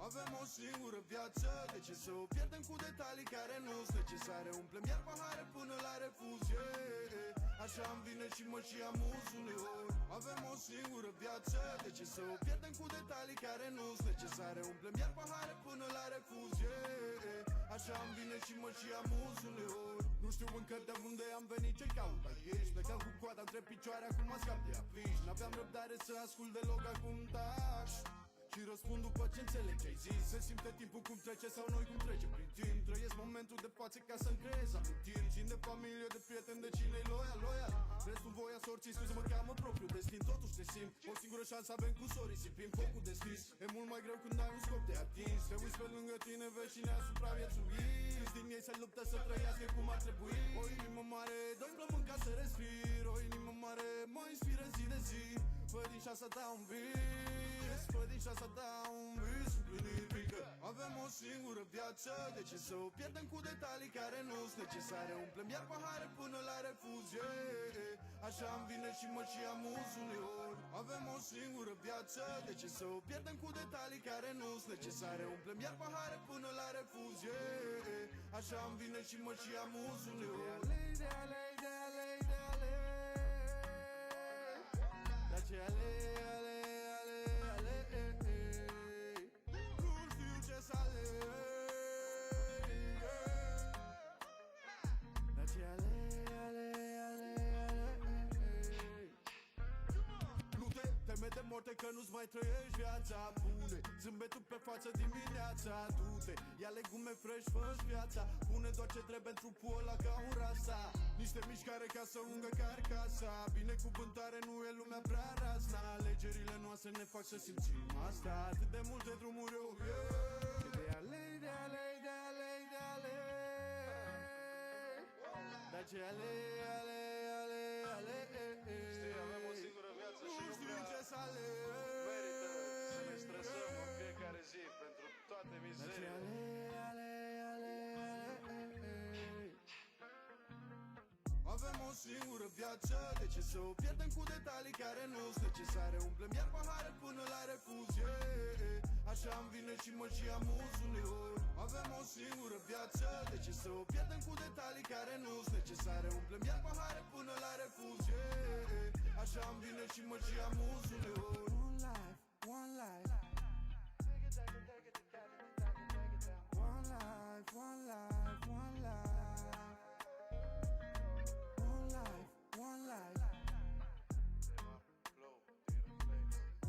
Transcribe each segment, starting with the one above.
Avem o singură viață, de ce să o pierdem cu detalii care nu-s necesare? Umplem iar pahare până la refuz, yeah. Așa îmi vine și mă și amuz uneori. Avem o singură viață, de ce să o pierdem cu detalii care nu-s necesare? Umplem iar pahare până la refuz, yeah. Așa îmi vine și mă și amuz uneori. Nu știu încă de unde am venit, ce caut aici. Plecam cu coada între picioare, acum mă scap de afiș. N-aveam răbdare să ascult deloc, acum taș și răspund după ce înțeleg ce-ai zis. Se simte timpul cum trece sau noi cum trece prin timp. Trăiesc momentul de față ca să-mi creez amintiri. Țin de familie, de prieteni, de cine-i loial, loial. Restul voia sorții, scuze, mă cheamă propriu destin. Totuși te simt, o singură șansă avem cu sorii. Simplim focul deschis, e mult mai greu când ai un scop de atins. Te uiți pe lângă tine, vezi cine a supraviețuit. Câți din ei se luptă să trăiască cum ar trebui. O inimă mare, doi plămân ca să respir. O inimă mare, mă inspiră zi de zi. Fă din șansa ta un vis, fă din șansa ta un vis împlinit, fiindcă avem o singură viață. De ce să o pierdem cu detalii care nu-s necesare? Umplem iar pahare până la refuz, yeah. Așa îmi vine și mă și amuz uneori. Avem o singură viață, de ce să o pierdem cu detalii care nu-s necesare? Umplem iar pahare până la refuz, yeah. Așa îmi vine și mă și amuz uneori. De ale, de ale, de ale, dar ce ale, ale, ale, ale, nu știu ce să aleg, dar ce ale, ale, ale, ale. Nu te teme de moarte că nu-ți mai trăiești viața. Pune zâmbetul pe față dimineața. Du-te, ia legume fresh, fă-și viața. Pune doar ce trebuie în trupul ăla ca un rasa. Niște mișcare ca să ungă carcasa. Binecuvântare nu e lumea prea razna. Alegerile noastre ne fac să simțim asta. Atât de multe drumuri eu, yeah. De ale, de ale, de ale, de ale, dar ce ale, ale, ale, ale. Știi, avem o singură viață și nu știu prea ce să aleg. merită să ne stresăm în fiecare zi pentru toate mizeriile. Avem o singură viață, de ce să o pierdem cu detalii care nu-s necesare? Umplem iar pahare până la refuz, yeah. Așa îmi vine și mă și amuz uneori. Avem o singură viață, de ce să o pierdem cu detalii care nu-s necesare? Umplem iar pahare până la refuz, yeah. Așa îmi vine și mă și amuz uneori. One life, one life, one life, one life, one life.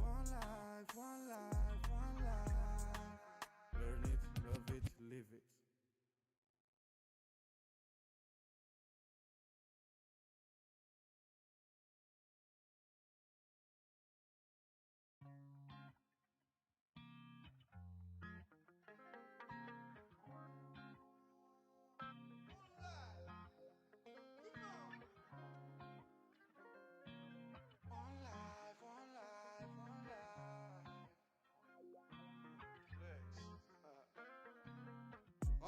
One life, one life, one life, one life. Learn it, love it, live it.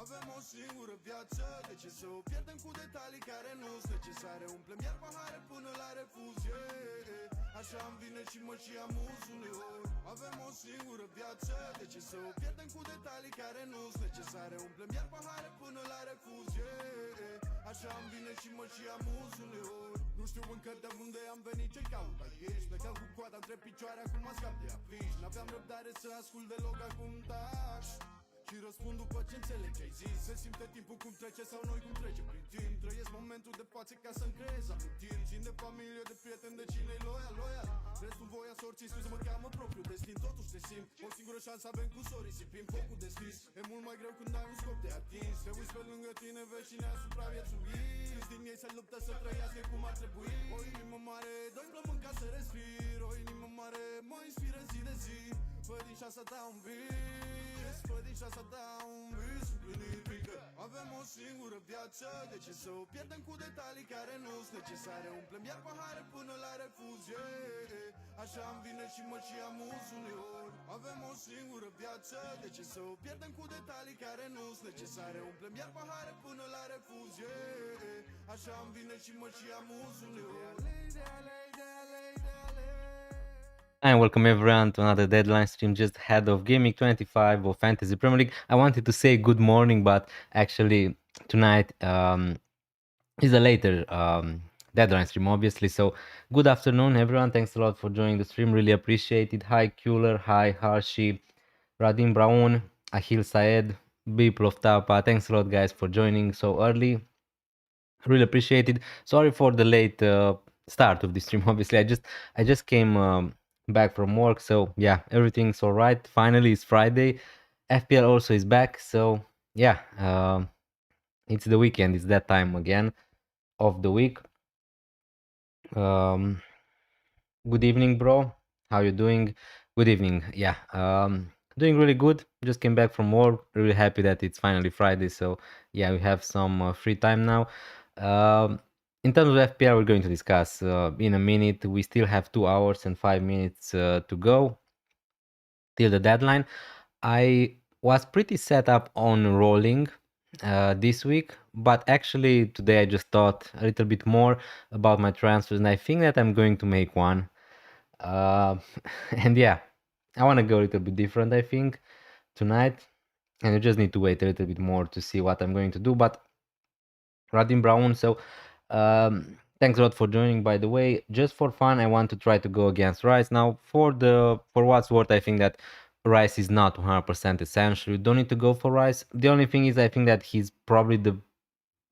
Avem o singură viață, de ce să o pierdem cu detalii care nu-s necesare? Umplem iar pahare până la refuz, yeah. Așa îmi vine și mă și amuz uneori. Avem o singură viață, de ce să o pierdem cu detalii care nu-s necesare? Umplem iar pahare până la refuz, yeah. Așa îmi vine și mă și amuz uneori. Nu știu încă de unde am venit, ce caut aici. Plecam cu coada între picioare, acum mă scap de afiș. N-aveam răbdare să ascult deloc, acum taș și răspund după ce înțeleg ce-ai zis. Se simte timpul cum trece sau noi cum trece prin timp. Trăiesc momentul de față ca să-mi creez amintiri. Țin de familie, de prieteni, de cine-i loial, loial. Restul voia sorții, scuze, mă cheamă propriu destin. Totuși te simt, o singură șansă avem cu sorii. Simplim focul deschis, e mult mai greu când ai un scop de atins. Te uiți pe lângă tine, vezi cine a supraviețuit. Câți din ei se luptă să trăiască cum ar trebui. O inimă mare, doi plămân ca să respir. O inimă mare, mă inspiră zi de zi. Fă din șansa ta un vis, fă din șansa ta un vis împlinit, fiindcă avem o singură viață. De ce să o pierdem cu detalii care nu-s necesare? Umplem iar pahare până la refuz, yeah. Așa îmi vine și mă și amuz uneori. Avem o singură viață, de ce să o pierdem cu detalii care nu-s necesare? Umplem iar pahare până la refuz, yeah. Așa îmi vine și mă și amuz uneori. De ale, de ale, de ale, And welcome everyone to another deadline stream just ahead of Gaming 25 of Fantasy Premier League. I wanted to say good morning, but actually tonight is a later deadline stream, obviously. So good afternoon, everyone. Thanks a lot for joining the stream. Really appreciate it. Hi, Kuler. Hi, Harshi, Radim Brown, Ahil Saed, Biplov Tapa. Thanks a lot, guys, for joining so early. Really appreciate it. Sorry for the late start of the stream. Obviously, I just came back from work, so yeah, everything's all right. Finally, it's Friday. FPL also is back, so yeah, it's the weekend. It's that time again of the week. Um, Good evening, bro. How you doing? Good evening. Yeah, doing really good. Just came back from work. Really happy that it's finally Friday. So yeah, we have some free time now. In terms of FPL, we're going to discuss in a minute. We still have 2 hours and 5 minutes to go till the deadline. I was pretty set up on rolling this week, but actually today I just thought a little bit more about my transfers, and I think that I'm going to make one. Uh, and yeah, I want to go a little bit different, I think, tonight. And you just need to wait a little bit more to see what I'm going to do. But Radim Brown, so thanks a lot for joining, by the way. Just for fun, I want to try to go against Rice. Now, for what's worth, I think that Rice is not 100% essential. You don't need to go for Rice. The only thing is, I think that he's probably the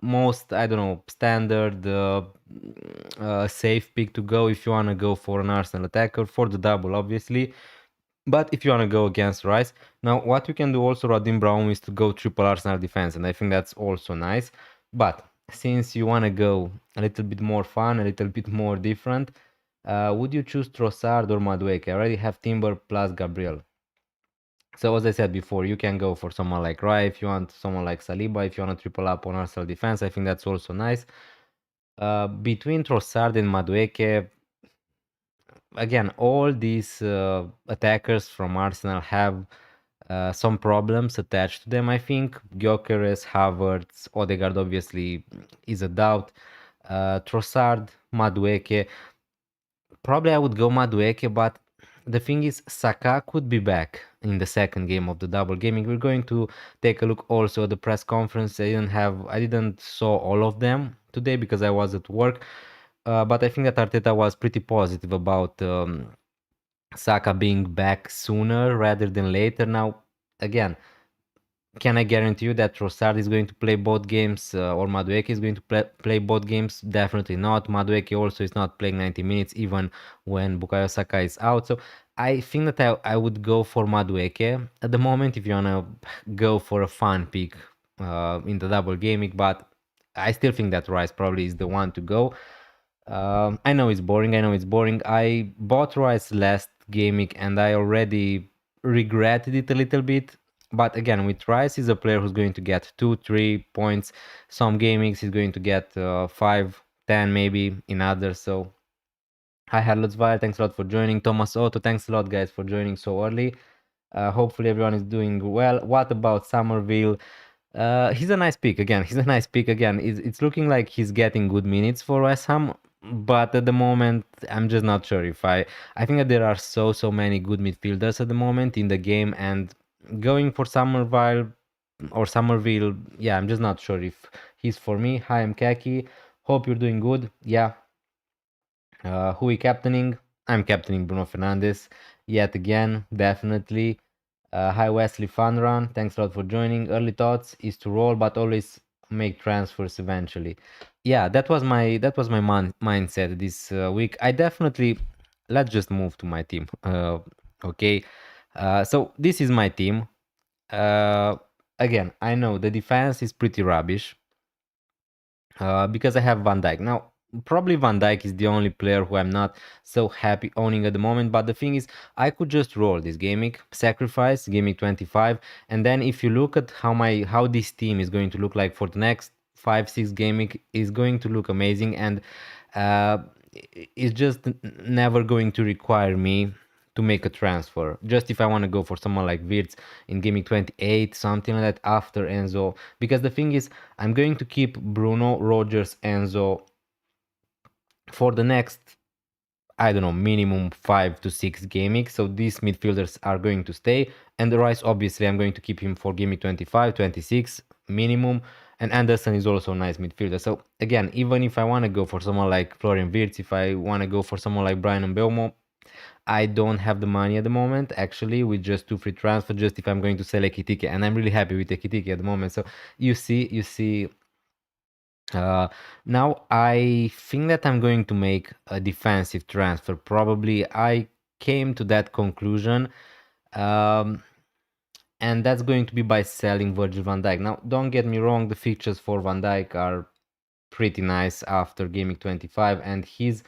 most, I don't know, standard safe pick to go if you want to go for an Arsenal attacker for the double, obviously. But if you want to go against Rice, now what you can do also, Radim Brown, is to go triple Arsenal defense, and I think that's also nice. But since you want to go a little bit more fun, a little bit more different, would you choose Trossard or Madueke? I already have Timber plus Gabriel. So as I said before, you can go for someone like Rai if you want, someone like Saliba if you want to triple up on Arsenal defense. I think that's also nice. Between Trossard and Madueke, again, all these attackers from Arsenal have some problems attached to them. I think Gyökeres, Havertz, Odegaard obviously is a doubt. Trossard, Madueke. Probably I would go Madueke, but the thing is, Saka could be back in the second game of the double gaming. We're going to take a look also at the press conference. I didn't saw all of them today because I was at work. But I think that Arteta was pretty positive about Saka being back sooner rather than later. Now, again, can I guarantee you that Trossard is going to play both games or Madueke is going to play both games? Definitely not. Madueke also is not playing 90 minutes even when Bukayo Saka is out. So I think that I would go for Madueke at the moment if you want to go for a fun pick in the double gaming, but I still think that Rice probably is the one to go. I know it's boring. I know it's boring. I bought Rice last gaming and I already regretted it a little bit. But again, with Rice, he's a player who's going to get 2, 3 points. Some gamings he's going to get 5, 10 maybe in others. So hi, Harlotsvire. Thanks a lot for joining. Thomas Otto, thanks a lot, guys, for joining so early. Hopefully everyone is doing well. What about Somerville? He's a nice pick again. He's a nice pick again. It's looking like he's getting good minutes for West Ham, but at the moment, I'm just not sure if I think that there are so many good midfielders at the moment in the game, and going for Somerville, yeah, I'm just not sure if he's for me. Hi, I'm Kaki. Hope you're doing good. Yeah. Who we captaining? I'm captaining Bruno Fernandes yet again, definitely. Hi Wesley Funrun, thanks a lot for joining. Early thoughts is to roll, but always make transfers eventually. Yeah, that was my mindset this week. I definitely let's just move to my team. Okay, so this is my team. Uh, Again, I know the defense is pretty rubbish because I have Van Dijk. Now, probably Van Dijk is the only player who I'm not so happy owning at the moment. But the thing is, I could just roll this gaming, sacrifice gaming 25, and then if you look at how this team is going to look like for the next 5, 6 gaming, is going to look amazing, and uh, it's just never going to require me to make a transfer. Just if I want to go for someone like Wirtz in gaming 28, something like that after Enzo. Because the thing is, I'm going to keep Bruno, Rogers, Enzo for the next, I don't know, minimum 5 to 6 game weeks. So these midfielders are going to stay. And the Rice, obviously, I'm going to keep him for game week 25, 26 minimum. And Anderson is also a nice midfielder. So again, even if I want to go for someone like Florian Wirtz, if I want to go for someone like Brian Mbeumo, I don't have the money at the moment, actually, with just 2 free transfer, just if I'm going to sell Ekitike. And I'm really happy with Ekitike at the moment. So you see, now I think that I'm going to make a defensive transfer. Probably I came to that conclusion. Um, and that's going to be by selling Virgil van Dijk. Now, don't get me wrong, the fixtures for Van Dijk are pretty nice after Game Week 25, and he's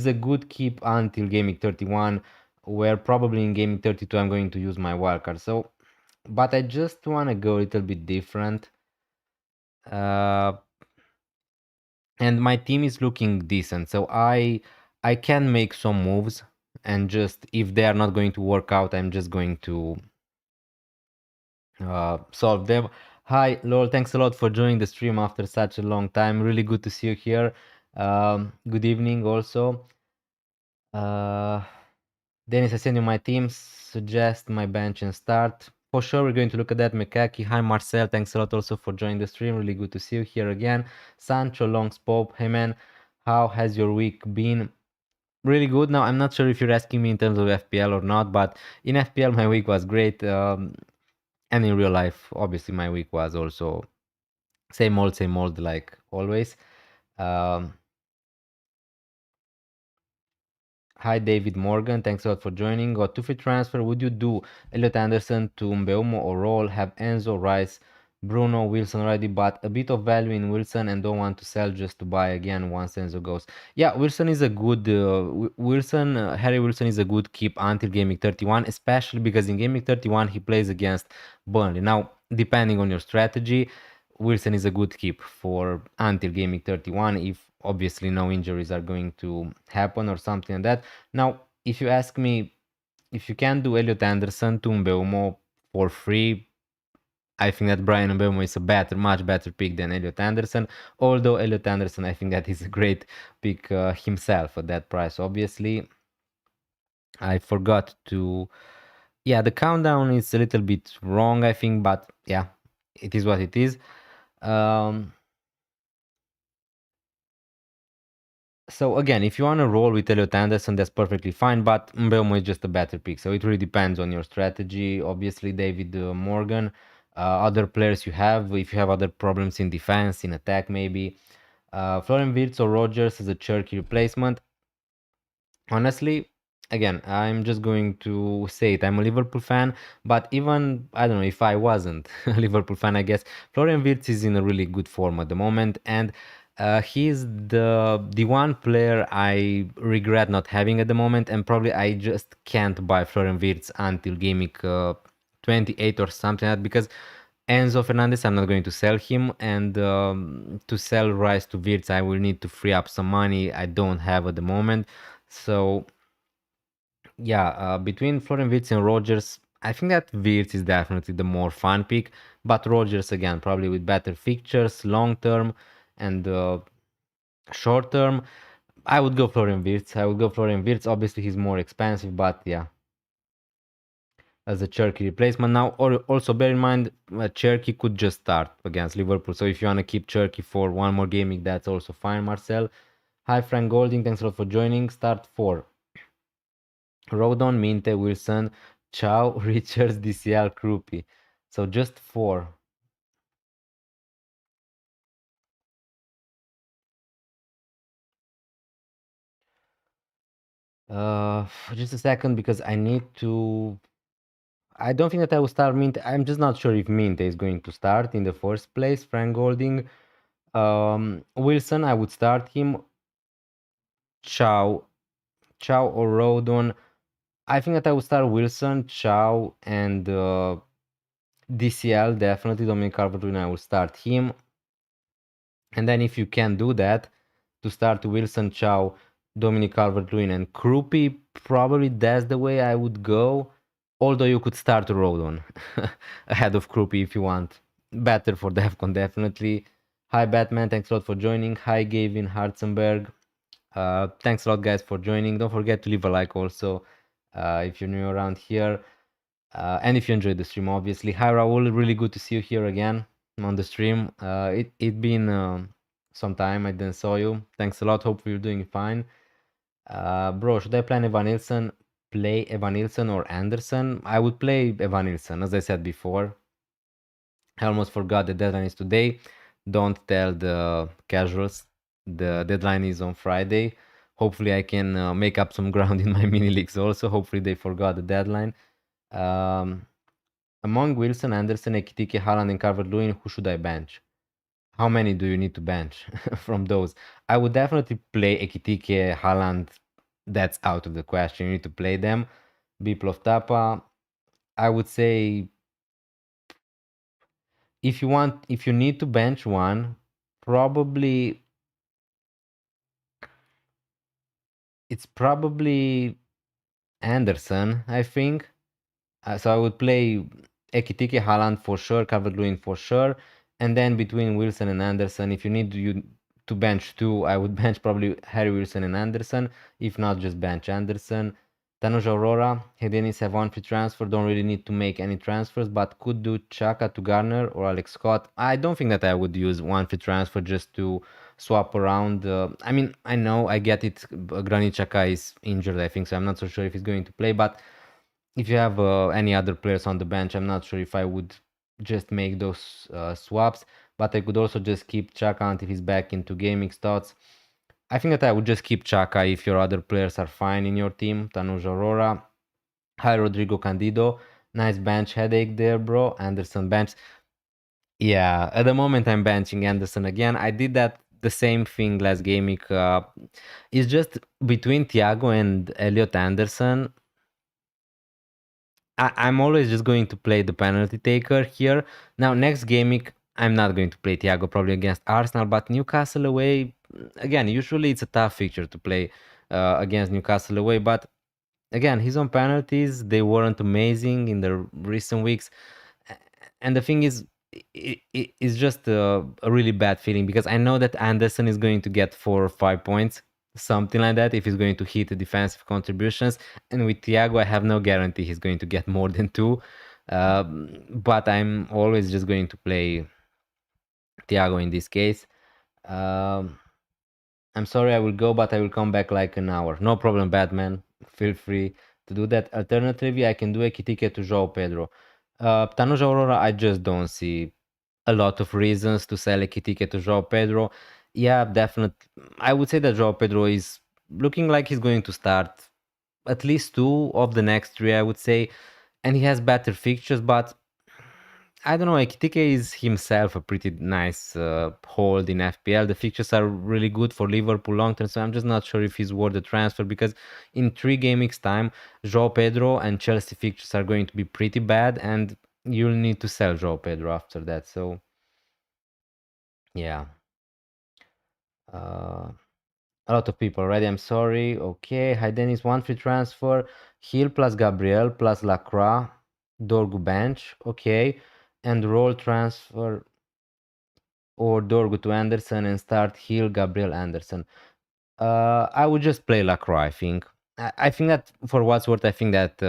a good keep until Game Week 31, where probably in Game Week 32 I'm going to use my wildcard. So, but I just want to go a little bit different. And my team is looking decent, so I can make some moves, and just if they are not going to work out, I'm just going to solve them. Hi, Lol, thanks a lot for joining the stream after such a long time. Really good to see you here. Good evening also. Dennis, I send you my team. Suggest my bench and start. For sure, we're going to look at that. Mekaki. Hi, Marcel. Thanks a lot also for joining the stream. Really good to see you here again. Sancho, Longs Pope. Hey, man. How has your week been? Really good. Now, I'm not sure if you're asking me in terms of FPL or not, but in FPL, my week was great. And in real life, obviously, my week was also same old, like always. Um, Hi, David Morgan. Thanks a lot for joining. Got 2 free transfer. Would you do Elliot Anderson to Mbeumo or Roll? Have Enzo, Rice, Bruno, Wilson already, but a bit of value in Wilson and don't want to sell just to buy again once Enzo goes. Yeah, Wilson is a good Harry Wilson is a good keep until game week 31, especially because in game week 31 he plays against Burnley. Now, depending on your strategy, Wilson is a good keep for until game week 31 if obviously no injuries are going to happen or something like that. Now, if you ask me if you can do Elliot Anderson to Mbeumo for free, I think that Brian Mbeumo is a much better pick than Elliot Anderson. Although Elliot Anderson, I think that he's a great pick himself at that price. Obviously, I forgot to. Yeah, the countdown is a little bit wrong, I think, but yeah, it is what it is. So again, if you want to roll with Elliot Anderson, that's perfectly fine, but Mbeumo is just a better pick. So it really depends on your strategy. Obviously, David Morgan, other players you have, if you have other problems in defense, in attack maybe. Florian Wirtz or Rogers as a Cherky replacement. Honestly, again, I'm just going to say it. I'm a Liverpool fan, but even, I don't know, if I wasn't a Liverpool fan, I guess Florian Wirtz is in a really good form at the moment, and he's the one player I regret not having at the moment, and probably I just can't buy Florian Wirtz until game week 28 or something like that, because Enzo Fernandez, I'm not going to sell him, and to sell Rice to Wirtz, I will need to free up some money I don't have at the moment. So yeah, between Florian Wirtz and Rogers, I think that Wirtz is definitely the more fun pick, but Rogers again probably with better fixtures, long term and short term. I would go Florian Wirtz. I would go Florian Wirtz. Obviously, he's more expensive, but yeah, as a Cherky replacement. Now, or also bear in mind, Cherky could just start against Liverpool. So if you want to keep Cherky for one more gaming, that's also fine, Marcel. Hi, Frank Golding. Thanks a lot for joining. Start 4. Rodon, Minte, Wilson, Chow, Richards, DCL, Krupi. So just 4. Just a second because I need to. I don't think that I will start Minte. I'm just not sure if Minte is going to start in the first place. Frank Golding, Wilson, I would start him. Chow, or Rodon. I think that I would start Wilson, Chow, and DCL. Definitely Dominic Calvert-Lewin. I will start him. And then if you can do that, to start Wilson, Chow, Dominic Calvert-Lewin, and Krupi, probably that's the way I would go. Although you could start Rodon ahead of Krupi if you want. Better for DEFCON, definitely. Hi, Batman. Thanks a lot for joining. Hi, Gavin Hartzenberg. Thanks a lot, guys, for joining. Don't forget to leave a like also if you're new around here. And if you enjoyed the stream, obviously. Hi, Raul. Really good to see you here again on the stream. It been some time I didn't saw you. Thanks a lot. Hope you're doing fine. Bro, should I play Evan Nilsson or Anderson? I would play Evan Nilsson, as I said before. I almost forgot the deadline is today. Don't tell the casuals. The deadline is on Friday. Hopefully, I can make up some ground in my mini leagues also. Hopefully, they forgot the deadline. Um, Among Wilson, Anderson, Ekitike, Haaland, and Calvert-Lewin, who should I bench? How many do you need to bench from those? I would definitely play Ekitike, Haaland. That's out of the question. You need to play them. Biplov Tapa. I would say if you need to bench one, probably it's probably Anderson, I think. So I would play Ekitike, Haaland for sure, Calvert-Lewin for sure, and then between Wilson and Anderson, if you need to bench two, I would bench probably Harry Wilson and Anderson. If not, just bench Anderson. Tanuj Aurora, hey Dennis, have one free transfer. Don't really need to make any transfers, but could do Chaka to Garner or Alex Scott. I don't think that I would use one free transfer just to swap around. I mean, I know, I get it. Granit Xhaka is injured, I think, so I'm not so sure if he's going to play, but if you have any other players on the bench, I'm not sure if I would just make those swaps, but I could also just keep Chaka until he's back into gaming stats. I think that I would just keep Chaka if your other players are fine in your team. Tanuj Aurora. Hi, Rodrigo Candido. Nice bench headache there, bro. Anderson bench. Yeah, at the moment I'm benching Anderson again. I did that the same thing last game. It's just between Thiago and Elliot Anderson. I'm always just going to play the penalty taker here. Now, next game, I'm not going to play Thiago probably against Arsenal, but Newcastle away, again, usually it's a tough fixture to play against Newcastle away. But again, he's on penalties. They weren't amazing in the recent weeks. And the thing is, it's just a really bad feeling because I know that Anderson is going to get 4 or 5 points, something like that, if he's going to hit the defensive contributions. And with Thiago, I have no guarantee he's going to get more than 2. But I'm always just going to play Thiago in this case. I'm sorry I will go, but I will come back like an hour. No problem, Batman. Feel free to do that. Alternatively, I can do a ticket to João Pedro. Tanuj Aurora, I just don't see a lot of reasons to sell a ticket to João Pedro. Yeah, definitely. I would say that João Pedro is looking like he's going to start at least 2 of the next 3, I would say. And he has better fixtures, but I don't know. Ekitike is himself a pretty nice hold in FPL. The fixtures are really good for Liverpool long term, so I'm just not sure if he's worth the transfer because in 3 game weeks time, João Pedro and Chelsea fixtures are going to be pretty bad, and you'll need to sell João Pedro after that. So, yeah. A lot of people already. I'm sorry. Okay. Hi, Dennis. One free transfer. Hill plus Gabriel plus Lacroix. Dorgu bench. Okay. And roll transfer or Dorgu to Anderson and start Hill, Gabriel, Anderson. I would just play Lacroix, I think. I think that for what's worth, I think that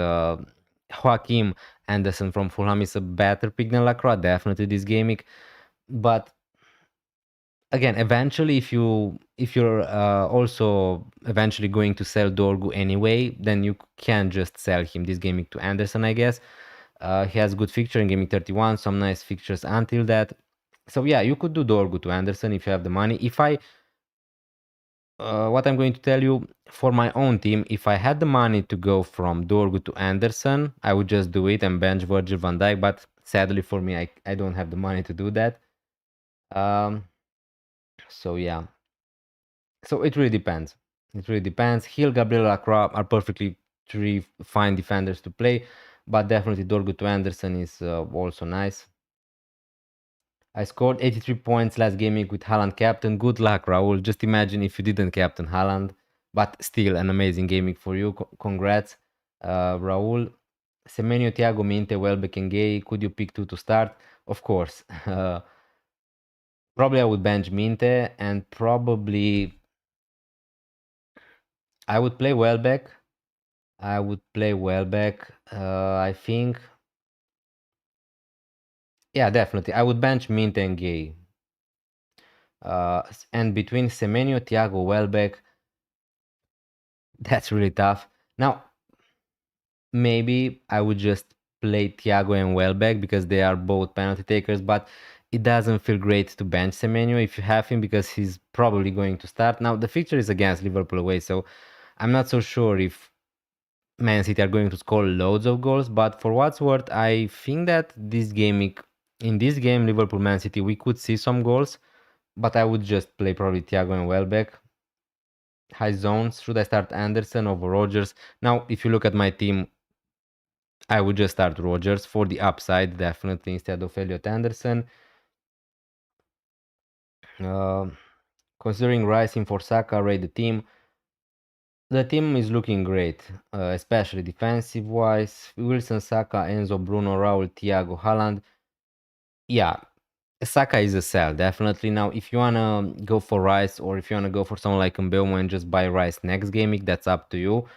Joaquim Anderson from Fulham is a better pick than Lacroix, definitely this game. But again, eventually, if you're also eventually going to sell Dorgu anyway, then you can just sell him this gaming to Anderson, I guess. He has good fixture in gaming 31, some nice fixtures until that. So yeah, you could do Dorgu to Anderson if you have the money. If I what I'm going to tell you for my own team, if I had the money to go from Dorgu to Anderson, I would just do it and bench Virgil van Dijk. But sadly for me, I don't have the money to do that. So yeah. So it really depends. It really depends. Hill, Gabriel, Lacroix are perfectly 3 fine defenders to play, but definitely Dorgu to Anderson is also nice. I scored 83 points last gaming with Haaland captain. Good luck, Raul. Just imagine if you didn't captain Haaland, but still an amazing gaming for you. Congrats, Raul. Semenyo, Thiago, Minte, Welbeck, and Gay. Could you pick 2 to start? Of course. Probably I would bench Minte and probably I would play Welbeck. I would play Welbeck. I think. Yeah, definitely. I would bench Mint and Gay. And between Semenyo, Thiago, Welbeck, that's really tough. Now, maybe I would just play Thiago and Welbeck because they are both penalty takers, but it doesn't feel great to bench Semenyo if you have him because he's probably going to start. Now, the fixture is against Liverpool away, so I'm not so sure if Man City are going to score loads of goals, but for what's worth, I think that in this game, Liverpool Man City, we could see some goals, but I would just play probably Thiago and Welbeck. High zones, should I start Anderson over Rogers? Now, if you look at my team, I would just start Rogers for the upside, definitely, instead of Elliot Anderson. Uh, Considering Rising for Saka, rate the team is looking great, especially defensive-wise. Wilson, Saka, Enzo, Bruno, Raul, Thiago, Haaland. Yeah, Saka is a sell, definitely. Now, if you wanna go for Rice or if you wanna go for someone like Mbeumo and just buy Rice next game week, that's up to you.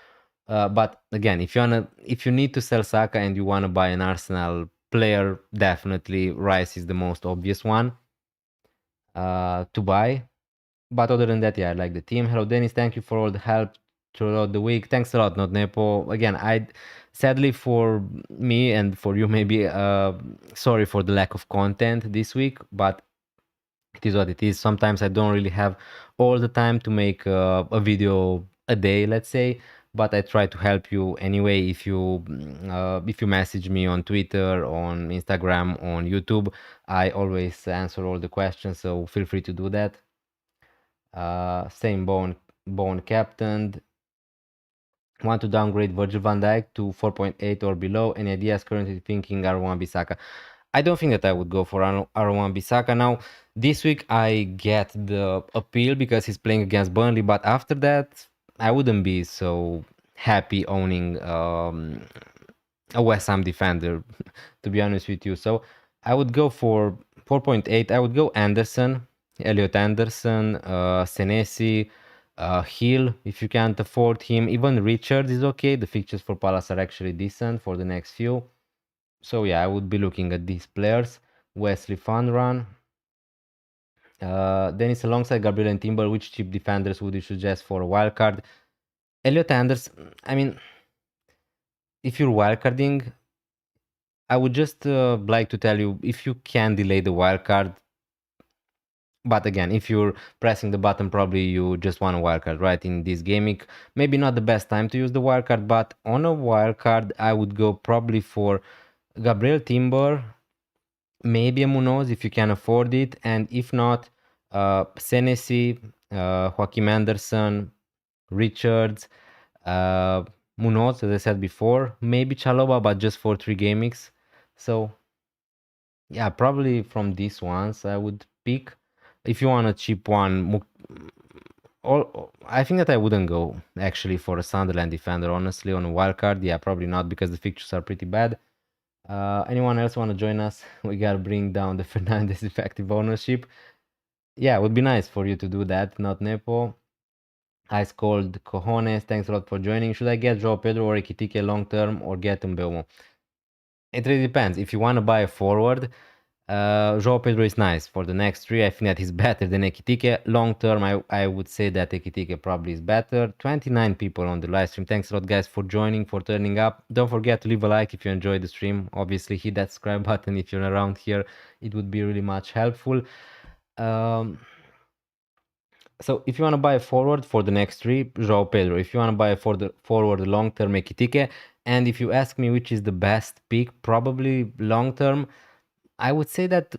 But again, if you need to sell Saka and you wanna buy an Arsenal player, definitely Rice is the most obvious one to buy. But other than that, yeah, I like the team. Hello, Dennis. Thank you for all the help throughout the week. Thanks a lot, not Nepo. Again, I sadly for me and for you maybe sorry for the lack of content this week, but it is what it is. Sometimes I don't really have all the time to make a video a day, let's say, but I try to help you anyway. If you message me on Twitter, on Instagram, on YouTube, I always answer all the questions, so feel free to do that. Same bone captained. Want to downgrade Virgil van Dijk to 4.8 or below? Any ideas? Currently thinking R1 Bisaka. I don't think that I would go for R1 Bisaka. Now, this week I get the appeal because he's playing against Burnley, but after that, I wouldn't be so happy owning a West Ham defender, to be honest with you. So I would go for 4.8. I would go Anderson, Elliot Anderson, Senesi, Hill, if you can't afford him. Even Richard is okay. The fixtures for Palace are actually decent for the next few. So yeah, I would be looking at these players. Wesley Fun Run. Dennis alongside Gabriel and Timber, which cheap defenders would you suggest for a wild card? Elliot Anderson, I mean, if you're wildcarding, I would just like to tell you if you can delay the wildcard. But again, if you're pressing the button, probably you just want a wildcard, right? In this gaming, maybe not the best time to use the wildcard, but on a wildcard, I would go probably for Gabriel Timber, maybe a Munoz if you can afford it, and if not, Senesi, Joaquim Anderson, Richards, Munoz, as I said before, maybe Chaloba, but just for 3 game weeks. So yeah, probably from these ones I would pick. If you want a cheap one, I think that I wouldn't go actually for a Sunderland defender, honestly, on a wild card. Yeah, probably not because the fixtures are pretty bad. Anyone else want to join us? We gotta bring down the Fernandes effective ownership. Yeah, it would be nice for you to do that, not Nepo. Ice cold cojones. Thanks a lot for joining. Should I get Joao Pedro or Ekitike long term or get Mbeumo? It really depends. If you want to buy a forward, Joao Pedro is nice. For the next 3, I think that he's better than Ekitike. Long term, I would say that Ekitike probably is better. 29 people on the live stream. Thanks a lot, guys, for joining, for turning up. Don't forget to leave a like if you enjoyed the stream. Obviously, hit that subscribe button if you're around here. It would be really much helpful. So if you want to buy a forward for the next 3, Joao Pedro. If you want to buy a forward long term, Ekitike. And if you ask me which is the best pick, probably long term, I would say that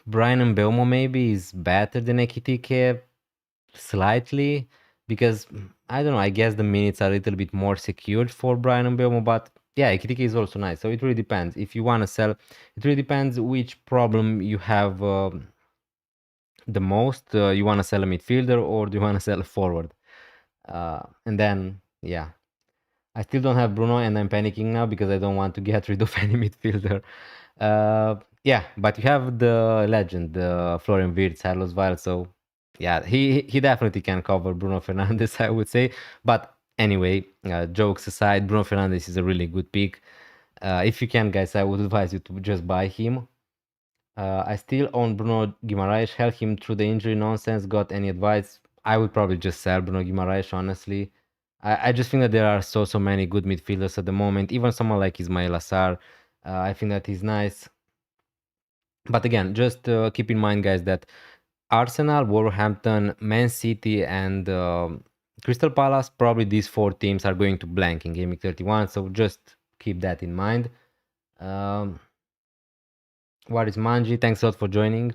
Brian Mbeumo maybe is better than Ekitike slightly because I don't know, I guess the minutes are a little bit more secured for Brian Mbeumo, but yeah, Ekitike is also nice. So it really depends. If you want to sell, it really depends which problem you have the most. You want to sell a midfielder or do you want to sell a forward? And then, yeah. I still don't have Bruno and I'm panicking now because I don't want to get rid of any midfielder. Yeah, but you have the legend, Florian Wirtz, Carlos Vile, so yeah, he definitely can cover Bruno Fernandes, I would say. But Anyway, jokes aside, Bruno Fernandes is a really good pick. If you can, guys, I would advise you to just buy him. I still own Bruno Guimaraes, held him through the injury nonsense. Got any advice? I would probably just sell Bruno Guimaraes, honestly. I just think that there are so many good midfielders at the moment. Even someone like Ismail Assar, I think that he's nice. But again, just keep in mind, guys, that Arsenal, Wolverhampton, Man City, and Crystal Palace, probably these four teams are going to blank in Game Week 31. So just keep that in mind. What is Manji? Thanks a lot for joining.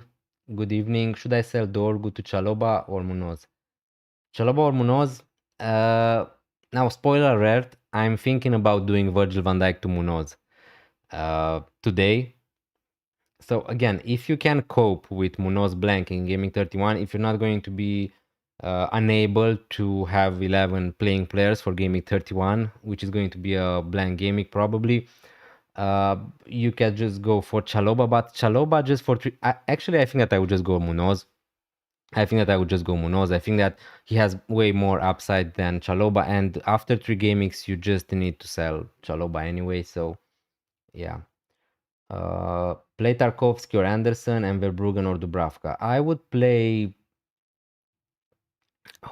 Good evening. Should I sell Dorgu to Chaloba or Munoz? Chaloba or Munoz? Now, spoiler alert, I'm thinking about doing Virgil van Dijk to Munoz today. So again, if you can cope with Munoz blank in Gaming 31, if you're not going to be unable to have 11 playing players for Gaming 31, which is going to be a blank gaming probably, you can just go for Chaloba, but Chaloba just for three. Actually, I think that I would just go Munoz. I think that I would just go Munoz. I think that he has way more upside than Chaloba, and after 3 gamings, you just need to sell Chaloba anyway. So, yeah. Play Tarkovsky or Anderson and Verbruggen or Dubravka. I would play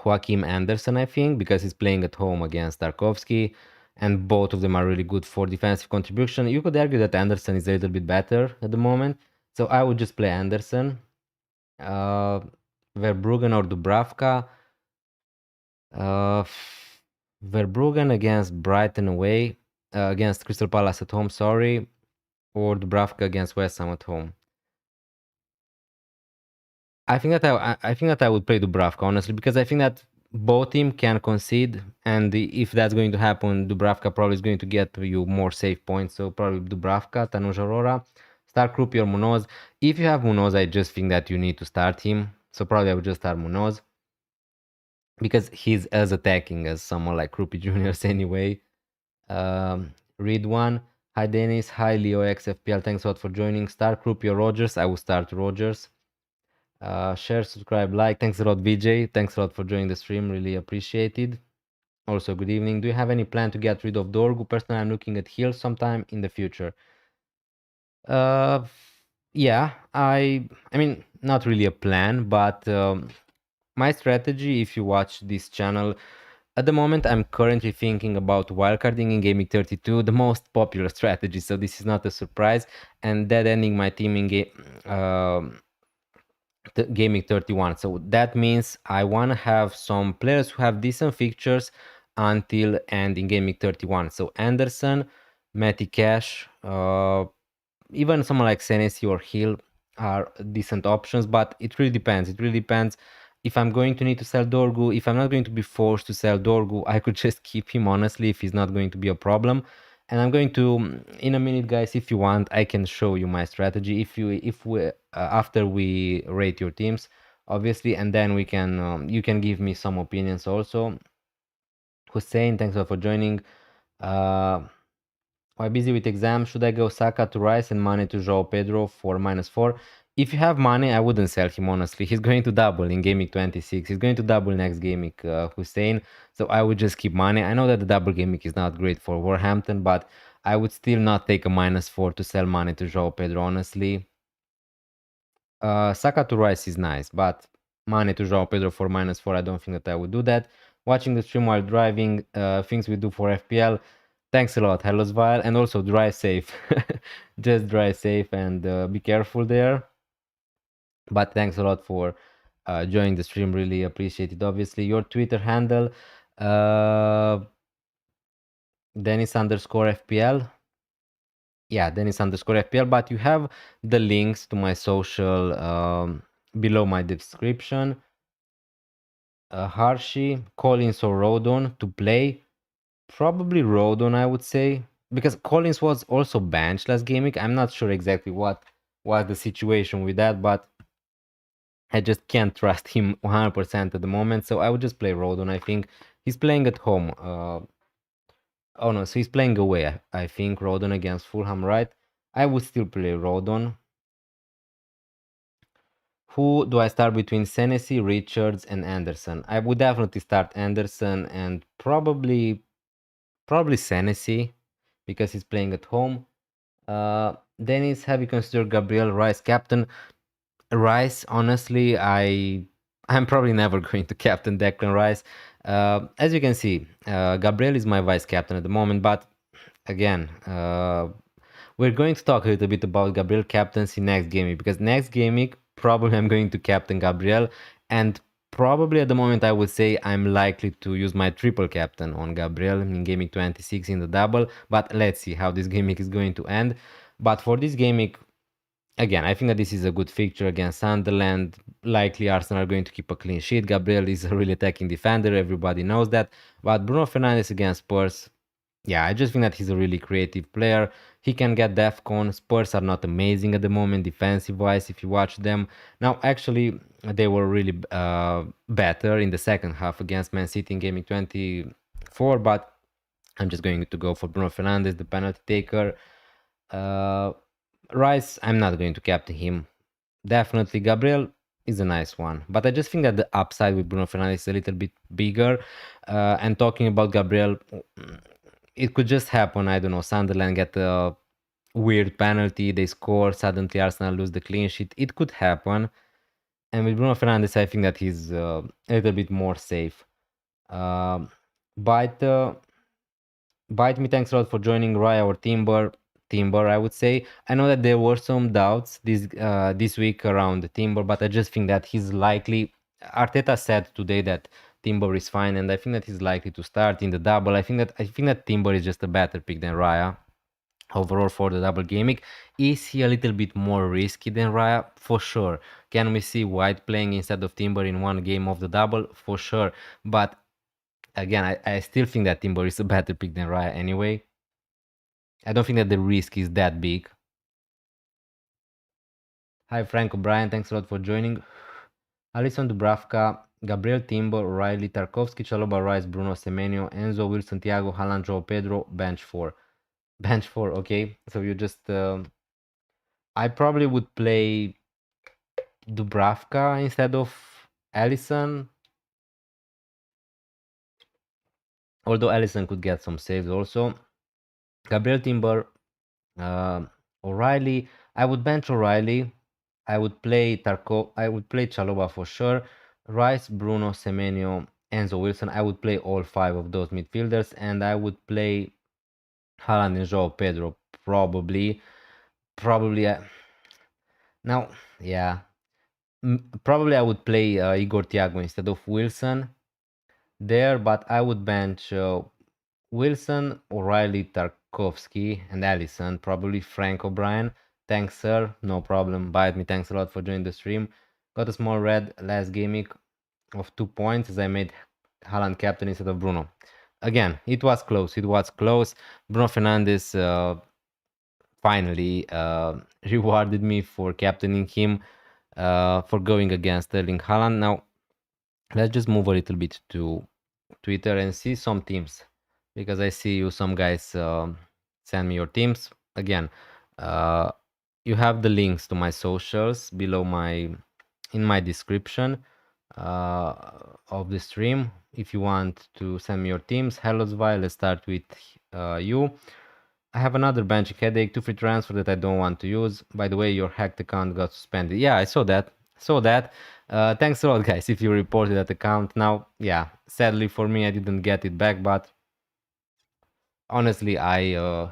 Joachim Anderson, I think, because he's playing at home against Tarkovsky, and both of them are really good for defensive contribution. You could argue that Anderson is a little bit better at the moment, so I would just play Anderson. Verbruggen or Dubravka. Verbruggen against Brighton away, against Crystal Palace at home, sorry, or Dubravka against West Ham at home. I think that I would play Dubravka, honestly, because I think that both team can concede, and if that's going to happen, Dubravka probably is going to get you more safe points. So probably Dubravka, Tanuj Aurora, start Krupi or Munoz. If you have Munoz, I just think that you need to start him. So probably I would just start Munoz because he's as attacking as someone like Krupi Juniors anyway. Read one. Hi Dennis. Hi Leo XFPL. Thanks a lot for joining. Start Krupi or Rogers. I will start Rogers. Share, subscribe, like. Thanks a lot, VJ. Thanks a lot for joining the stream. Really appreciated. Also, good evening. Do you have any plan to get rid of Dorgu? Personally, I'm looking at Hill sometime in the future. Yeah, I mean, not really a plan, but my strategy, if you watch this channel, at the moment, I'm currently thinking about wildcarding in Gaming 32, the most popular strategy, so this is not a surprise, and dead ending my team in Gaming 31. So that means I want to have some players who have decent fixtures until ending Gaming 31. So Anderson, Matty Cash, even someone like Senesi or Hill are decent options, but it really depends. It really depends if I'm going to need to sell Dorgu. If I'm not going to be forced to sell Dorgu, I could just keep him, honestly, if he's not going to be a problem. And I'm going to, in a minute, guys, if you want, I can show you my strategy if we after we rate your teams, obviously, and then we can you can give me some opinions also. Hussein, thanks a lot for joining. Why busy with exams? Should I go Saka to Rice and Mane to João Pedro for -4? If you have money, I wouldn't sell him, honestly. He's going to double in Game Week 26. He's going to double next Game Week, Hussein. So I would just keep money. I know that the double Game Week is not great for Wolverhampton, but I would still not take a -4 to sell money to João Pedro, honestly. Saka to Rice is nice, but Mane to João Pedro for -4, I don't think that I would do that. Watching the stream while driving, things we do for FPL. Thanks a lot, Hello Svile, and also drive safe. Just drive safe and be careful there. But thanks a lot for joining the stream. Really appreciate it. Obviously, your Twitter handle, Dennis_FPL. Yeah, Dennis_FPL. But you have the links to my social below my description. Harshi, Collins or Rodon to play. Probably Rodon, I would say, because Collins was also benched last game week. I'm not sure exactly what was the situation with that, but I just can't trust him 100% at the moment. So I would just play Rodon. I think he's playing at home. Oh no, so he's playing away. I think Rodon against Fulham, right? I would still play Rodon. Who do I start between Senesi, Richards, and Anderson? I would definitely start Anderson and probably Senesi because he's playing at home. Dennis, have you considered Gabriel Rice captain? Rice, honestly, I'm probably never going to captain Declan Rice. As you can see, Gabriel is my vice captain at the moment, but again, we're going to talk a little bit about Gabriel captaincy next game week, because next game week probably I'm going to captain Gabriel, and probably at the moment I would say I'm likely to use my triple captain on Gabriel in game week 26 in the double, but let's see how this game week is going to end. But for this game week, again, I think that this is a good fixture against Sunderland. Likely Arsenal are going to keep a clean sheet. Gabriel is a really attacking defender, everybody knows that. But Bruno Fernandes against Spurs, yeah, I just think that he's a really creative player. He can get DEFCON. Spurs are not amazing at the moment defensive-wise if you watch them. Now, actually, they were really better in the second half against Man City in Game 24, but I'm just going to go for Bruno Fernandes, the penalty taker. Rice, I'm not going to captain him. Definitely Gabriel is a nice one, but I just think that the upside with Bruno Fernandes is a little bit bigger. And talking about Gabriel, it could just happen. I don't know. Sunderland get a weird penalty, they score, suddenly Arsenal lose the clean sheet. It could happen. And with Bruno Fernandes, I think that he's a little bit more safe. But Bite me, thanks a lot for joining Raya or Timber, I would say. I know that there were some doubts this week around the Timber, but I just think that he's likely. Arteta said today that Timber is fine, and I think that he's likely to start in the double. I think that Timber is just a better pick than Raya overall for the double gaming. Is he a little bit more risky than Raya? For sure. Can we see White playing instead of Timber in one game of the double? For sure. But again, I still think that Timber is a better pick than Raya anyway. I don't think that the risk is that big. Hi, Frank O'Brien. Thanks a lot for joining. Alisson Dubravka, Gabriel Timber, Riley, Tarkovsky, Chalobah, Rice, Bruno Semenyo, Enzo, Wilson, Thiago, Haaland, João Pedro, bench 4. Bench 4, okay. So you just... I probably would play Dubravka instead of Alisson. Although Alisson could get some saves also. Gabriel Timber, O'Reilly. I would bench O'Reilly. I would play Chalobah for sure. Rice, Bruno, Semenyo, Enzo Wilson. I would play all 5 of those midfielders, and I would play Haaland and João Pedro probably. Now, yeah. Probably I would play Igor Thiago instead of Wilson there, but I would bench Wilson, O'Reilly, Tarkovsky, and Alisson. Probably Frank O'Brien. Thanks, sir. No problem. Bite me. Thanks a lot for joining the stream. Got a small red last game week of 2 points as I made Haaland captain instead of Bruno. Again, it was close. It was close. Bruno Fernandes finally rewarded me for captaining him, for going against Erling Haaland. Now, let's just move a little bit to Twitter and see some teams, because I see you some guys send me your teams. Again, you have the links to my socials below in my description of the stream if you want to send me your teams. Hello Zvi, let's start with you. I have another bench headache, 2 free transfer that I don't want to use. By the way, your hacked account got suspended. Yeah, I saw that. Thanks a lot, guys, if you reported that account. Now, yeah, sadly for me, I didn't get it back, but honestly, I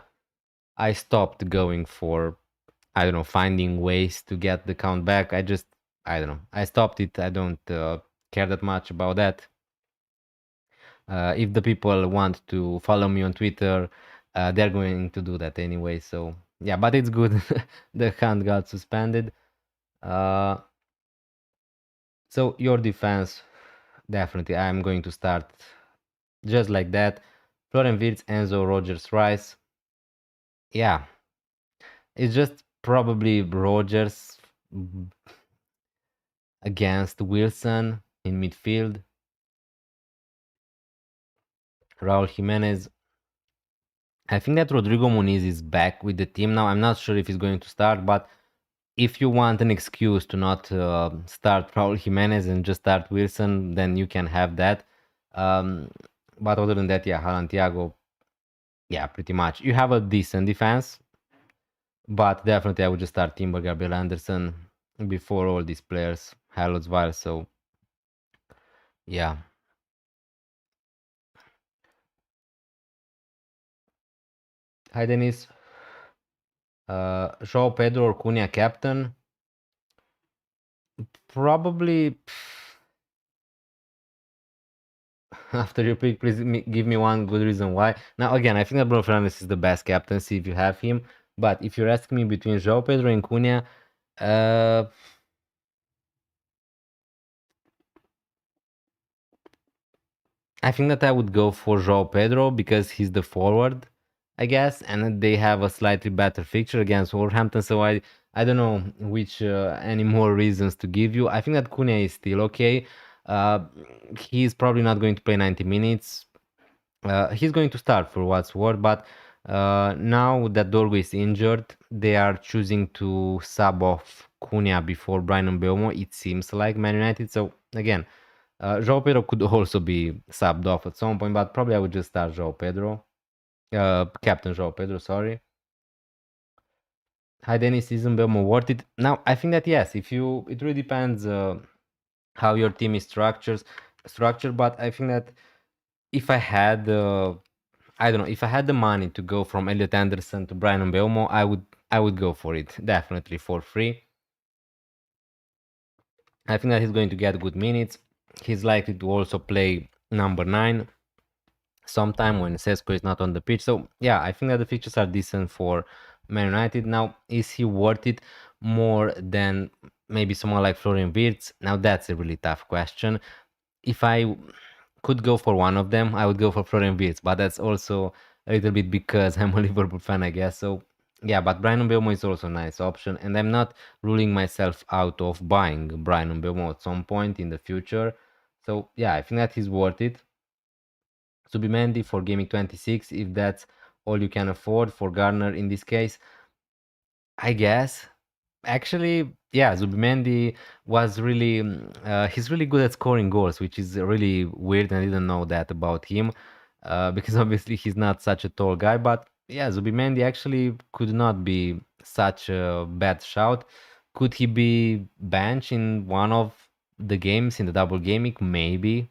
stopped going for, I don't know, finding ways to get the account back. I don't know. I stopped it. I don't care that much about that. If the people want to follow me on Twitter, they're going to do that anyway. So yeah, but it's good. The account got suspended. So your defense, definitely, I'm going to start just like that. Florian Wirtz, Enzo, Rogers, Rice. Yeah, it's just probably Rogers against Wilson in midfield. Raul Jimenez. I think that Rodrigo Muniz is back with the team now. I'm not sure if he's going to start, but if you want an excuse to not start Raul Jimenez and just start Wilson, then you can have that. But other than that, yeah, Haaland, Thiago, yeah, pretty much. You have a decent defense, but definitely I would just start Timber, Gabriel Anderson before all these players, Harold's Weil. So yeah. Hi Dennis. João Pedro or Cunha captain? Probably after your pick, please give me one good reason why. Now again, I think that Bruno Fernandes is the best captaincy if you have him. But if you're asking me between João Pedro and Cunha, uh, I think that I would go for João Pedro because he's the forward, I guess, and they have a slightly better fixture against Wolverhampton. So I don't know which any more reasons to give you. I think that Cunha is still okay. Uh, he's probably not going to play 90 minutes. He's going to start for what's worth, but now that Dorgo is injured, they are choosing to sub off Cunha before Brian Mbeumo. It seems like Man United. So again. João Pedro could also be subbed off at some point, but probably I would just start João Pedro. Captain João Pedro, sorry. Hi Dennis, is Mbeumo worth it? Now, I think that yes, it really depends how your team is structured, but I think that if I had, I don't know, if I had the money to go from Elliot Anderson to Brian Mbeumo, I would go for it, definitely for free. I think that he's going to get good minutes. He's likely to also play number 9 sometime when Sesko is not on the pitch. So yeah, I think that the fixtures are decent for Man United. Now, is he worth it more than maybe someone like Florian Wirtz? Now that's a really tough question. If I could go for one of them, I would go for Florian Wirtz, but that's also a little bit because I'm a Liverpool fan, I guess. So yeah, but Brian Mbeumo is also a nice option, and I'm not ruling myself out of buying Brian Mbeumo at some point in the future. So yeah, I think that he's worth it. Subimendi for Gaming 26, if that's all you can afford for Garner in this case. I guess. Actually, yeah, Zubimendi was really, he's really good at scoring goals, which is really weird. I didn't know that about him because obviously he's not such a tall guy. But yeah, Zubimendi actually could not be such a bad shout. Could he be bench in one of the games in the double gaming? Maybe.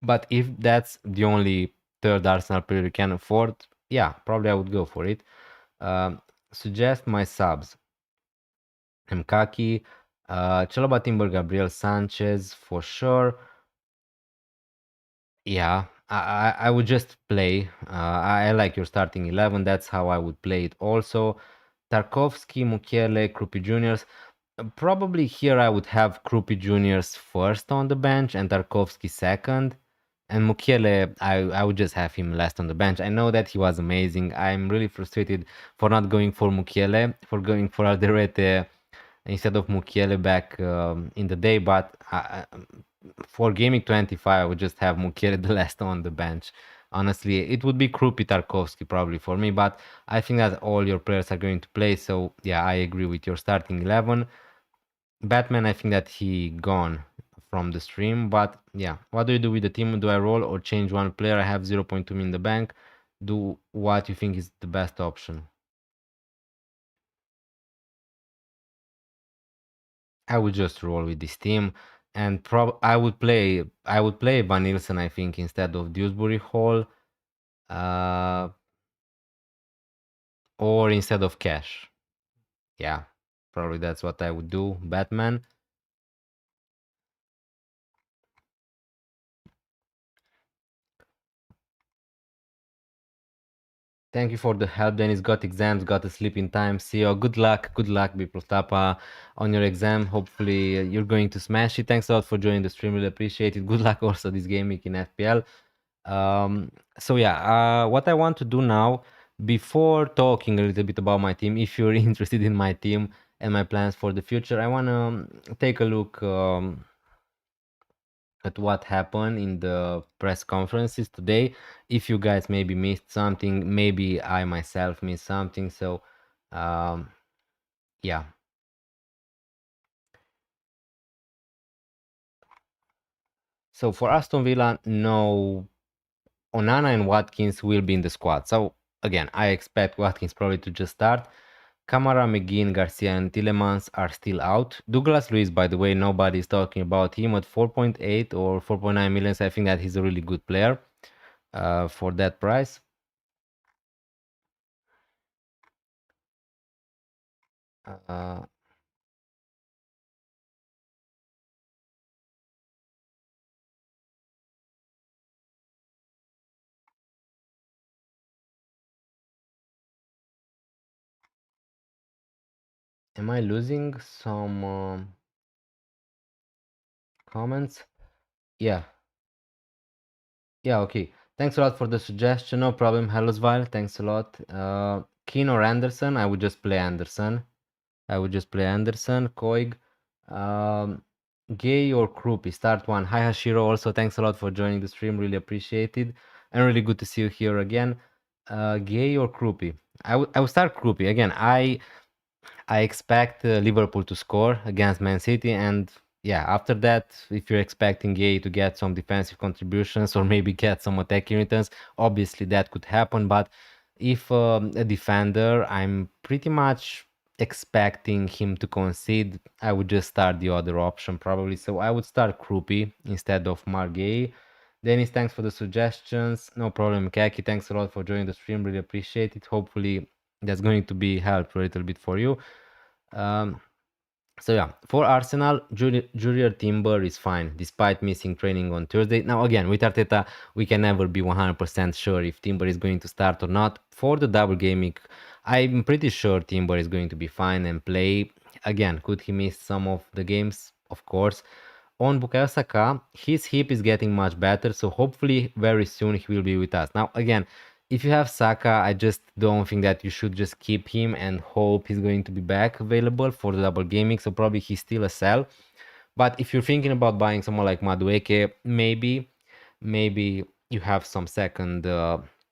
But if that's the only third Arsenal player you can afford, yeah, probably I would go for it. Um, Suggest my subs. Mkaki, Chalobah Timber, Gabriel Sanchez for sure. Yeah, I would just play. I like your starting 11. That's how I would play it also. Tarkovsky, Mukiele, Krupi Juniors. Probably here I would have Krupi Juniors first on the bench and Tarkovsky second. And Mukiele, I would just have him last on the bench. I know that he was amazing. I'm really frustrated for not going for Mukiele, for going for Alderete instead of Mukiele back in the day. But for Gaming 25, I would just have Mukiele the last on the bench. Honestly, it would be Krupi Tarkovsky probably for me, but I think that all your players are going to play. So yeah, I agree with your starting 11. Batman, I think that he gone from the stream, but yeah, what do you do with the team? Do I roll or change one player? I have 0.2 in the bank. Do what you think is the best option. I would just roll with this team, and I would play Van Nielsen, I think, instead of Dewsbury Hall, uh, or instead of Cash. Yeah, probably that's what I would do. Batman. Thank you for the help. Dennis got exams, got to sleep in time. See you. Good luck, Biprostapa, on your exam. Hopefully, you're going to smash it. Thanks a lot for joining the stream. Really appreciate it. Good luck also this game week in FPL. So yeah, what I want to do now, before talking a little bit about my team, if you're interested in my team and my plans for the future, I want to take a look at what happened in the press conferences today. If you guys maybe missed something, maybe I myself missed something. So, um, yeah. So for Aston Villa, no Onana and Watkins will be in the squad. So again, I expect Watkins probably to just start. Kamara, McGinn, Garcia, and Tillemans are still out. Douglas Luiz, by the way, nobody's talking about him at 4.8 or 4.9 million. So I think that he's a really good player for that price. Am I losing some comments? Yeah. Yeah, okay. Thanks a lot for the suggestion. No problem, Hellosvile. Thanks a lot. Keane or Anderson? I would just play Anderson. Koig. Um, Gay or Krupi? Start one. Hi, Hashiro. Also, thanks a lot for joining the stream. Really appreciated. And really good to see you here again. Gay or Krupi? I would start Krupi. Again, I expect Liverpool to score against Man City, and yeah, after that, if you're expecting Gay to get some defensive contributions or maybe get some attacking returns, obviously that could happen. But if a defender, I'm pretty much expecting him to concede, I would just start the other option probably. So I would start Krupi instead of Margay. Dennis, thanks for the suggestions. No problem, Kaki. Thanks a lot for joining the stream. Really appreciate it. Hopefully, that's going to be helpful a little bit for you. So yeah, for Arsenal, Junior Timber is fine despite missing training on Thursday. Now again, with Arteta, we can never be 100% sure if Timber is going to start or not. For the double game week, I'm pretty sure Timber is going to be fine and play. Again, could he miss some of the games? Of course. On Bukayo Saka, his hip is getting much better, so hopefully very soon he will be with us. Now again, if you have Saka, I just don't think that you should just keep him and hope he's going to be back available for the double gaming. So probably he's still a sell. But if you're thinking about buying someone like Madueke, maybe you have some second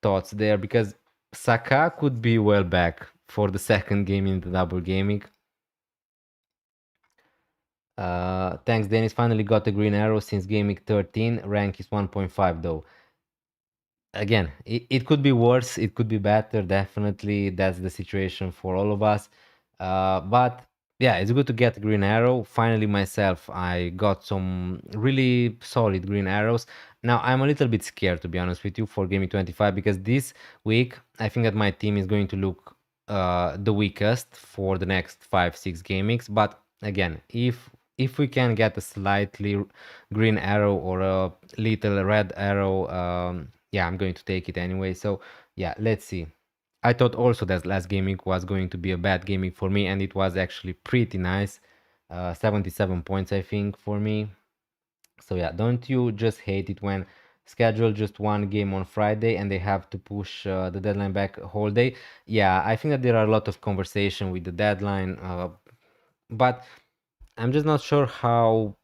thoughts there because Saka could be well back for the second game in the double gaming. Thanks, Dennis. Finally got a green arrow since gaming 13. Rank is 1.5 though. Again, it could be worse, it could be better, definitely. That's the situation for all of us. But yeah, it's good to get a green arrow. Finally, myself, I got some really solid green arrows. Now, I'm a little bit scared, to be honest with you, for Gaming 25 because this week, I think that my team is going to look the weakest for the next 5-6 gamings. But again, if we can get a slightly green arrow or a little red arrow, yeah, I'm going to take it anyway. So yeah, let's see. I thought also that last gaming was going to be a bad gaming for me, and it was actually pretty nice. 77 points, I think, for me. So yeah, don't you just hate it when schedule just one game on Friday and they have to push the deadline back a whole day? Yeah, I think that there are a lot of conversation with the deadline, but I'm just not sure how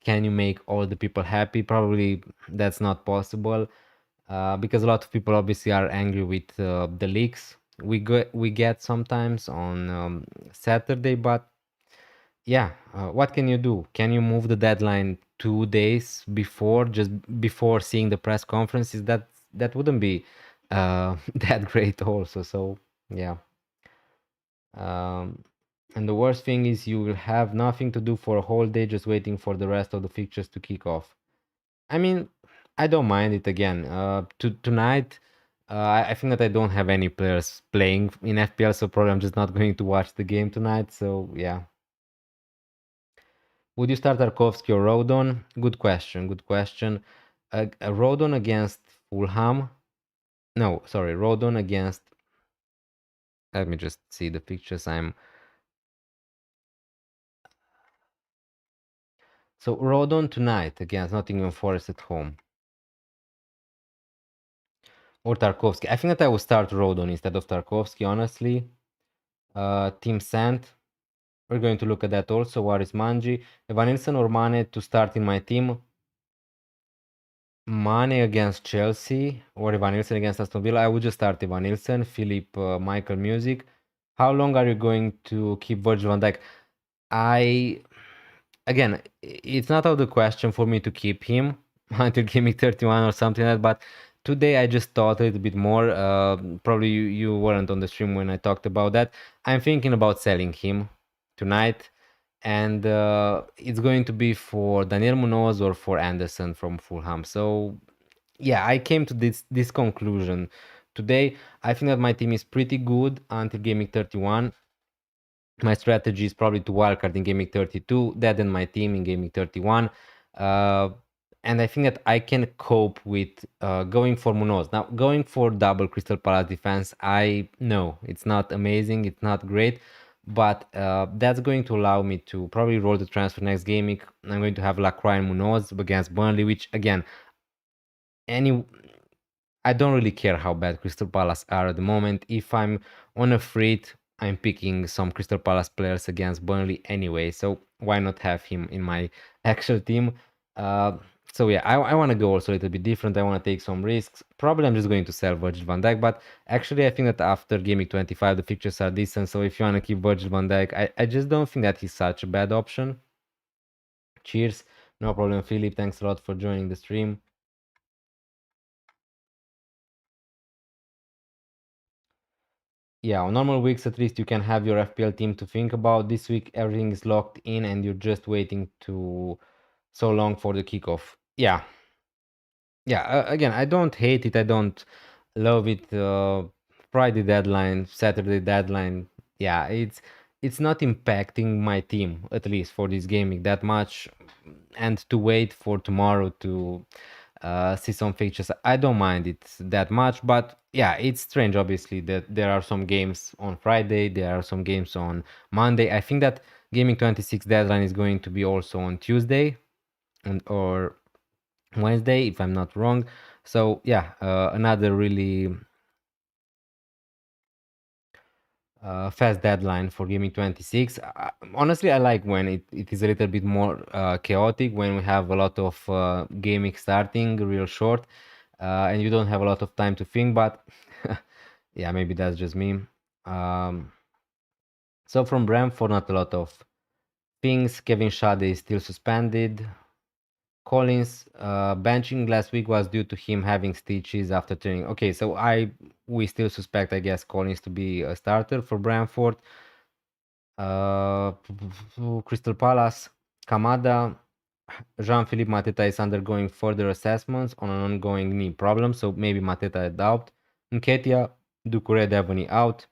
can you make all the people happy. Probably that's not possible because a lot of people obviously are angry with the leaks we get sometimes on Saturday. But yeah, what can you do? Can you move the deadline 2 days before, just before seeing the press conferences? That wouldn't be that great also. So yeah. And the worst thing is you will have nothing to do for a whole day just waiting for the rest of the fixtures to kick off. I mean, I don't mind it again. Tonight, I think that I don't have any players playing in FPL, so probably I'm just not going to watch the game tonight. So yeah. Would you start Tarkovsky or Rodon? Good question. Good question. Rodon against Fulham. No, sorry, Rodon against. Let me just see the pictures. So Rodon tonight against Nottingham Forest at home. Or Tarkovsky. I think that I will start Rodon instead of Tarkovsky, honestly. Team Sant. We're going to look at that also. Waris Manji. Evanilson or Mane to start in my team. Mane against Chelsea or Evanilson against Aston Villa. I would just start Evanilson. Philip, Michael Music. How long are you going to keep Virgil van Dijk? Again, it's not out of the question for me to keep him until game 31 or something like that, but today I just thought a little bit more. Probably you weren't on the stream when I talked about that. I'm thinking about selling him tonight, and it's going to be for Daniel Munoz or for Anderson from Fulham. So yeah, I came to this conclusion today. I think that my team is pretty good until gaming 31. My strategy is probably to wildcard in gaming 32, that and my team in gaming 31. Uh, and I think that I can cope with going for Munoz. Now, going for double Crystal Palace defense, I know it's not amazing, it's not great, but that's going to allow me to probably roll the transfer next gaming. I'm going to have Lacroix and Munoz against Burnley, which again, any I don't really care how bad Crystal Palace are at the moment. If I'm on a freight, I'm picking some Crystal Palace players against Burnley anyway, so why not have him in my actual team? Uh, so yeah, I want to go also a little bit different. I want to take some risks. Probably I'm just going to sell Virgil van Dijk, but actually I think that after gaming 25 the fixtures are decent, so if you want to keep Virgil van Dijk, I just don't think that he's such a bad option. Cheers. No problem, Philip. Thanks a lot for joining the stream. Yeah, on normal weeks at least you can have your FPL team to think about. This week everything is locked in and you're just waiting to so long for the kickoff. Yeah. Yeah, again, I don't hate it. I don't love it. Friday deadline, Saturday deadline. Yeah, it's not impacting my team at least for this gaming that much. And to wait for tomorrow to see some fixtures, I don't mind it that much. But yeah, it's strange, obviously, that there are some games on Friday, there are some games on Monday. I think that gaming 26 deadline is going to be also on Tuesday or Wednesday, if I'm not wrong. So yeah, another really fast deadline for gaming 26. Honestly, I like when it is a little bit more chaotic, when we have a lot of gaming starting real short, and you don't have a lot of time to think. But yeah, maybe that's just me. Um, so from Brentford, not a lot of things. Kevin Schade is still suspended. Collins benching last week was due to him having stitches after training. Okay, so we still suspect, I guess, Collins to be a starter for Brentford. Crystal Palace, Kamada, Jean-Philippe Mateta is undergoing further assessments on an ongoing knee problem, so maybe Mateta is out. Nketiah, Doucouré, Devaney out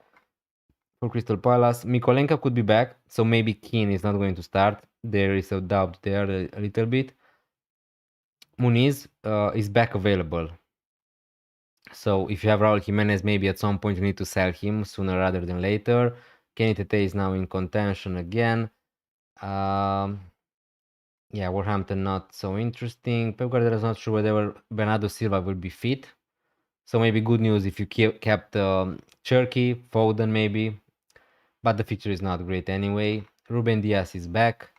for Crystal Palace. Mikolenka could be back, so maybe Keane is not going to start. There is a doubt there a little bit. Muniz is back available. So if you have Raul Jimenez, maybe at some point you need to sell him sooner rather than later. Kenny Tete is now in contention again. Yeah, Wolverhampton not so interesting. Pep Guardiola is not sure whether Bernardo Silva will be fit. So maybe good news if you kept Cherky, Foden maybe. But the fixture is not great anyway. Ruben Diaz is back.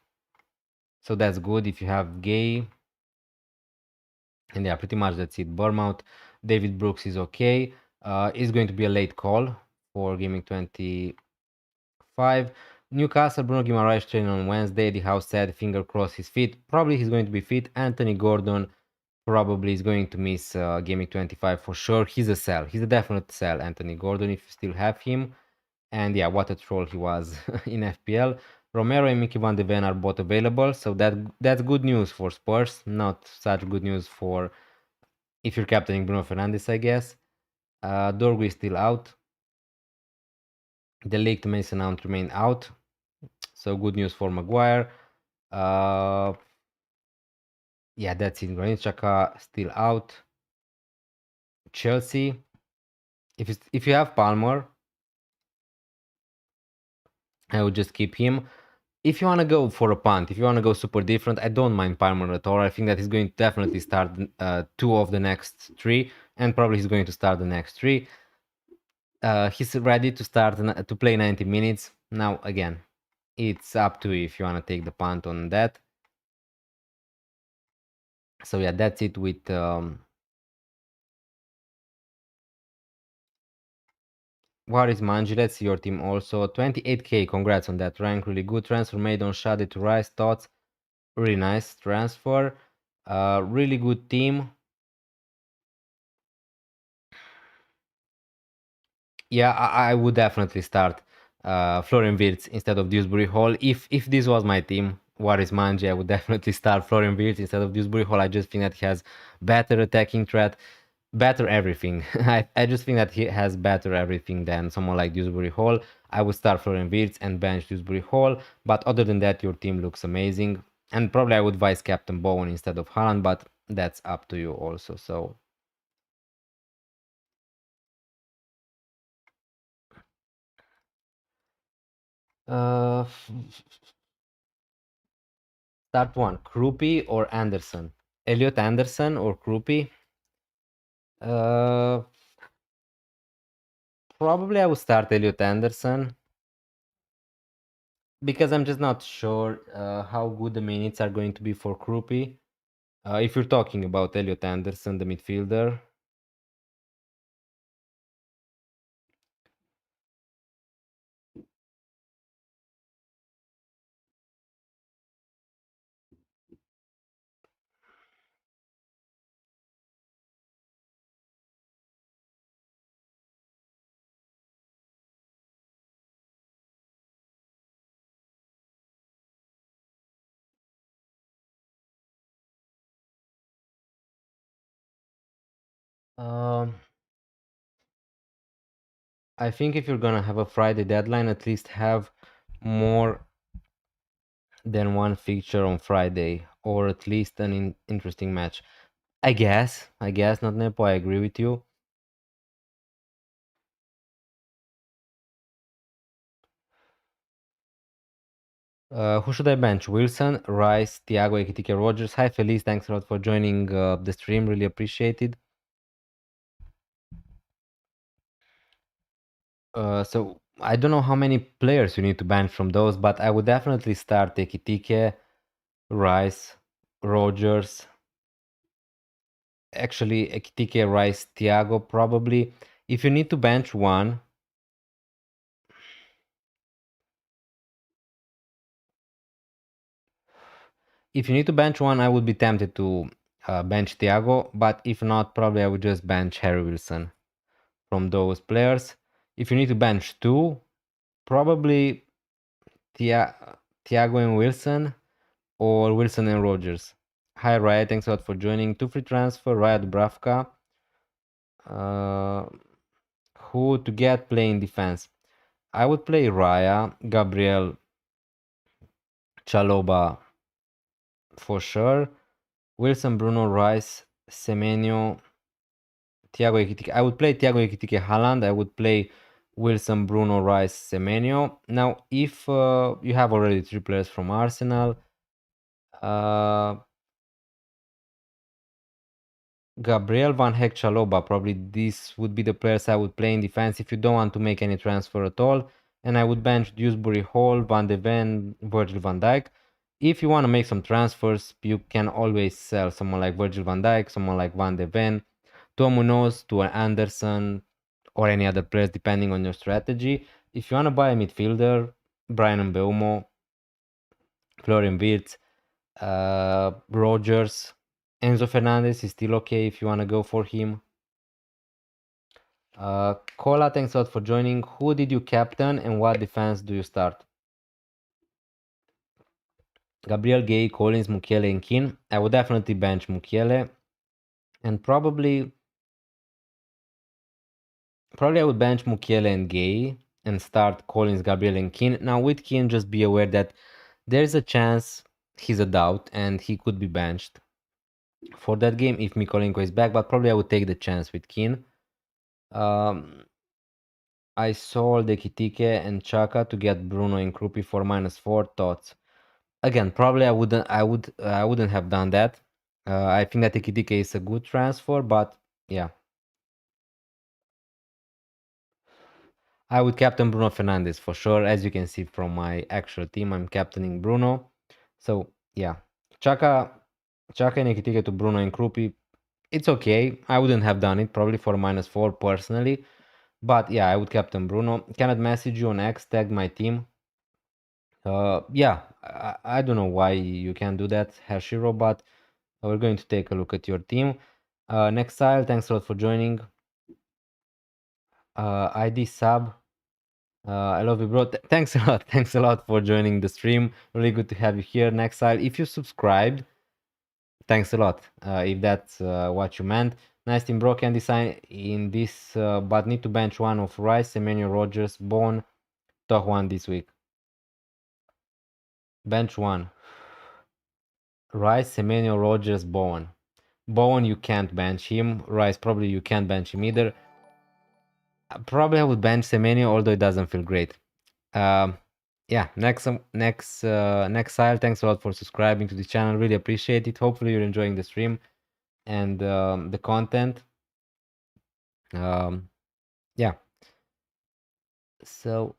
So that's good if you have Gay. And yeah, pretty much that's it. Bournemouth, David Brooks is okay. It's going to be a late call for Gaming 25. Newcastle, Bruno Guimaraes training on Wednesday. The house said, finger crossed he's fit. Probably he's going to be fit. Anthony Gordon probably is going to miss Gaming 25 for sure. He's a sell. He's a definite sell, Anthony Gordon, if you still have him. And yeah, what a troll he was in FPL. Romero and Mickey Van de Ven are both available, so that's good news for Spurs. Not such good news for if you're captaining Bruno Fernandes, I guess. Dorgu is still out. The Ligt Mason Mount remain out, so good news for Maguire. Yeah, that's it. Granit Xhaka still out. Chelsea. If you have Palmer, I would just keep him. If you want to go for a punt, if you want to go super different, I don't mind Palmer at all. I think that he's going to definitely start 2 of the next 3, and probably he's going to start the next 3. He's ready to start to play 90 minutes. Now, again, it's up to you if you want to take the punt on that. So yeah, that's it with what is Manji? Let's see your team also. 28k, congrats on that rank. Really good transfer made on Shade to Rice. Thoughts? Really nice transfer. Really good team. Yeah, I would definitely start Florian Wirtz instead of Dewsbury Hall. If this was my team, Waris Manji, I would definitely start Florian Wirtz instead of Dewsbury Hall. I just think that he has better attacking threat, better everything. I just think that he has better everything than someone like Dewsbury Hall. I would start Florian Wirtz and bench Dewsbury Hall. But other than that, your team looks amazing. And probably I would vice captain Bowen instead of Haaland, but that's up to you also. So uh, start one, Krupi or Anderson? Elliot Anderson or Krupi? Uh, Probably I would start Elliot Anderson because I'm just not sure how good the minutes are going to be for Krupi. If you're talking about Elliot Anderson, the midfielder. Um, I think if you're gonna have a Friday deadline, at least have more than one fixture on Friday, or at least an interesting match. I guess, not Nepo, I agree with you. Who should I bench? Wilson, Rice, Thiago, Ekitike, Rogers. Hi, Felice. Thanks a lot for joining the stream. Really appreciated. So I don't know how many players you need to bench from those, but I would definitely start Ekitike, Rice, Rogers. Actually, Ekitike, Rice, Thiago, probably. If you need to bench one, I would be tempted to bench Thiago, but if not, probably I would just bench Harry Wilson from those players. If you need to bench two, probably Thiago and Wilson or Wilson and Rogers. Hi, Riot. Thanks a lot for joining. Two free transfer, Riot Bravka. Uh, who to get playing defense? I would play Raya, Gabriel, Chaloba for sure. Wilson, Bruno, Rice, Semenyo, Thiago Ekitike. I would play Thiago Ekitike, Haaland. I would play Wilson, Bruno, Rice, Semenyo. Now, if you have already three players from Arsenal, uh, Gabriel, Van Heck, Chaloba, probably these would be the players I would play in defense if you don't want to make any transfer at all. And I would bench Dewsbury Hall, Van de Ven, Virgil van Dijk. If you want to make some transfers, you can always sell someone like Virgil van Dijk, someone like Van de Ven, to a Munoz, to an Anderson, or any other players depending on your strategy. If you want to buy a midfielder, Brian Mbeumo, Florian Wirtz, Rogers, Enzo Fernandez is still okay if you want to go for him. Kola, thanks a lot for joining. Who did you captain and what defense do you start? Gabriel, Gay, Collins, Mukiele, and Keane. I would definitely bench Mukiele, and probably I would bench Mukiele and Gay and start Collins, Gabriel, and Keane. Now with Keane, just be aware that there's a chance he's a doubt and he could be benched for that game if Mikolenko is back, but probably I would take the chance with Keane. I sold Ekitike and Chaka to get Bruno and Krupi for -4 thoughts. Again, probably I wouldn't have done that. I think that Ekitike is a good transfer, but yeah. I would captain Bruno Fernandes for sure. As you can see from my actual team, I'm captaining Bruno. So yeah. Chaka and Ekitike to Bruno and Krupi. It's okay. I wouldn't have done it probably for -4 personally. But yeah, I would captain Bruno. Cannot message you on X, tag my team. Yeah, I don't know why you can't do that, Hashiro, but we're going to take a look at your team. Next style, thanks a lot for joining. ID sub. I love you, bro. Thanks a lot. Thanks a lot for joining the stream. Really good to have you here. Next slide. If you subscribed, thanks a lot. If that's what you meant. Nice team, bro. Can design in this, but need to bench one of Rice, Emmanuel Rogers, Bone, top one this week. Bench one. Rice, Emmanuel Rogers, Bowen. Bowen, you can't bench him. Rice, probably you can't bench him either. Probably I would bench Semenyo, although it doesn't feel great. Yeah, next Sile, thanks a lot for subscribing to the channel. Really appreciate it. Hopefully you're enjoying the stream and the content. Yeah. So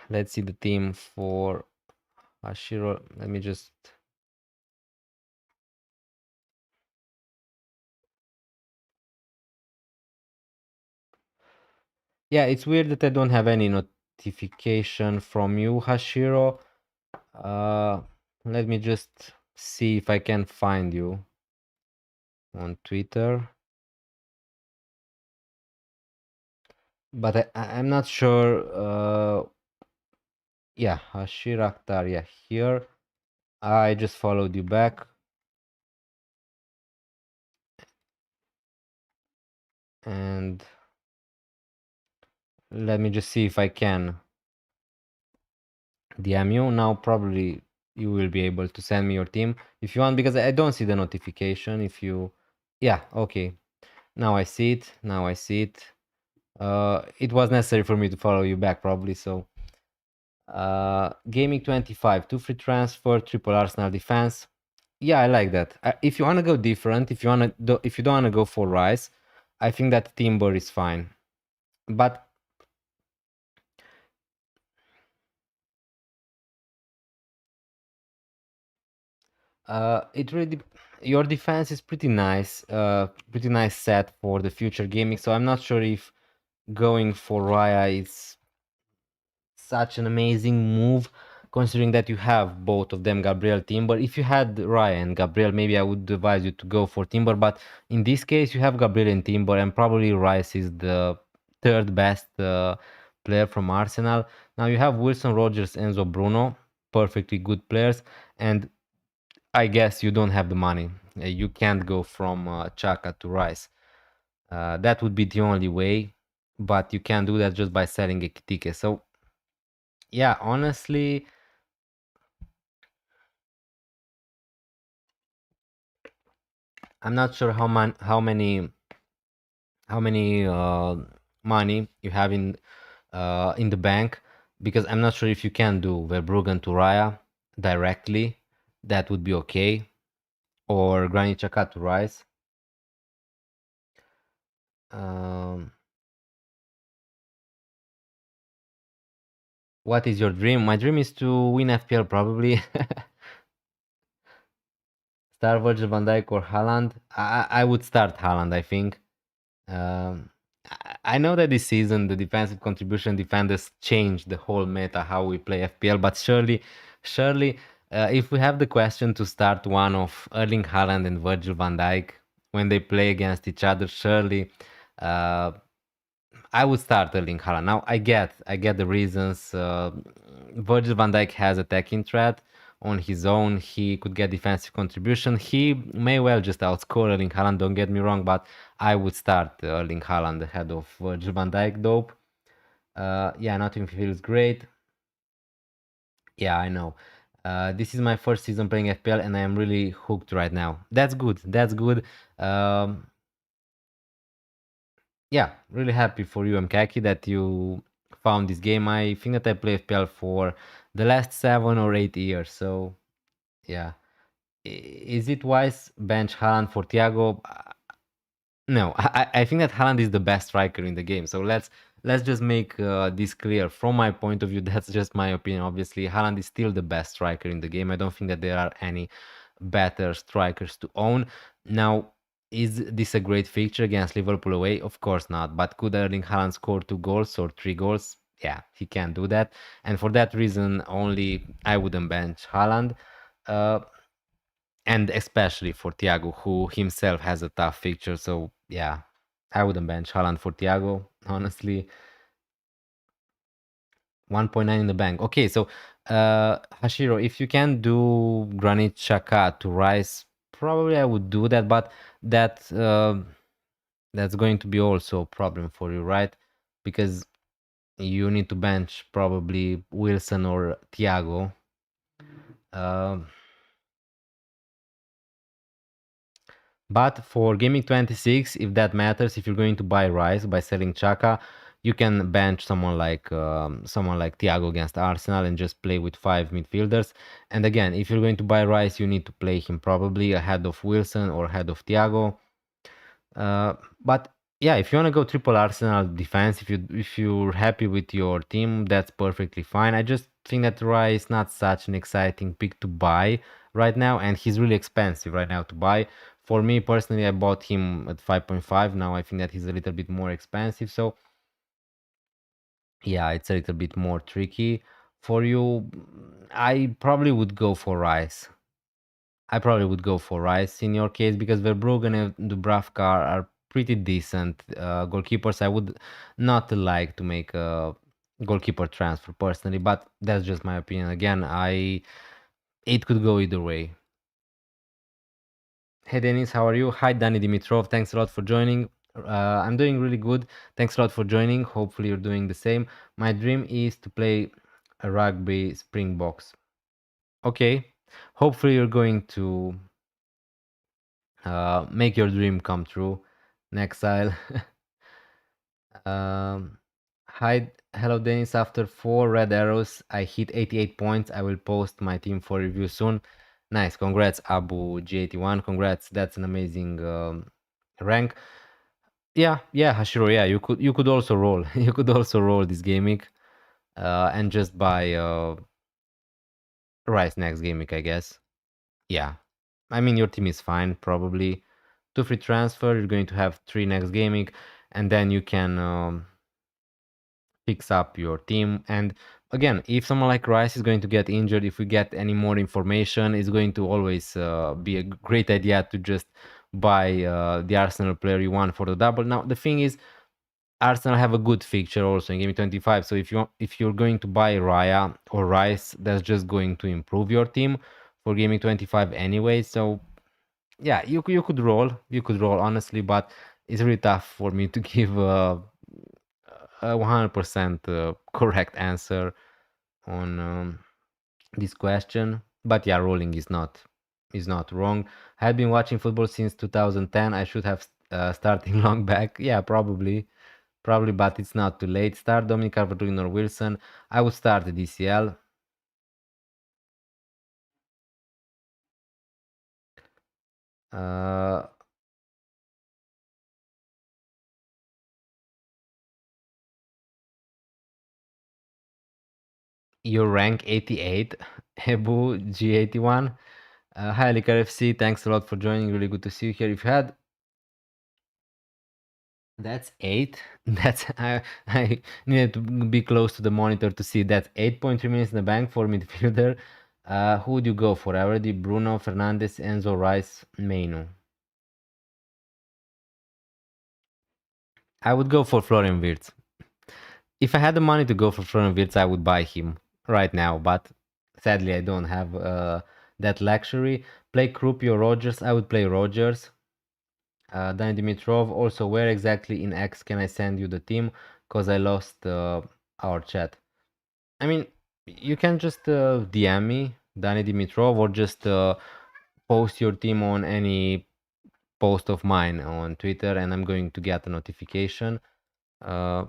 let's see the team for Hashiro. Let me just. Yeah, it's weird that I don't have any notification from you, Hashiro. Let me just see if I can find you on Twitter. But I'm not sure. Yeah, Hashir Akhtar, yeah, here. I just followed you back. And let me just see if I can DM you. Now probably you will be able to send me your team if you want, because I don't see the notification. If you, yeah, okay. Now I see it. Now I see it. It was necessary for me to follow you back probably, so. Gaming 25, 2 free transfer, triple Arsenal defense. Yeah, I like that. If you want to go different, if you don't want to go for Rice, I think that Timber is fine. But it really your defense is pretty nice set for the future gaming. So I'm not sure if going for Raya is such an amazing move, considering that you have both of them, Gabriel, Timber. If you had Raya and Gabriel, maybe I would advise you to go for Timber. But in this case, you have Gabriel and Timber, and probably Rice is the third best player from Arsenal. Now you have Wilson, Rogers, Enzo, Bruno, perfectly good players, and I guess you don't have the money. You can't go from Chaka to Rice. That would be the only way, but you can do that just by selling a ticket. So yeah, honestly, I'm not sure how many money you have in the bank, because I'm not sure if you can do Verbruggen to Raya directly. That would be okay, or Granit Xhaka to Rice. What is your dream? My dream is to win FPL probably. Start Virgil van Dijk or Haaland. I would start Haaland, I think. I know that this season the defensive contribution defenders changed the whole meta how we play FPL, but surely, if we have the question to start one of Erling Haaland and Virgil van Dijk when they play against each other, surely I would start Erling Haaland. Now I get the reasons. Virgil van Dijk has attacking threat on his own. He could get defensive contribution. He may well just outscore Erling Haaland. Don't get me wrong, but I would start Erling Haaland ahead of Virgil van Dijk. Dope. Yeah, nothing feels great. Yeah, I know. This is my first season playing FPL, and I am really hooked right now. That's good. That's good. Yeah, really happy for you, Mkaki, that you found this game. I think that I play FPL for the last 7 or 8 years. So, yeah. Is it wise bench Haaland for Thiago? No, I think that Haaland is the best striker in the game. So let's just make this clear. From my point of view, that's just my opinion. Obviously, Haaland is still the best striker in the game. I don't think that there are any better strikers to own. Now, is this a great fixture against Liverpool away? Of course not. But could Erling Haaland score 2 goals or 3 goals? Yeah, he can do that. And for that reason only, I wouldn't bench Haaland. And especially for Thiago, who himself has a tough fixture. So yeah, I wouldn't bench Haaland for Thiago. honestly. 1.9 in the bank. Okay, so Hashiro, if you can do Granit Xhaka to Rice, probably I would do that, but that that's going to be also a problem for you, right? Because you need to bench probably Wilson or Thiago. Um But for Gaming 26, if that matters, if you're going to buy Rice by selling Chaka, you can bench someone like Thiago against Arsenal and just play with five midfielders. And again, if you're going to buy Rice, you need to play him probably ahead of Wilson or ahead of Thiago. But yeah, if you want to go triple Arsenal defense, if you're happy with your team, that's perfectly fine. I just think that Rice is not such an exciting pick to buy right now, and he's really expensive right now to buy. For me personally, I bought him at 5.5. Now I think that he's a little bit more expensive. So yeah, it's a little bit more tricky for you. I probably would go for Rice. I probably would go for Rice in your case because Verbruggen and Dubravka are pretty decent goalkeepers. I would not like to make a goalkeeper transfer personally, but that's just my opinion. Again, it could go either way. Hey Denis, how are you? Hi Danny Dimitrov, thanks a lot for joining. I'm doing really good. Thanks a lot for joining. Hopefully you're doing the same. My dream is to play a rugby Springboks. Okay. Hopefully you're going to make your dream come true. Nexile. um, Hi, hello Dennis. After 4 red arrows, I hit 88 points. I will post my team for review soon. Nice, congrats, Abu G81. Congrats, that's an amazing rank. Yeah, Hashiro. Yeah, you could also roll. You could also roll this gaming, and just buy Rice next gaming, I guess. Yeah, I mean your team is fine probably. 2 free transfer, you're going to have 3 next gaming, and then you can fix up your team. And again, if someone like Rice is going to get injured, if we get any more information, it's going to always be a great idea to just buy the Arsenal player you want for the double. Now the thing is, Arsenal have a good fixture also in Game 25. So if you're going to buy Raya or Rice, that's just going to improve your team for Gaming 25 anyway. So yeah, you could roll honestly, but it's really tough for me to give a 100% correct answer on this question. But yeah, rolling is not wrong. I have been watching football since 2010. I should have starting long back. Yeah, probably, but it's not too late. Start Dominic Calvert-Lewin or Wilson. I would start the DCL. Uh, your rank 88, Ebu G81. Hi, Licker FC. Thanks a lot for joining. Really good to see you here. If you had That's 8. That's I needed to be close to the monitor to see that 8.3 minutes in the bank for midfielder. Who would you go for? I already Bruno Fernandes, Enzo Rice, Mainu. I would go for Florian Wirtz. If I had the money to go for Florian Wirtz, I would buy him right now, but sadly I don't have that luxury. Play Krupi or Rogers. I would play Rogers. Dan Dimitrov, also where exactly in X can I send you the team? Because I lost our chat. I mean, you can just DM me, Danny Dimitrov, or just post your team on any post of mine on Twitter, and I'm going to get a notification. Uh,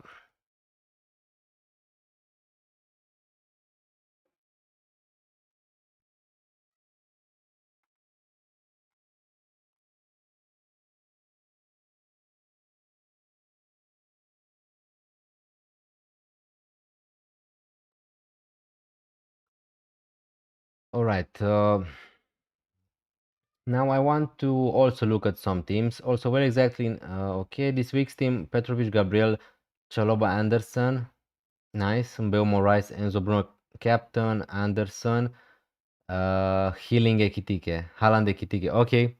all right. Now I want to also look at some teams. Also, where exactly? Okay, this week's team: Petrovic, Gabriel, Chaloba, Anderson. Nice. Mbeu Moraes, Enzo Bruno, captain, Anderson. Healing Ekitike, Haaland Ekitike. Okay.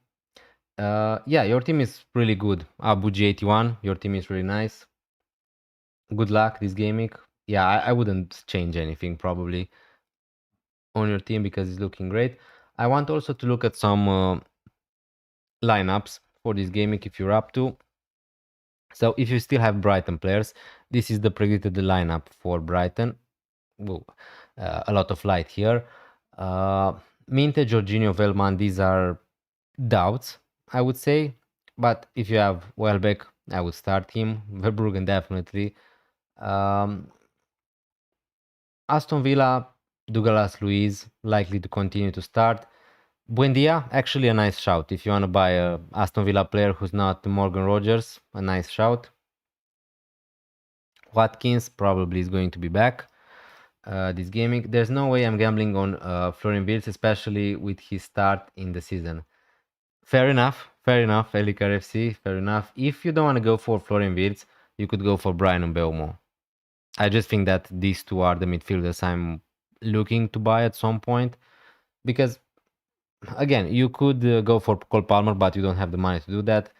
Yeah, your team is really good. Abu G81, your team is really nice. good luck this game week. Yeah, I wouldn't change anything probably on your team because it's looking great. I want also to look at some lineups for this game week if you're up to. So if you still have Brighton players, this is the predicted lineup for Brighton. Whoa, a lot of light here. Minte, Jorginho, Velman, these are doubts, I would say. But if you have Welbeck, I would start him. Verbruggen definitely. Um, Aston Villa, Douglas Luiz likely to continue to start. Buendia, actually a nice shout. If you want to buy a Aston Villa player who's not Morgan Rogers, a nice shout. Watkins probably is going to be back this gaming. There's no way I'm gambling on Florian Wirtz, especially with his start in the season. Fair enough, Elikar FC, fair enough. If you don't want to go for Florian Wirtz, you could go for Brian Mbeumo. I just think that these two are the midfielders I'm looking to buy at some point. Because, again, you could go for Cole Palmer, but you don't have the money to do that.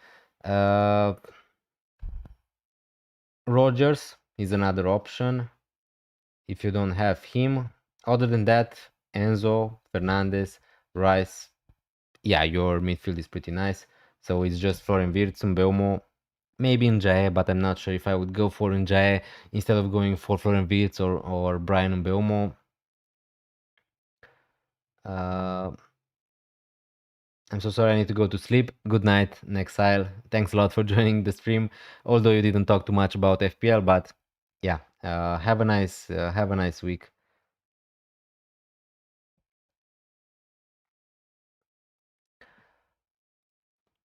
Rogers is another option if you don't have him. Other than that, Enzo, Fernandez, Rice, yeah, your midfield is pretty nice. So it's just Florian Wirtz, Mbeumo, maybe Njae, but I'm not sure if I would go for Njae instead of going for Florian Wirtz or Brian Mbeumo. I'm so sorry, I need to go to sleep. Good night, Nexile. Thanks a lot for joining the stream. Although you didn't talk too much about FPL, but yeah, have a nice week.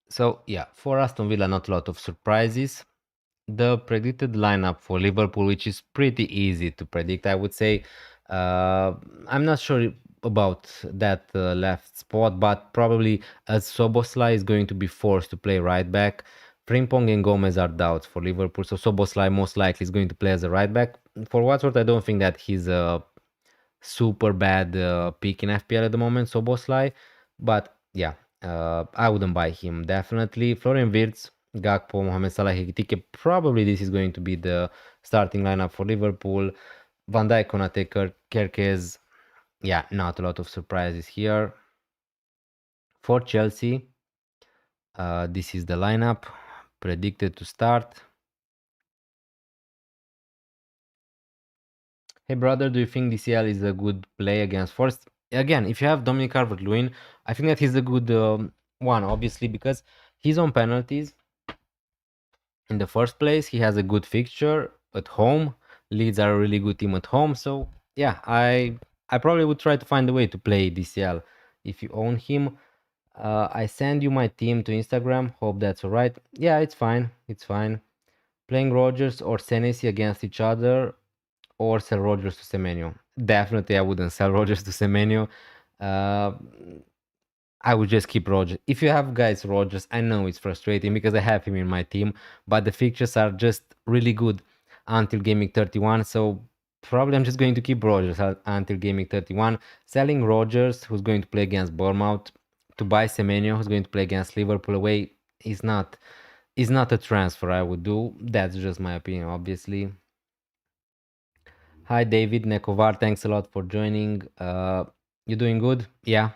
So yeah, for Aston Villa, not a lot of surprises. The predicted lineup for Liverpool, which is pretty easy to predict, I would say. I'm not sure about that left spot, but probably as Soboslai is going to be forced to play right back. Frimpong and Gomez are doubts for Liverpool, so Soboslai most likely is going to play as a right back. For Watford, I don't think that he's a super bad pick in FPL at the moment, Soboslai, but yeah, I wouldn't buy him definitely. Florian Wirtz, Gakpo, Mohamed Salah, Ekitike. Probably this is going to be the starting lineup for Liverpool. Van Dijk, Konate, Kerkez. Yeah, not a lot of surprises here. For Chelsea, this is the lineup predicted to start. Hey brother, do you think DCL is a good play against Forest? Again, if you have Dominic Calvert-Lewin, I think that he's a good one, obviously, because he's on penalties. In the first place, he has a good fixture at home. Leeds are a really good team at home, so yeah, I probably would try to find a way to play DCL if you own him. I send you my team to Instagram. Hope that's alright. Yeah, it's fine. It's fine. Playing Rogers or Senesi against each other, or sell Rogers to Semenyo. Definitely, I wouldn't sell Rogers to Semenyo. I would just keep Rogers. If you have guys Rogers, I know it's frustrating because I have him in my team, but the fixtures are just really good until gaming 31. So probably I'm just going to keep Rogers until gaming 31. Selling Rogers, who's going to play against Bournemouth, to buy Semenyo, who's going to play against Liverpool away, is not a transfer I would do. That's just my opinion, obviously. Hi David Nekovar, thanks a lot for joining. You doing good? Yeah.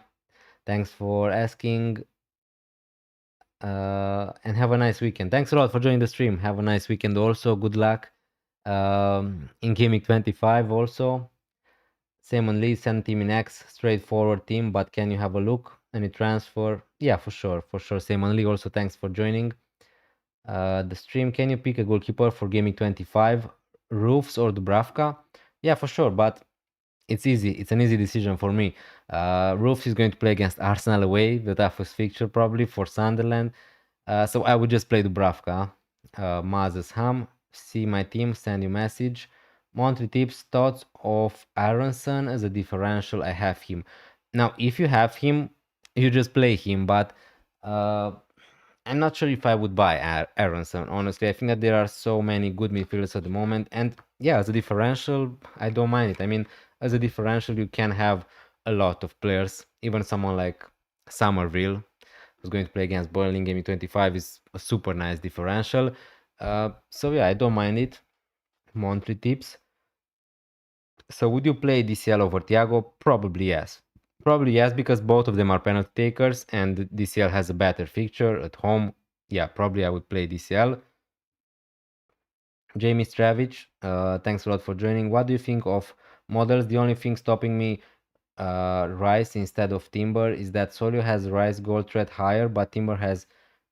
Thanks for asking. And have a nice weekend. Thanks a lot for joining the stream. Have a nice weekend also. Good luck in Gaming 25 also. Simon Lee, send team in X, straightforward team, but can you have a look? Any transfer? Yeah, for sure. Simon Lee, also thanks for joining the stream. Can you pick a goalkeeper for Gaming 25? Roofs or Dubravka? Yeah, for sure, but it's easy. It's an easy decision for me. Roofs is going to play against Arsenal away, the toughest fixture probably for Sunderland. So I would just play Dubravka. Mazes Ham, see my team, send you message. Monthly tips, thoughts of Aronson as a differential. I have him. Now, if you have him, you just play him, but I'm not sure if I would buy Aronson, honestly. I think that there are so many good midfielders at the moment. And yeah, as a differential, I don't mind it. I mean, as a differential, you can have a lot of players. Even someone like Somerville, who's going to play against Burnley in Gaming 25, is a super nice differential. So yeah, I don't mind it. monthly tips. So would you play DCL over Thiago? Probably yes. Probably yes, because both of them are penalty takers and DCL has a better fixture at home. Yeah, probably I would play DCL. Jamie Stravich, thanks a lot for joining. What do you think of models? The only thing stopping me Rice instead of Timber is that Solio has Rice goal threat higher, but Timber has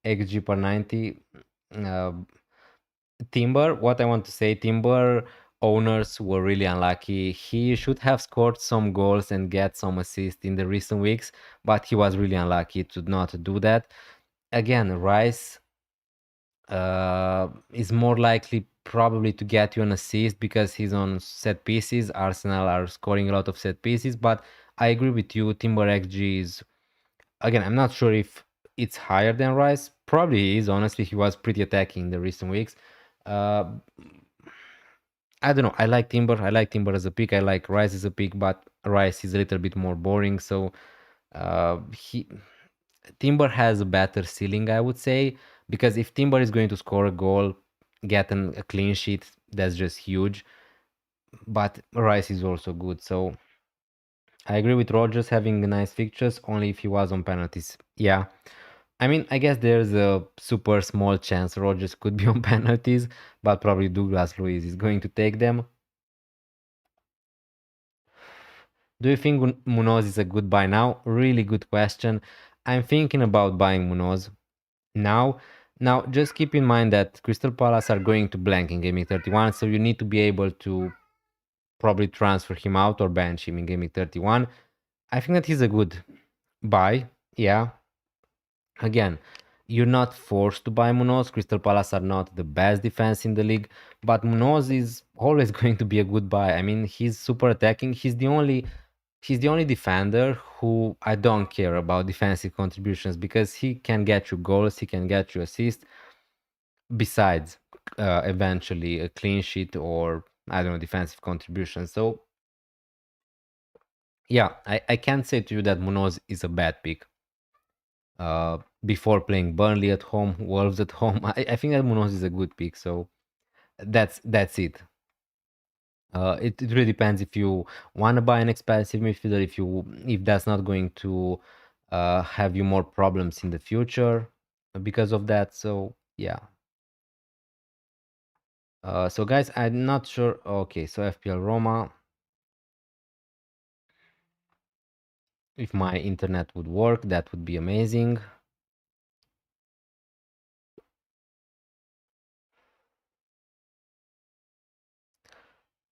XG per 90. Uh, Timber, what I want to say, Timber owners were really unlucky. He should have scored some goals and get some assists in the recent weeks, but he was really unlucky to not do that. Again, Rice is more likely probably to get you an assist because he's on set pieces. Arsenal are scoring a lot of set pieces, but I agree with you. Timber XG is, again, I'm not sure if it's higher than Rice. Probably is. Honestly, he was pretty attacking in the recent weeks. Uh, I don't know. I like Timber. I like Timber as a pick. I like Rice as a pick, but Rice is a little bit more boring. So he Timber has a better ceiling, I would say, because if Timber is going to score a goal, get a clean sheet, that's just huge. But Rice is also good. So I agree with Rogers having nice fixtures only if he was on penalties. Yeah. I mean, I guess there's a super small chance Rogers could be on penalties, but probably Douglas Luiz is going to take them. Do you think Munoz is a good buy now? Really good question. I'm thinking about buying Munoz now. Now, just keep in mind that Crystal Palace are going to blank in Gaming 31, so you need to be able to probably transfer him out or bench him in Gaming 31. I think that he's a good buy. Yeah. Again, you're not forced to buy Munoz. Crystal Palace are not the best defense in the league, but Munoz is always going to be a good buy. I mean, he's super attacking. He's the only defender who I don't care about defensive contributions because he can get you goals, he can get you assists. Besides, eventually a clean sheet or I don't know defensive contribution. So yeah, I can't say to you that Munoz is a bad pick. Before playing Burnley at home, Wolves at home, I think that Munoz is a good pick. So that's it. It really depends if you want to buy an expensive midfielder, if that's not going to have you more problems in the future because of that. So yeah. So guys, I'm not sure. Okay, so FPL Roma. If my internet would work, that would be amazing.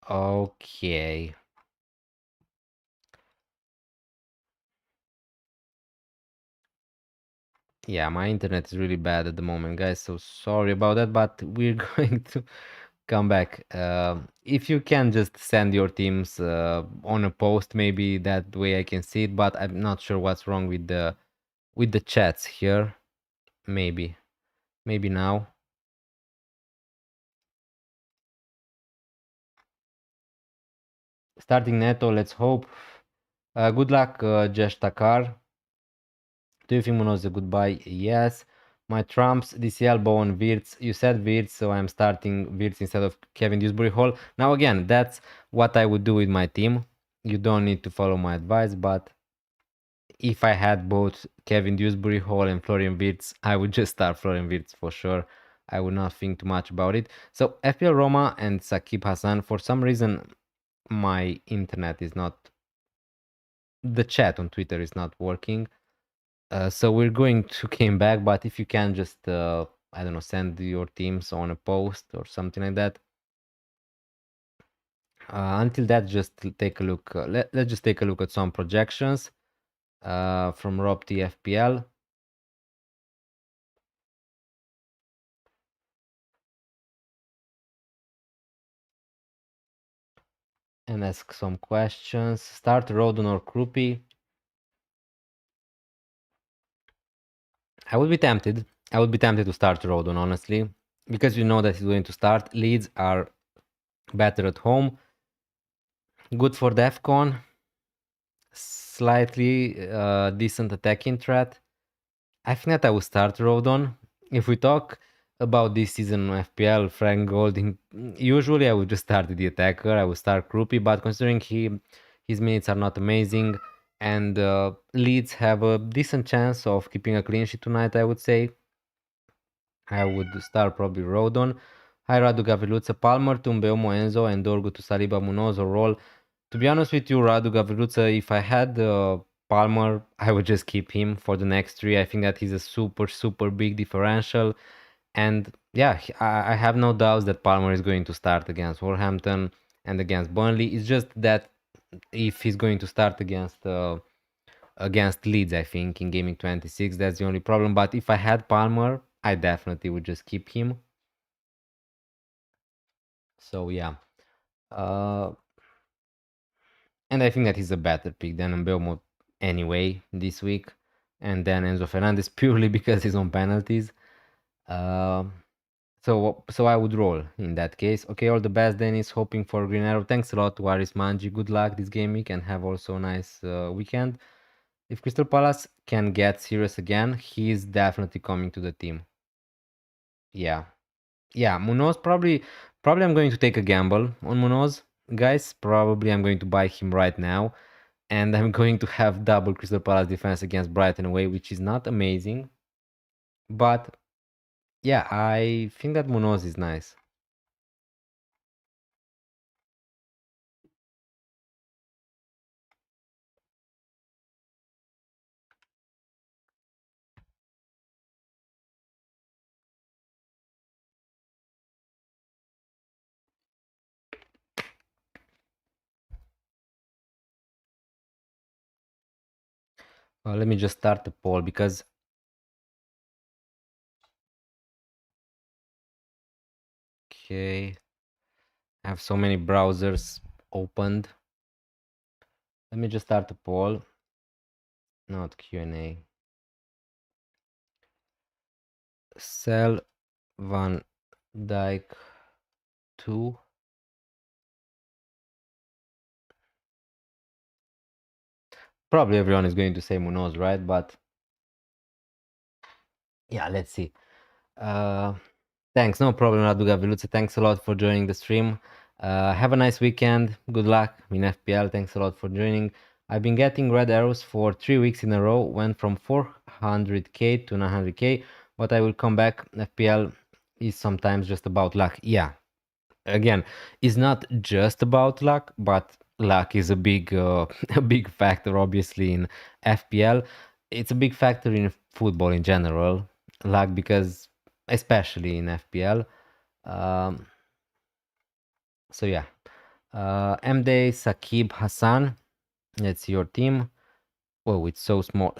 Okay. Yeah, my internet is really bad at the moment, guys. So sorry about that, but we're going to come back. If you can just send your teams on a post, maybe that way I can see it. But I'm not sure what's wrong with the chats here. Maybe now. Starting Neto, let's hope. Good luck, Jesh Takar. Do you think Munoz is a good buy? Yes. My trumps, DCL, Bowen, Wirtz. You said Wirtz, so I'm starting Wirtz instead of Kevin Dewsbury Hall. Now, again, that's what I would do with my team. You don't need to follow my advice, but if I had both Kevin Dewsbury Hall and Florian Wirtz, I would just start Florian Wirtz for sure. I would not think too much about it. So, FPL Roma and Sakib Hassan, for some reason, my internet is not. The chat on Twitter is not working. So we're going to came back, but if you can just I don't know, send your teams on a post or something like that. Until that, just take a look. Let's just take a look at some projections from Rob TFPL. And ask some questions. Start Rodon or Krupi. I would be tempted. I would be tempted to start Rodon, honestly, because you know that he's going to start. Leeds are better at home. Good for DEFCON. Slightly decent attacking threat. I think that I will start Rodon. If we talk about this season on FPL, Frank Golding. Usually I would just start the attacker. I would start Krupi, but considering his minutes are not amazing, and Leeds have a decent chance of keeping a clean sheet tonight, I would say I would start probably Rodon. Hai Radu Gaviluță, Palmer, Tumbeumo, Enzo, and Dorgu to Saliba, Munoz, or Roll. To be honest with you, Radu Gaviluță, if I had Palmer, I would just keep him for the next three. I think that he's a super, super big differential. And yeah, I have no doubts that Palmer is going to start against Wolverhampton and against Burnley. It's just that if he's going to start against Leeds, I think, in Gaming 26, that's the only problem. But if I had Palmer, I definitely would just keep him. So yeah. And I think that he's a better pick than Mbeumo anyway this week. And then Enzo Fernandez purely because he's on penalties. So I would roll in that case. Okay, all the best, Dennis. Hoping for Green Arrow. Thanks a lot to Aris Manji. Good luck this game week and have also a nice weekend. If Crystal Palace can get serious again, he's definitely coming to the team. Yeah. Yeah, Munoz probably I'm going to take a gamble on Munoz. Guys, probably I'm going to buy him right now. And I'm going to have double Crystal Palace defense against Brighton away, which is not amazing. But yeah, I think that Munoz is nice. Let me just start the poll because okay, I have so many browsers opened. Let me just start the poll, not Q&A. Sell Van Dijk 2. Probably everyone is going to say Munoz, right? But yeah, let's see. Thanks, no problem, Radu Gaviluță. Thanks a lot for joining the stream. Have a nice weekend. Good luck in FPL. Thanks a lot for joining. I've been getting red arrows for 3 weeks in a row. Went from 400k to 900k, but I will come back. FPL is sometimes just about luck. Yeah, again, it's not just about luck, but luck is a big a big factor obviously in FPL. It's a big factor in football in general, luck, because especially in FPL. So yeah, MD Sakib Hassan, let's see your team. Oh, it's so small.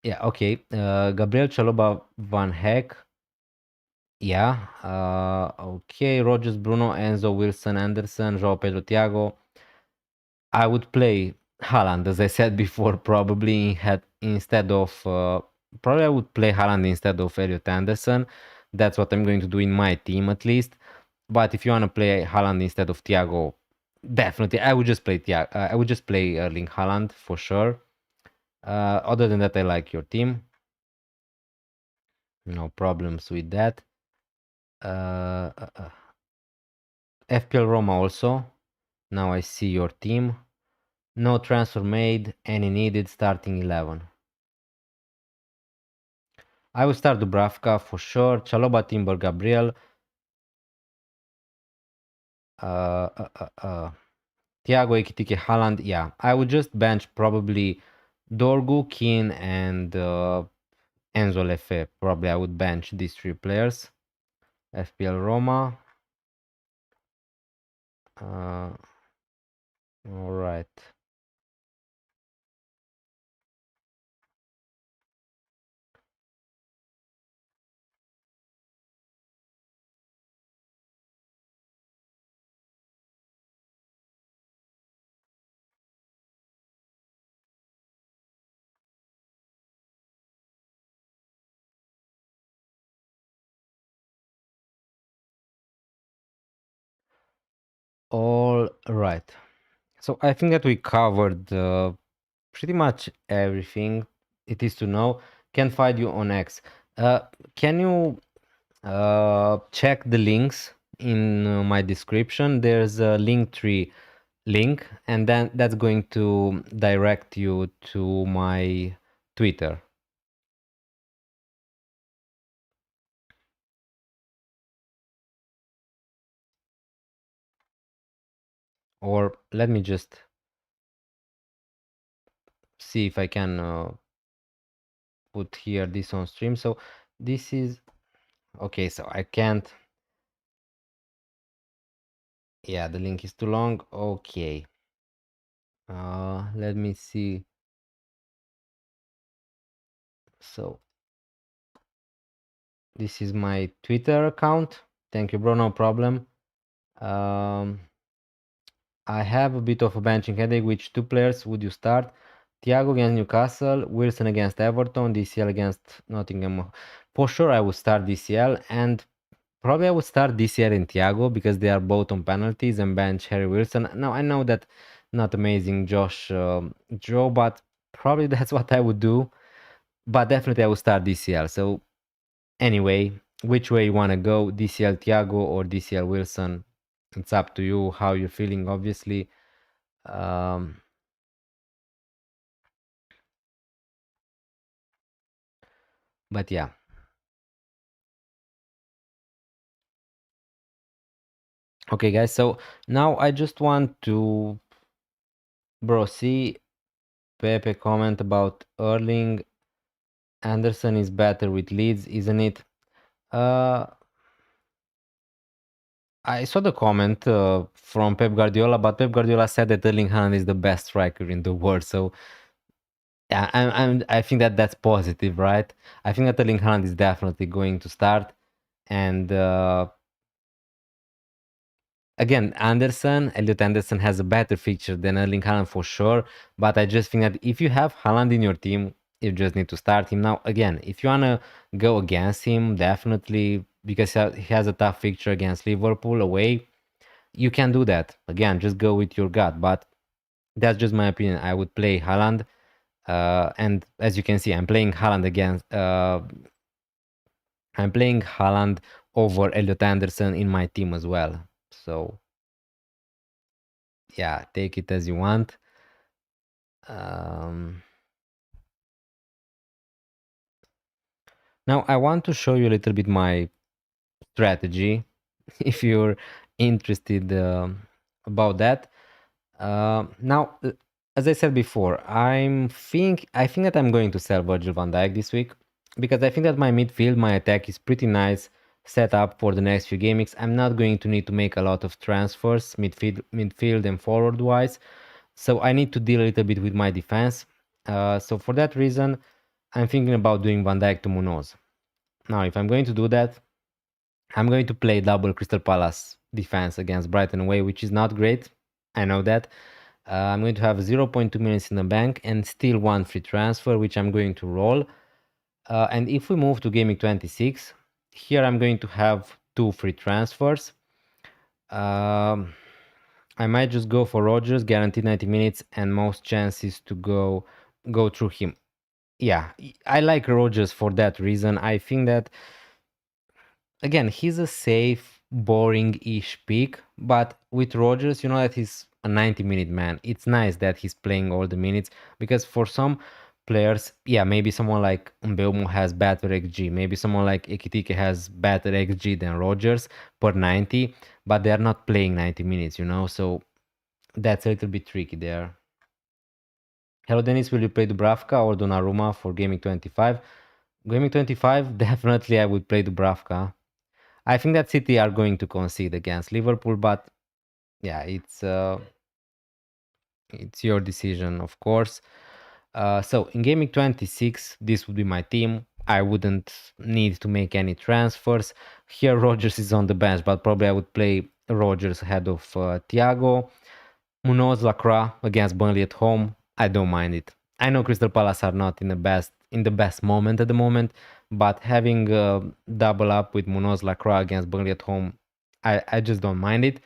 Yeah, okay. Gabriel Chaloba Van Heck. Yeah. Okay. Rogers, Bruno, Enzo, Wilson, Anderson, João Pedro, Thiago. I would play Haaland, as I said before, probably instead of probably I would play Haaland instead of Elliot Anderson. That's what I'm going to do in my team at least. But if you want to play Haaland instead of Thiago, definitely I would just play I would just play Erling Haaland for sure. Other than that, I like your team. No problems with that. FPL Roma also. Now I see your team. No transfer made, any needed, starting 11. I will start Dubravka for sure. Chaloba, Timber, Gabriel. Thiago, Ekitike, Haaland. Yeah, I would just bench probably Dorgu, Keane, and Enzo Lefe. Probably I would bench these three players. FPL Roma. All right. All right. So I think that we covered pretty much everything it is to know. Can find you on X. Can you check the links in my description. There's a Linktree link, and then that's going to direct you to my Twitter. Or let me just see if I can put here this on stream. So this is okay, so I can't. Yeah, the link is too long. Okay. Let me see. So this is my Twitter account. Thank you, bro. No problem. I have a bit of a benching headache. Which two players would you start? Thiago against Newcastle, Wilson against Everton, DCL against Nottingham. For sure, I would start DCL, and probably I would start DCL and Thiago because they are both on penalties, and bench Harry Wilson. Now, I know that not amazing Josh Joe, but probably that's what I would do. But definitely I would start DCL. So anyway, which way you want to go, DCL Thiago or DCL Wilson? It's up to you how you're feeling, obviously. Um, but yeah. Okay, guys. So now I just want to, bro, see Pepe comment about Erling. Anderson is better with Leeds, isn't it? Uh, I saw the comment from Pep Guardiola, but Pep Guardiola said that Erling Haaland is the best striker in the world. So yeah, I think that that's positive, right? I think that Erling Haaland is definitely going to start, and again, Elliot Anderson has a better fixture than Erling Haaland for sure. But I just think that if you have Haaland in your team, you just need to start him. Now, again, if you wanna go against him, definitely because he has a tough fixture against Liverpool away, you can do that. Again, just go with your gut. But that's just my opinion. I would play Haaland, and as you can see, I'm playing Haaland against. I'm playing Haaland over Elliot Anderson in my team as well. So yeah, take it as you want. Um, Now I want to show you a little bit my strategy if you're interested about that. Now, as I said before, I think that I'm going to sell Virgil van Dijk this week because I think that my midfield, my attack is pretty nice set up for the next few game weeks. I'm not going to need to make a lot of transfers midfield and forward wise. So I need to deal a little bit with my defense. So for that reason, I'm thinking about doing Van Dijk to Munoz. Now, if I'm going to do that, I'm going to play double Crystal Palace defense against Brighton away, which is not great. I know that. I'm going to have 0.2 minutes in the bank and still one free transfer, which I'm going to roll. And if we move to Gaming 26, here I'm going to have two free transfers. I might just go for Rogers, guaranteed 90 minutes and most chances to go through him. Yeah, I like Rogers for that reason. I think that again, he's a safe, boring-ish pick, but with Rogers, you know that he's a 90-minute man. It's nice that he's playing all the minutes because for some players, yeah, maybe someone like Mbeumo has better XG, maybe someone like Ekitike has better XG than Rogers per 90, but they're not playing 90 minutes, you know, so that's a little bit tricky there. Hello, Dennis, will you play Dubravka or Donnarumma for Gaming 25? Gaming 25, definitely I would play Dubravka. I think that City are going to concede against Liverpool, but yeah, it's your decision, of course. So in Gaming 26, this would be my team. I wouldn't need to make any transfers. Here, Rogers is on the bench, but probably I would play Rogers ahead of Thiago. Munoz Lacroix against Burnley at home. I don't mind it. I know Crystal Palace are not in the best moment at the moment, but having double up with Munoz Lacroix against Burnley at home, I just don't mind it.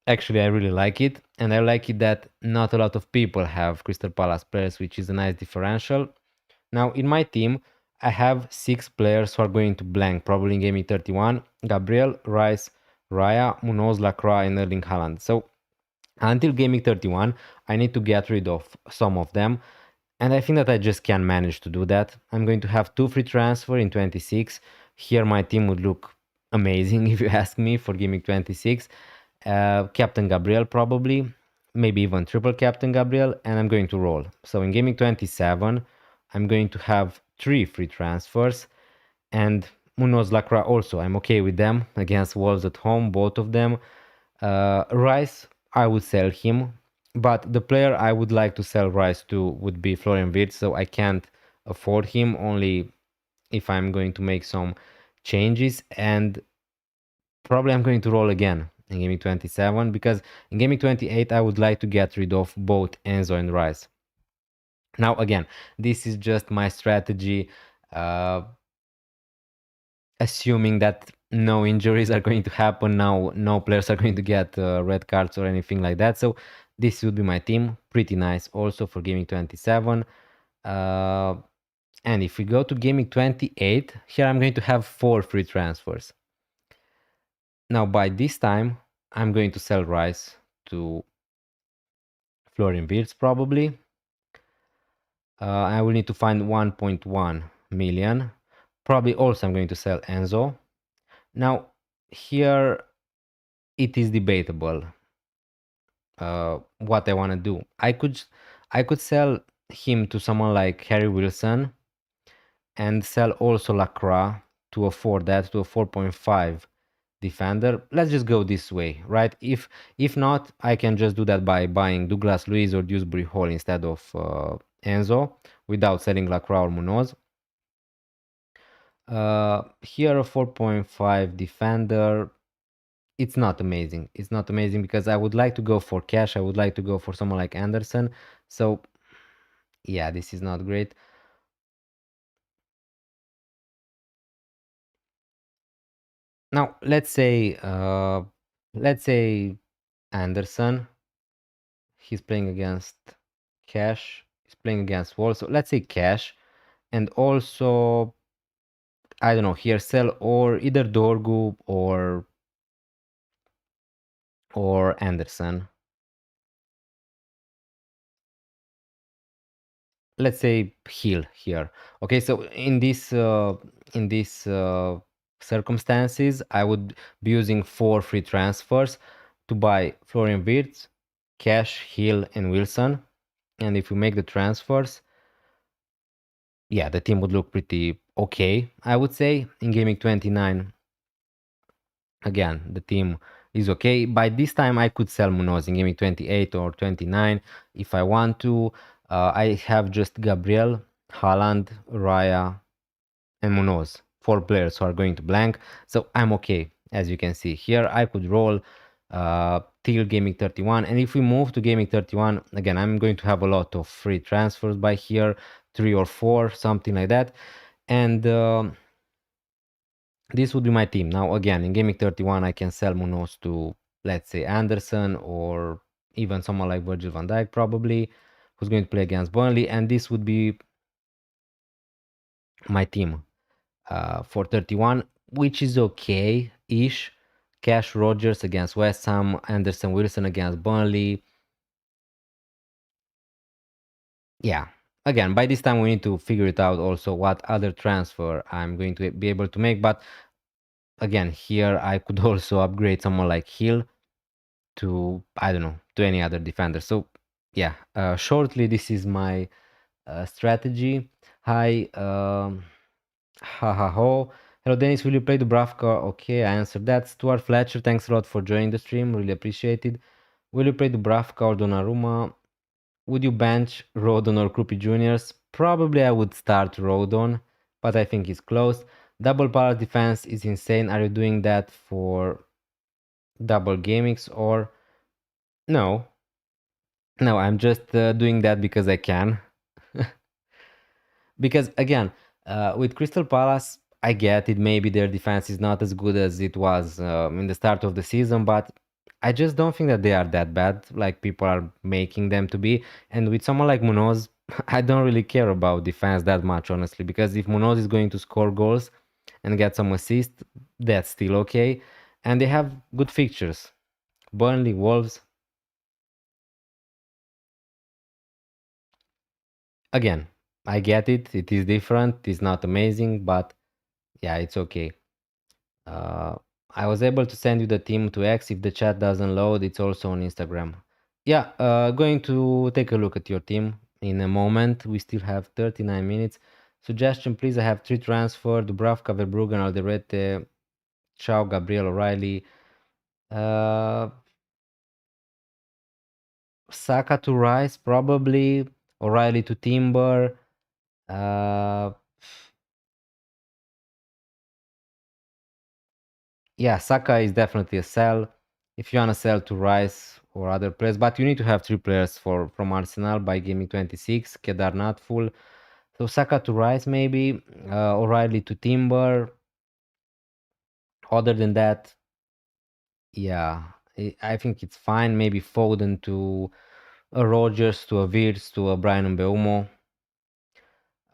Actually, I really like it, and I like it that not a lot of people have Crystal Palace players, which is a nice differential. Now, in my team, I have 6 players who are going to blank, probably in Game Week 31. Gabriel, Rice, Raya, Munoz, Lacroix, and Erling Haaland. So until Game Week 31, I need to get rid of some of them. And I think that I just can manage to do that. I'm going to have 2 free transfer in 26. Here my team would look amazing if you ask me for Game Week 26. Captain Gabriel probably, maybe even triple Captain Gabriel, and I'm going to roll. So in Game Week 27, I'm going to have 3 free transfers, and Munoz Lacroix also. I'm okay with them against Wolves at home, both of them. Rice, I would sell him, but the player I would like to sell Rice to would be Florian Wirtz, so I can't afford him, only if I'm going to make some changes, and probably I'm going to roll again in Gaming 27, because in Gaming 28 I would like to get rid of both Enzo and Rice. Now again, this is just my strategy, assuming that no injuries are going to happen now, no players are going to get red cards or anything like that. So this would be my team, pretty nice also for Gaming 27. And if we go to Gaming 28, here I'm going to have 4 free transfers. Now by this time, I'm going to sell Rice to Florian Wirtz probably. I will need to find 1.1 million. Probably also I'm going to sell Enzo. Now here it is debatable what I want to do. I could sell him to someone like Harry Wilson and sell also Lacroix to afford that, to a 4.5 defender. Let's just go this way, right? If not, I can just do that by buying Douglas Luiz or Dewsbury Hall instead of Enzo without selling Lacroix or Munoz. Here a 4.5 defender, it's not amazing. It's not amazing because I would like to go for cash. I would like to go for someone like Anderson. So yeah, this is not great. Now let's say Anderson, he's playing against cash, he's playing against Wall. So let's say cash, and also I don't know, here sell or either Dorgu or Anderson. Let's say Hill here. Okay, so in this circumstances, I would be using 4 free transfers to buy Florian Wirtz, Cash, Hill, and Wilson. And if we make the transfers, yeah, the team would look pretty okay, I would say. In Gaming 29, again, the team is okay. By this time, I could sell Munoz in Gaming 28 or 29 if I want to. I have just Gabriel, Haaland, Raya, and Munoz, 4 players who are going to blank. So I'm okay, as you can see here. I could roll till Gaming 31. And if we move to Gaming 31, again, I'm going to have a lot of free transfers by here, 3 or 4, something like that. And this would be my team. Now, again, in Gaming 31, I can sell Munoz to, let's say, Anderson or even someone like Virgil van Dijk, probably, who's going to play against Burnley. And this would be my team for 31, which is okay-ish. Cash Rogers against West Ham, Anderson Wilson against Burnley. Yeah, again, by this time we need to figure it out also what other transfer I'm going to be able to make. But again, here I could also upgrade someone like Hill to, I don't know, to any other defender. So yeah, shortly, this is my strategy. Hi, ha ha ho. Hello, Dennis. Will you play Dubravka? Okay, I answered that. Stuart Fletcher, thanks a lot for joining the stream. Really appreciate it. Will you play Dubravka or Donnarumma? Would you bench Rodon or Krupi Juniors? Probably I would start Rodon, but I think he's close. Double power defense is insane. Are you doing that for double gamings or no? No, I'm just doing that because I can. Because again, with Crystal Palace, I get it. Maybe their defense is not as good as it was in the start of the season, but I just don't think that they are that bad, like people are making them to be. And with someone like Munoz, I don't really care about defense that much, honestly, because if Munoz is going to score goals and get some assists, that's still okay. And they have good fixtures. Burnley, Wolves. Again, I get it. It is different. It's not amazing, but yeah, it's okay. Uh, I was able to send you the team to X. If the chat doesn't load, it's also on Instagram. Yeah, going to take a look at your team in a moment. We still have 39 minutes. Suggestion, please. I have 3 transfer: Dubravka, Verbruggen, Alderete, Chow, Gabriel, O'Reilly. Uh, Saka to Rice, probably. O'Reilly to Timber. Uh, yeah, Saka is definitely a sell. If you want to sell to Rice or other players, but you need to have 3 players from Arsenal by gaming 26. Kedar not full. So Saka to Rice maybe. O'Reilly to Timber. Other than that, yeah, I think it's fine. Maybe Foden to a Rogers, to a Wirtz, to a Brian Mbeumo.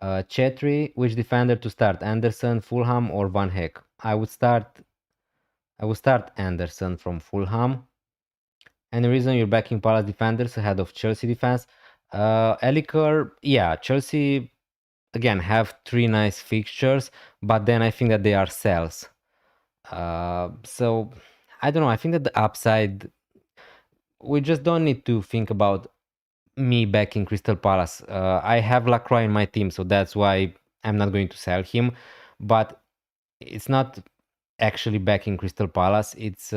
Chetri, which defender to start? Anderson, Fulham, or Van Heck? I would start Anderson from Fulham. Any reason you're backing Palace defenders ahead of Chelsea defense? Eliker, yeah, Chelsea again have 3 nice fixtures, but then I think that they are sells. So I don't know. I think that the upside, we just don't need to think about me backing Crystal Palace. I have Lacroix in my team, so that's why I'm not going to sell him. But it's not actually backing Crystal Palace. It's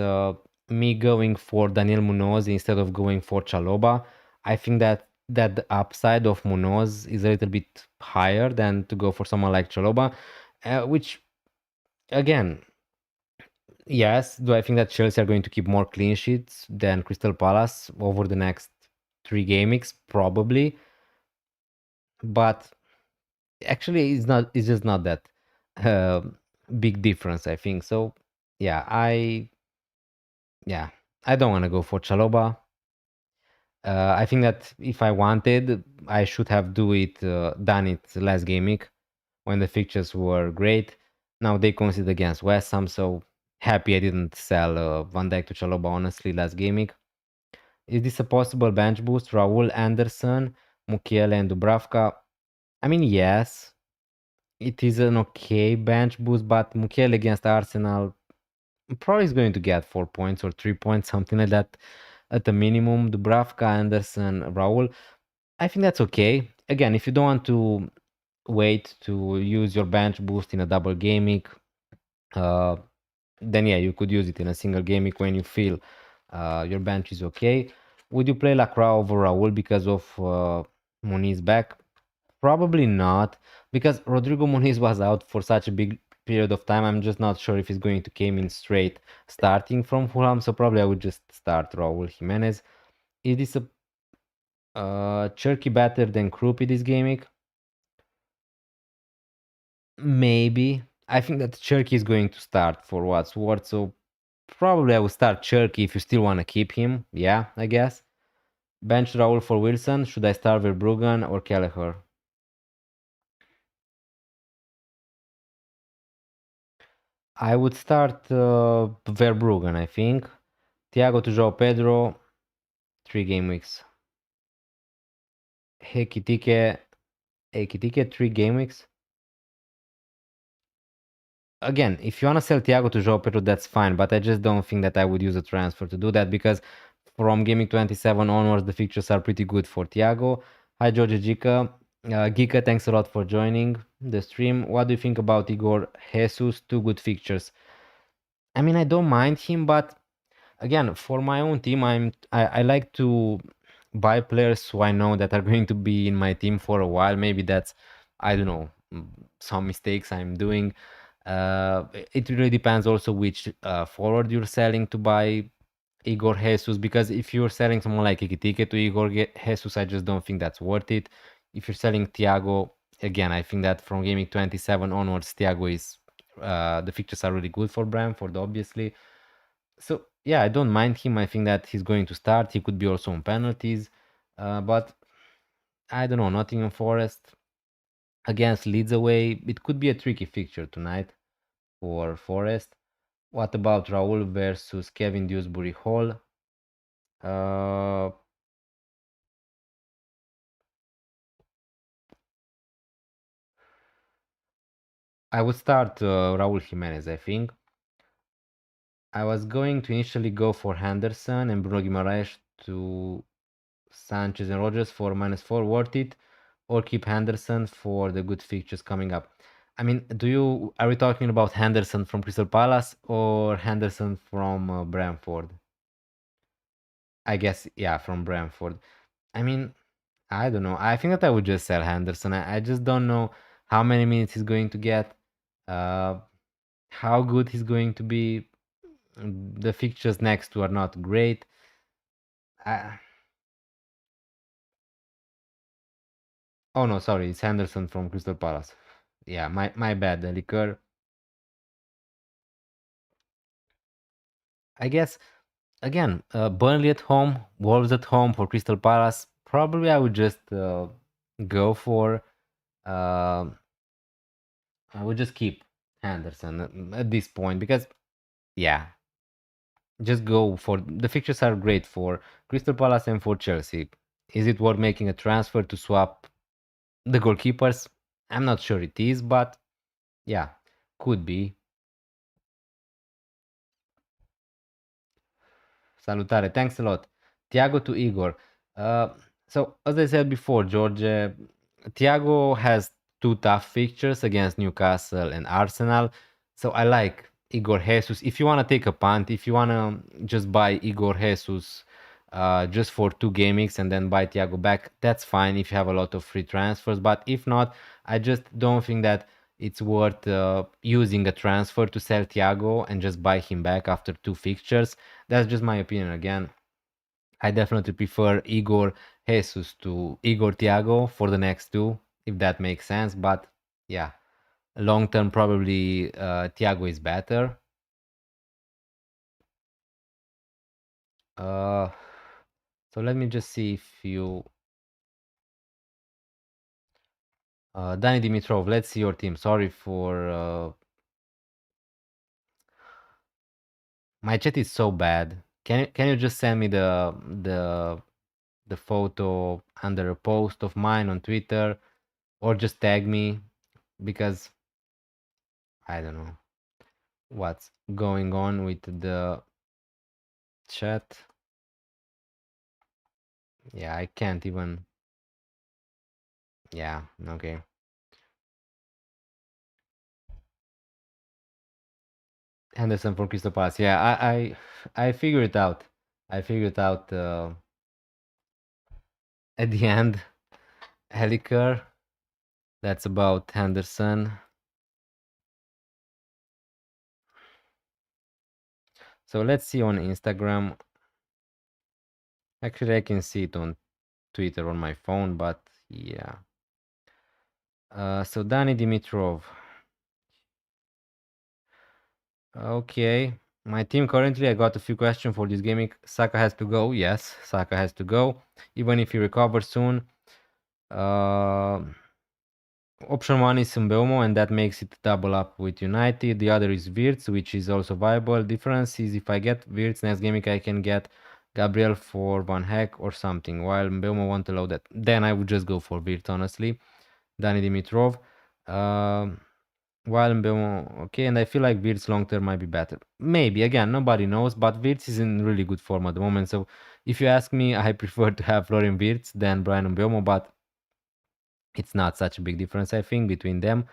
me going for Daniel Munoz instead of going for Chaloba. I think that the upside of Munoz is a little bit higher than to go for someone like Chaloba, which again, yes, do I think that Chelsea are going to keep more clean sheets than Crystal Palace over the next 3 game weeks? Probably, but actually, it's not. It's just not that uh, big difference, I think. So, yeah, yeah, I don't want to go for Chaloba. I think that if I wanted, I should have done it last game week when the fixtures were great. Now they conceded against West Ham, so happy I didn't sell Van Dijk to Chaloba honestly last game week. Is this a possible bench boost? Raul, Anderson, Mukiele, and Dubravka. I mean, yes, it is an okay bench boost, but Mukiele against Arsenal probably is going to get 4 points or 3 points, something like that at the minimum. Dubravka, Anderson, Raul. I think that's okay. Again, if you don't want to wait to use your bench boost in a double game week, uh, then yeah, you could use it in a single game week when you feel your bench is okay. Would you play Lacroix over Raul because of Muniz back? Probably not, because Rodrigo Muniz was out for such a big period of time. I'm just not sure if he's going to came in straight starting from Fulham, so probably I would just start Raul Jimenez. Is this a Cherky better than Krupi this game week? Maybe. I think that Cherky is going to start for what's worth, so probably I will start Cherky if you still want to keep him. Yeah, I guess. Bench Raul for Wilson. Should I start Verbruggen or Kelleher? I would start Verbruggen, I think. Thiago to João Pedro. 3 game weeks. Ekitike. 3 game weeks. Again, if you want to sell Thiago to João Pedro, that's fine, but I just don't think that I would use a transfer to do that because from gaming 27 onwards, the fixtures are pretty good for Thiago. Hi, George Gika. Gika, thanks a lot for joining the stream. What do you think about Igor Jesus? 2 good fixtures. I mean, I don't mind him, but again, for my own team, I like to buy players who I know that are going to be in my team for a while. Maybe that's, I don't know, some mistakes I'm doing. It really depends also which forward you're selling to buy Igor Jesus, because if you're selling someone like Ekitike to Igor Jesus, I just don't think that's worth it. If you're selling Thiago, again, I think that from gaming 27 onwards, Thiago is the fixtures are really good for Brentford, obviously. So yeah, I don't mind him. I think that he's going to start. He could be also on penalties, but I don't know, Nottingham Forest against Leeds away. It could be a tricky fixture tonight for Forest. What about Raul versus Kevin Dewsbury Hall? Uh, I would start Raul Jimenez, I think. I was going to initially go for Henderson and Bruno Guimaraes to Sanchez and Rogers for -4, worth it, or keep Henderson for the good fixtures coming up. I mean, are we talking about Henderson from Crystal Palace or Henderson from Brentford? I guess, yeah, from Brentford. I mean, I don't know. I think that I would just sell Henderson. I just don't know how many minutes he's going to get, uh, how good he's going to be. The fixtures next to are not great. I, oh no, sorry, it's Henderson from Crystal Palace. Yeah, my bad, the liquor. I guess again, Burnley at home, Wolves at home for Crystal Palace. Probably I would just go for. Uh, I would just keep Henderson at this point because, yeah, just go for the fixtures are great for Crystal Palace and for Chelsea. Is it worth making a transfer to swap the goalkeepers? I'm not sure it is, but yeah, could be. Salutare. Thanks a lot. Tiago to Igor. Uh, so, as I said before, George, Tiago has two tough fixtures against Newcastle and Arsenal. So, I like Igor Jesus. If you want to take a punt, if you want to just buy Igor Jesus just for 2 game weeks and then buy Tiago back, that's fine if you have a lot of free transfers. But if not, I just don't think that it's worth using a transfer to sell Thiago and just buy him back after 2 fixtures. That's just my opinion again. I definitely prefer Igor Jesus to Igor Thiago for the next two, if that makes sense. But yeah, long term, probably Thiago is better. Uh, so let me just see if you. Danny Dimitrov, let's see your team. Sorry for. My chat is so bad. Can you just send me the photo under a post of mine on Twitter or just tag me because I don't know what's going on with the chat. Yeah, I can't even. Yeah, okay. Henderson for Crystal Palace. Yeah, I figured it out. I figured it out at the end. Heliker. That's about Henderson. So let's see on Instagram. Actually, I can see it on Twitter on my phone, but yeah. So Danny Dimitrov. Okay. My team currently, I got a few questions for this gaming. Saka has to go. Yes, Saka has to go. Even if he recovers soon. Option 1 is Mbeumo, and that makes it double up with United. The other is Wirtz, which is also viable. Difference is if I get Wirtz next gaming, I can get Gabriel for Van Heck or something, while Mbeumo won't allow that. Then I would just go for Wirtz, honestly. Dani Dimitrov. While Mbeumo, okay, and I feel like Wirtz long term might be better. Maybe, again, nobody knows, but Wirtz is in really good form at the moment. So if you ask me, I prefer to have Florian Wirtz than Brian Mbeumo, but it's not such a big difference, I think, between them.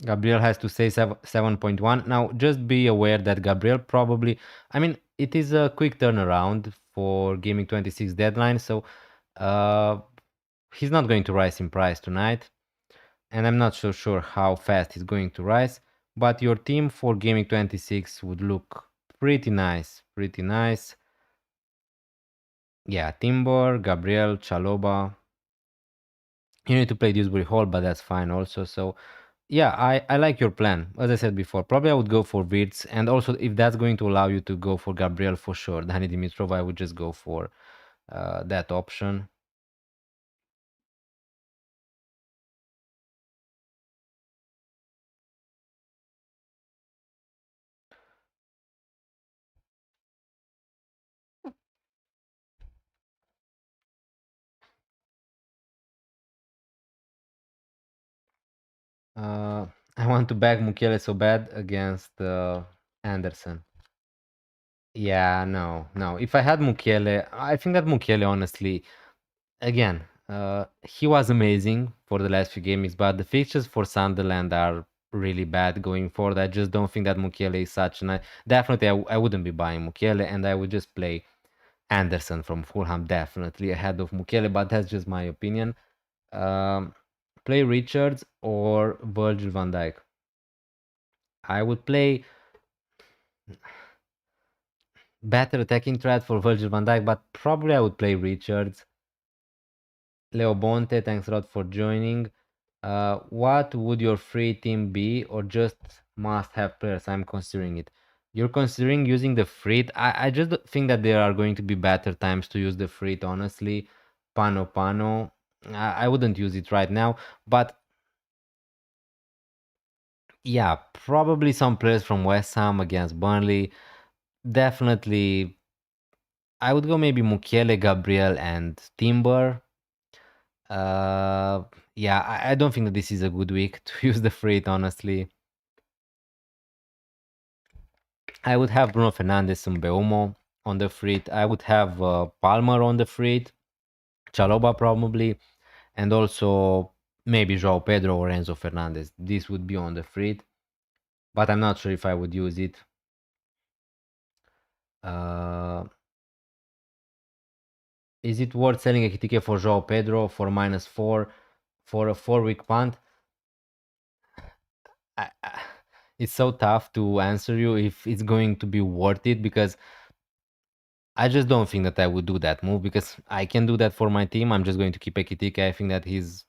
Gabriel has to say 7.1. Now, just be aware that Gabriel probably, I mean, it is a quick turnaround for Gaming 26 deadline, so uh, he's not going to rise in price tonight, and I'm not so sure how fast he's going to rise, but your team for Gaming 26 would look pretty nice, pretty nice. Yeah, Timber, Gabriel, Chaloba. You need to play Dewsbury Hall, but that's fine also. So Yeah, I like your plan. As I said before, probably I would go for Wirtz, and also if that's going to allow you to go for Gabriel for sure, Dani Dimitrov, I would just go for that option. Uh, I want to back Mukiele so bad against Anderson. Yeah, no, no. If I had Mukiele, I think that Mukiele, honestly, again, he was amazing for the last few games, but the fixtures for Sunderland are really bad going forward. I just don't think that Mukiele is such an. Definitely, I wouldn't be buying Mukiele, and I would just play Anderson from Fulham definitely ahead of Mukiele, but that's just my opinion. Um, Play Richards or Virgil van Dijk. I would play better attacking threat for Virgil van Dijk, but probably I would play Richards. Leo Bonte, thanks a lot for joining. What would your free team be, or just must-have players? I'm considering it. You're considering using the frit. I just think that there are going to be better times to use the frit, honestly. Pano. I wouldn't use it right now, but yeah, probably some players from West Ham against Burnley. Definitely, I would go maybe Mukiele, Gabriel, and Timber. Uh, yeah, I don't think that this is a good week to use the freight, honestly. I would have Bruno Fernandes and Beumo on the freight. I would have Palmer on the freight, Chaloba probably, and also maybe João Pedro or Enzo Fernandez. This would be on the freight, but I'm not sure if I would use it. Uh, is it worth selling a Kitike for João Pedro for -4 for a 4-week punt? It's so tough to answer you if it's going to be worth it, because I just don't think that I would do that move, because I can do that for my team. I'm just going to keep Ekitike. I think that he's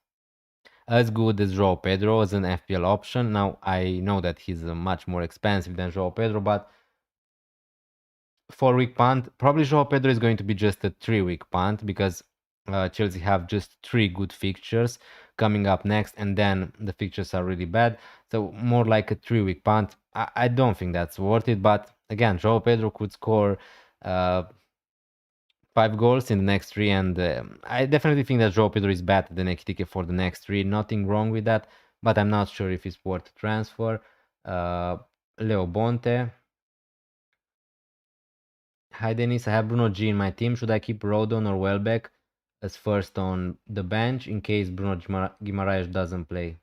as good as João Pedro as an FPL option. Now, I know that he's much more expensive than João Pedro, but 4-week punt, probably João Pedro is going to be just a 3-week punt, because Chelsea have just 3 good fixtures coming up next, and then the fixtures are really bad. So more like a 3-week punt. I don't think that's worth it, but again, João Pedro could score 5 goals in the next 3, and I definitely think that João Pedro is better than Ekitike for the next 3. Nothing wrong with that, but I'm not sure if it's worth transfer. Leo Bonte. Hi Denis, I have Bruno G in my team. Should I keep Rodon or Welbeck as first on the bench in case Bruno Guimaraes doesn't play?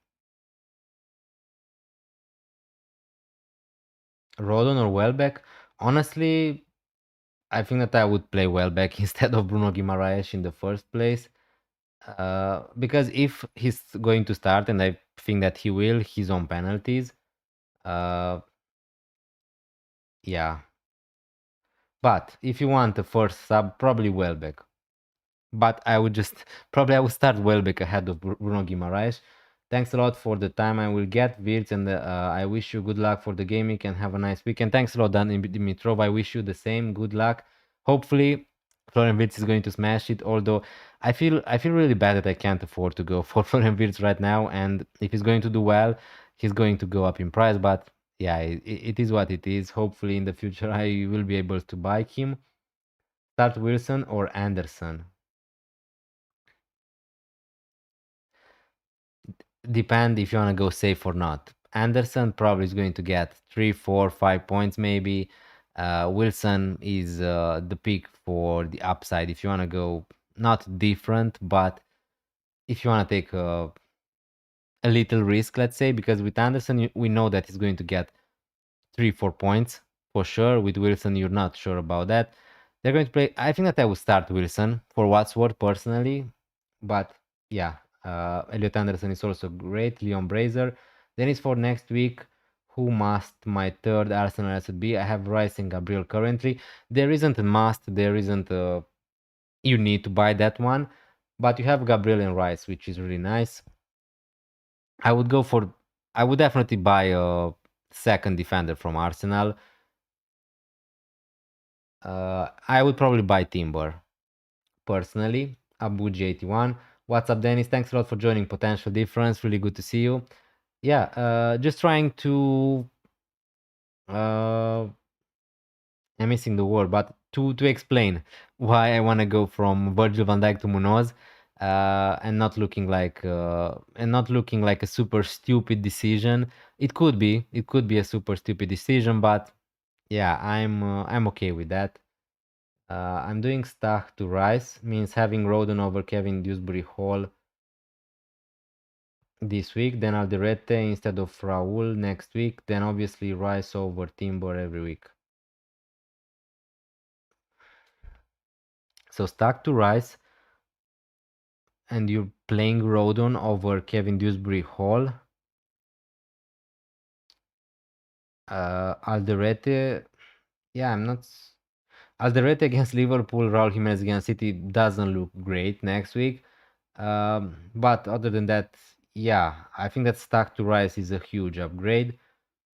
Rodon or Welbeck? Honestly, I think that I would play Welbeck instead of Bruno Guimaraes in the first place. Because if he's going to start, and I think that he will, he's on penalties. Yeah. But if you want a first sub, probably Welbeck. But I would just probably I would start Welbeck ahead of Bruno Guimaraes. Thanks a lot for the time I will get, Virts, and I wish you good luck for the gaming and have a nice weekend. Thanks a lot, Dan Dimitrov. I wish you the same. Good luck. Hopefully, Florian Wirtz is going to smash it. Although I feel really bad that I can't afford to go for Florian Wirtz right now. And if he's going to do well, he's going to go up in price. But yeah, it is what it is. Hopefully, in the future, I will be able to buy him. Start Wilson or Anderson. Depend if you want to go safe or not. Anderson probably is going to get 3, 4, 5 points maybe. Wilson is the pick for the upside if you want to go not different, but if you want to take a little risk, let's say, because with Anderson we know that he's going to get 3, 4 points for sure. With Wilson, you're not sure about that. They're going to play. I think that I will start Wilson for what's worth personally, but yeah, Elliot Anderson is also great. Leon Brazier. Then it's for next week. Who must my third Arsenal asset be? I have Rice and Gabriel currently. There isn't a must. There isn't a you need to buy that one, but you have Gabriel and Rice, which is really nice. I would go for I would definitely buy a second defender from Arsenal. I would probably buy Timber personally. Abuji81. What's up, Dennis? Thanks a lot for joining Potential Difference. Really good to see you. Yeah, just trying to I'm missing the word, but to explain why I want to go from Virgil van Dijk to Munoz, and not looking like a super stupid decision. It could be a super stupid decision, but yeah, I'm okay with that. I'm doing Stach to Rice, means having Roden over Kevin Dewsbury Hall this week, then Alderete instead of Raul next week, then obviously Rice over Timber every week. So Stach to Rice, and you're playing Rodon over Kevin Dewsbury Hall. Alderete, yeah, I'm not. Alderete against Liverpool, Raul Jimenez against City doesn't look great next week. But other than that, yeah, I think that Stack to Rice is a huge upgrade.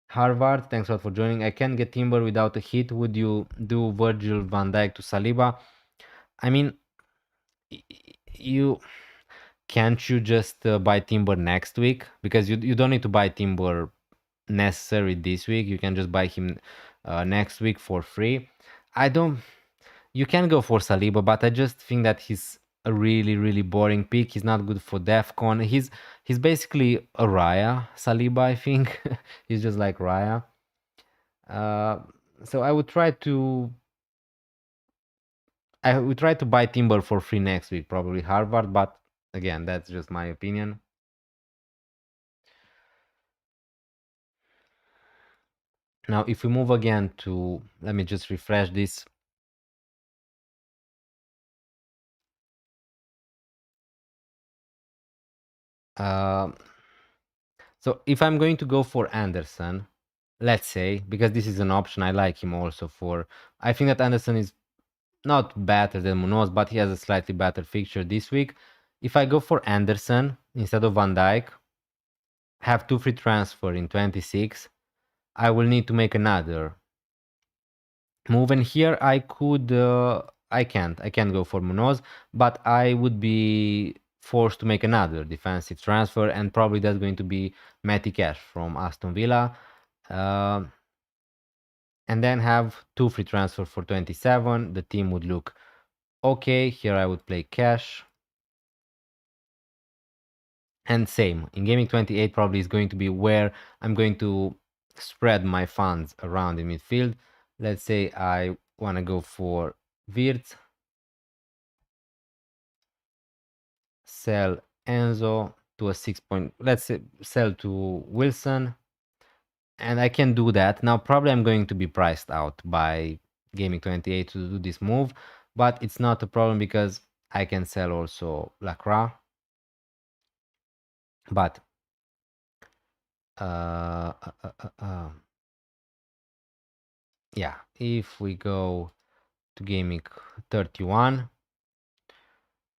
Harvard, thanks a lot for joining. I can't get Timber without a hit. Would you do Virgil van Dijk to Saliba? I mean, you can't you just buy Timber next week? Because you don't need to buy Timber necessary this week. You can just buy him next week for free. I don't. You can go for Saliba, but I just think that he's a really boring pick. He's not good for DEFCON. He's basically a Raya Saliba. I think he's just like Raya. So I would try to buy Timber for free next week, probably Harvard, but again, that's just my opinion. Now, if we move again to, let me just refresh this. So if I'm going to go for Anderson, let's say, because this is an option, I like him also for, I think that Anderson is not better than Munoz, but he has a slightly better fixture this week. If I go for Anderson instead of Van Dijk, have 2 free transfer in 26, I will need to make another move. And here I can't go for Munoz, but I would be forced to make another defensive transfer, and probably that's going to be Matty Cash from Aston Villa. And then have 2 free transfer for 27. The team would look okay. Here I would play Cash. And same, in Gaming 28 probably is going to be where I'm going to spread my funds around in midfield. Let's say I want to go for Wirtz, sell Enzo to a 6 point, let's say sell to Wilson, and I can do that. Now probably I'm going to be priced out by Gaming 28 to do this move, but it's not a problem because I can sell also Lacroix. But yeah, if we go to Gaming 31,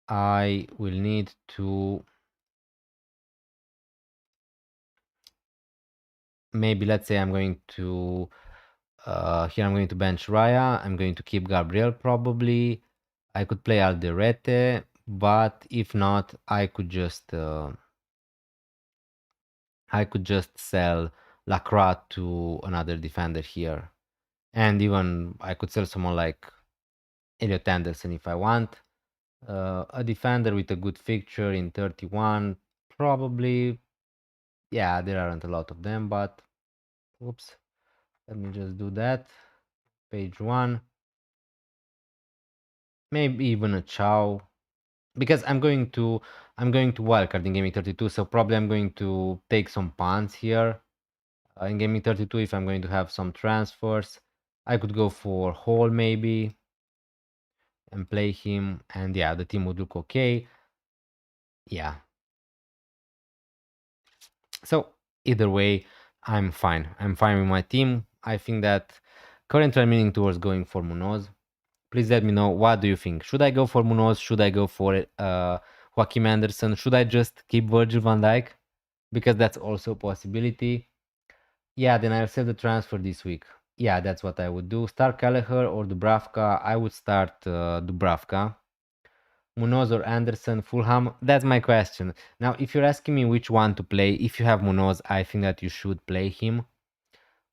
I will need to maybe, let's say I'm going to here I'm going to bench Raya. I'm going to keep Gabriel probably. I could play Alderete, but if not, I could just sell Lacroix to another defender here. And even I could sell someone like Elliot Anderson if I want. A defender with a good fixture in 31, probably. Yeah, there aren't a lot of them, but oops. Let me just do that. Page 1. Maybe even a Chow. Because I'm going to wildcard in Gaming 32, so probably I'm going to take some punts here. In Gaming 32, if I'm going to have some transfers, I could go for Hall maybe and play him, and yeah, the team would look okay. Yeah. So either way, I'm fine. I'm fine with my team. I think that currently I'm leaning towards going for Munoz. Please let me know, what do you think? Should I go for Munoz? Should I go for Joachim Anderson? Should I just keep Virgil van Dijk? because that's also a possibility. Yeah, then I'll save the transfer this week. Yeah, that's what I would do. Start Kelleher or Dubravka. I would start Dubravka. Munoz or Anderson, Fulham? That's my question. Now, if you're asking me which one to play, if you have Munoz, I think that you should play him.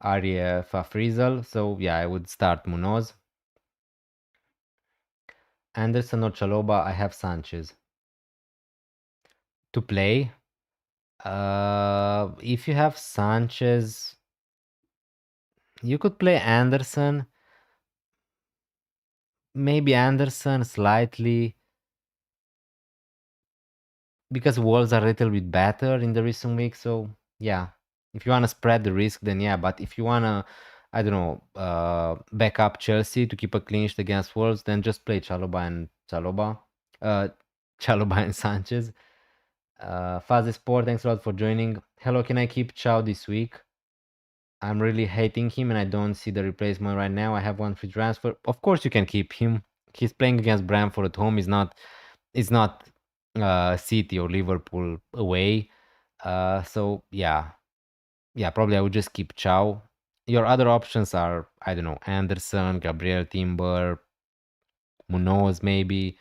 Arya Fafrizal. So yeah, I would start Munoz. Anderson or Chaloba, I have Sanchez. To play. If you have Sanchez, you could play Anderson. Maybe Anderson slightly. Because Wolves are a little bit better in the recent weeks. So yeah, if you want to spread the risk, then yeah. But if you want to, I don't know, back up Chelsea to keep a clean sheet against Wolves, then just play Chalobah and Chalobah. Uh, Chalobah and Sanchez. Faze Sport, thanks a lot for joining. Hello, can I keep Chow this week? I'm really hating him and I don't see the replacement right now. I have one free transfer. Of course you can keep him. He's playing against Brentford at home. It's not City or Liverpool away. So yeah. Yeah, probably I would just keep Chow. Your other options are, I don't know, Anderson, Gabriel Timber, Munoz maybe.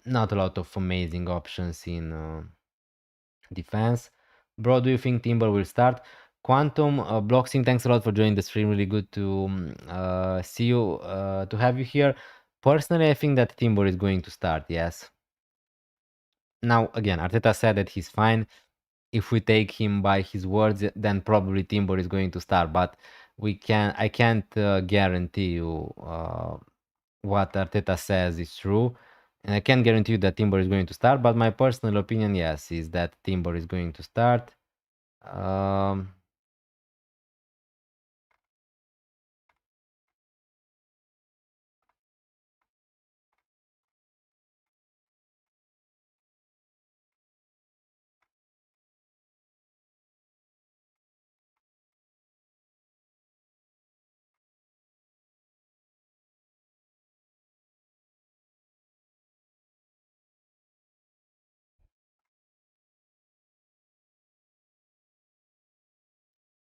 Not a lot of amazing options in defense. Bro, do you think Timber will start? Quantum Bloxing, thanks a lot for joining the stream. Really good to see you, to have you here. Personally, I think that Timber is going to start, yes. Now, again, Arteta said that he's fine. If we take him by his words, then probably Timber is going to start. But I can't guarantee you what Arteta says is true. And I can't guarantee you that Timber is going to start. But my personal opinion, yes, is that Timber is going to start. Um,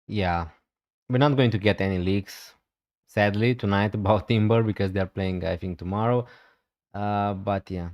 yeah, we're not going to get any leaks, sadly, tonight about Timber because they're playing, I think, tomorrow. But yeah.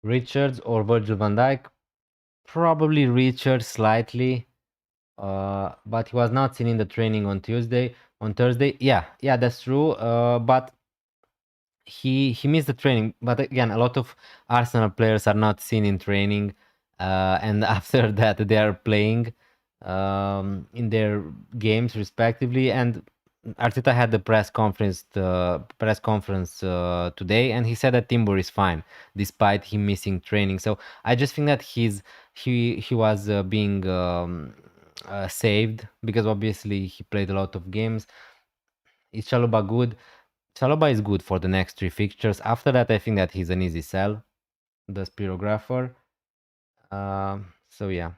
Richards or Virgil van Dijk? Probably Richards slightly. But he was not seen in the training on Tuesday. On Thursday, yeah, that's true. But he missed the training. But again, a lot of Arsenal players are not seen in training, and after that they are playing in their games respectively. And Arteta had the press conference today, and he said that Timber is fine despite him missing training. So I just think that he was being saved because obviously he played a lot of games. Is Chalobah good? Chalobah is good for the next three fixtures. After that, I think that he's an easy sell, the Spirographer. So yeah,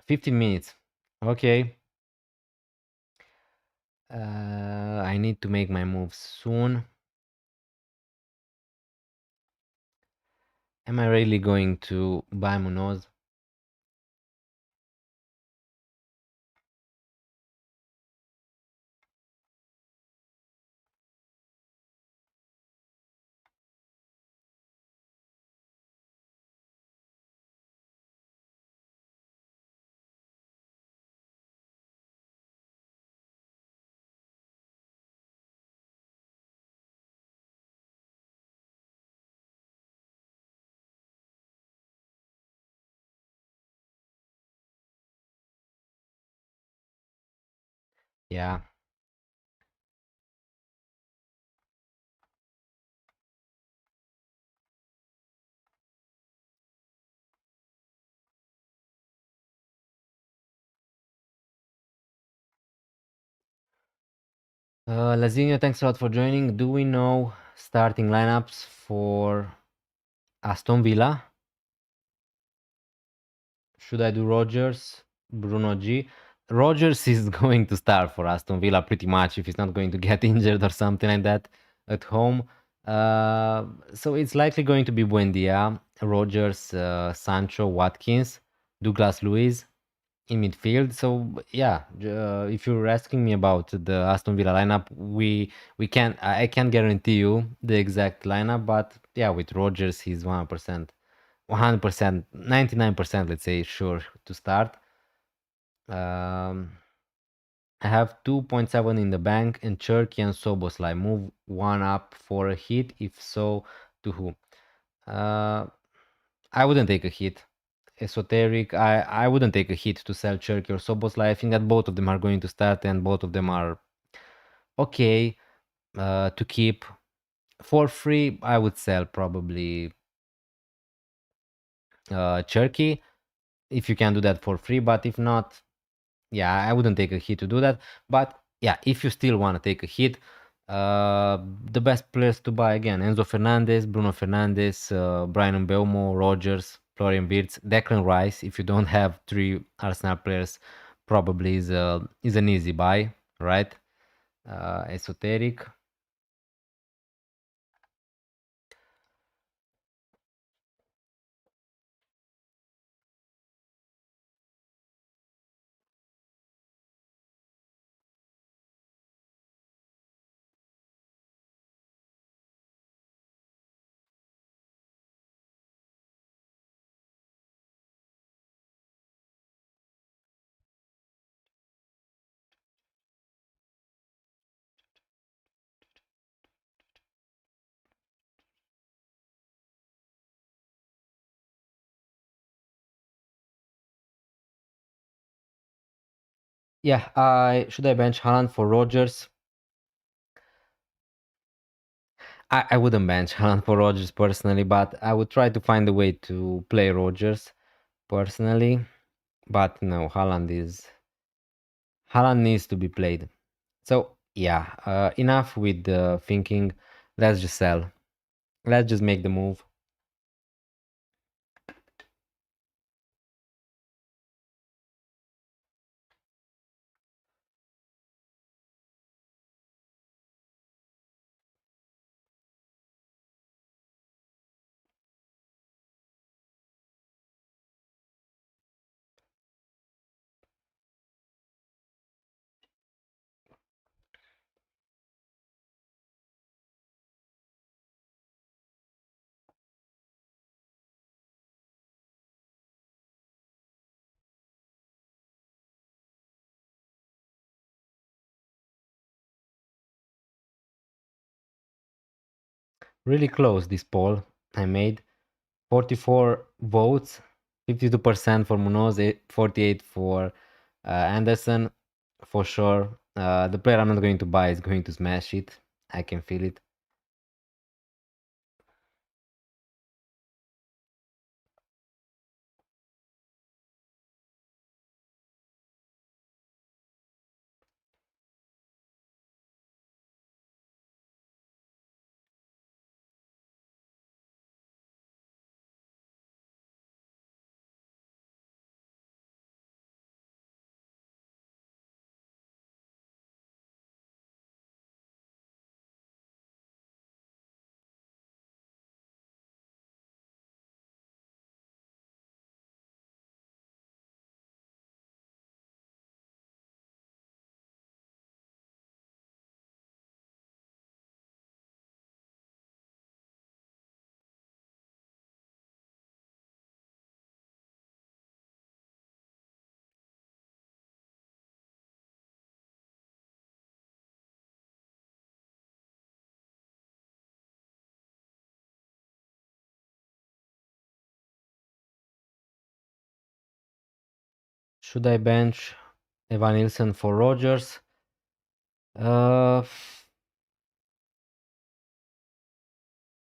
15 minutes. Okay. I need to make my move soon. Am I really going to buy Munoz? Yeah. Lazinho, thanks a lot for joining. Do we know starting lineups for Aston Villa? Should I do Rogers, Bruno G? Rogers is going to start for Aston Villa pretty much if he's not going to get injured or something like that at home. So it's likely going to be Buendia, Rogers, Sancho, Watkins, Douglas Luiz in midfield. So yeah, if you're asking me about the Aston Villa lineup, we can I can't guarantee you the exact lineup, but yeah, with Rogers, he's 100%, 99%, let's say, sure to start. I have 2.7 in the bank, and Cherky and Soboslai move one up for a hit. If so, to who? I wouldn't take a hit. Esoteric, I wouldn't take a hit to sell Cherky or Soboslai. I think that both of them are going to start, and both of them are okay to keep. For free, I would sell probably Cherky if you can do that for free, but if not, yeah, I wouldn't take a hit to do that. But yeah, if you still want to take a hit, the best players to buy again: Enzo Fernandez, Bruno Fernandes, Brian Mbeumo, Rogers, Florian Wirtz, Declan Rice. If you don't have three Arsenal players, probably is an easy buy, right? Esoteric. Yeah, I should I bench Haaland for Rogers? I wouldn't bench Haaland for Rogers personally, but I would try to find a way to play Rogers personally. But no, Haaland needs to be played. So yeah, enough with the thinking. Let's just sell. Let's just make the move. Really close this poll I made. 44 votes, 52% for Munoz, 48 for Anderson. For sure, the player I'm not going to buy is going to smash it. I can feel it. Should I bench Evan Nilsson for Rogers? Uh,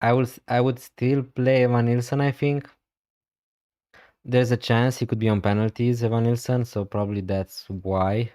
I would still play Evan Nilsson, I think. There's a chance he could be on penalties, Evan Nilsson, so probably that's why.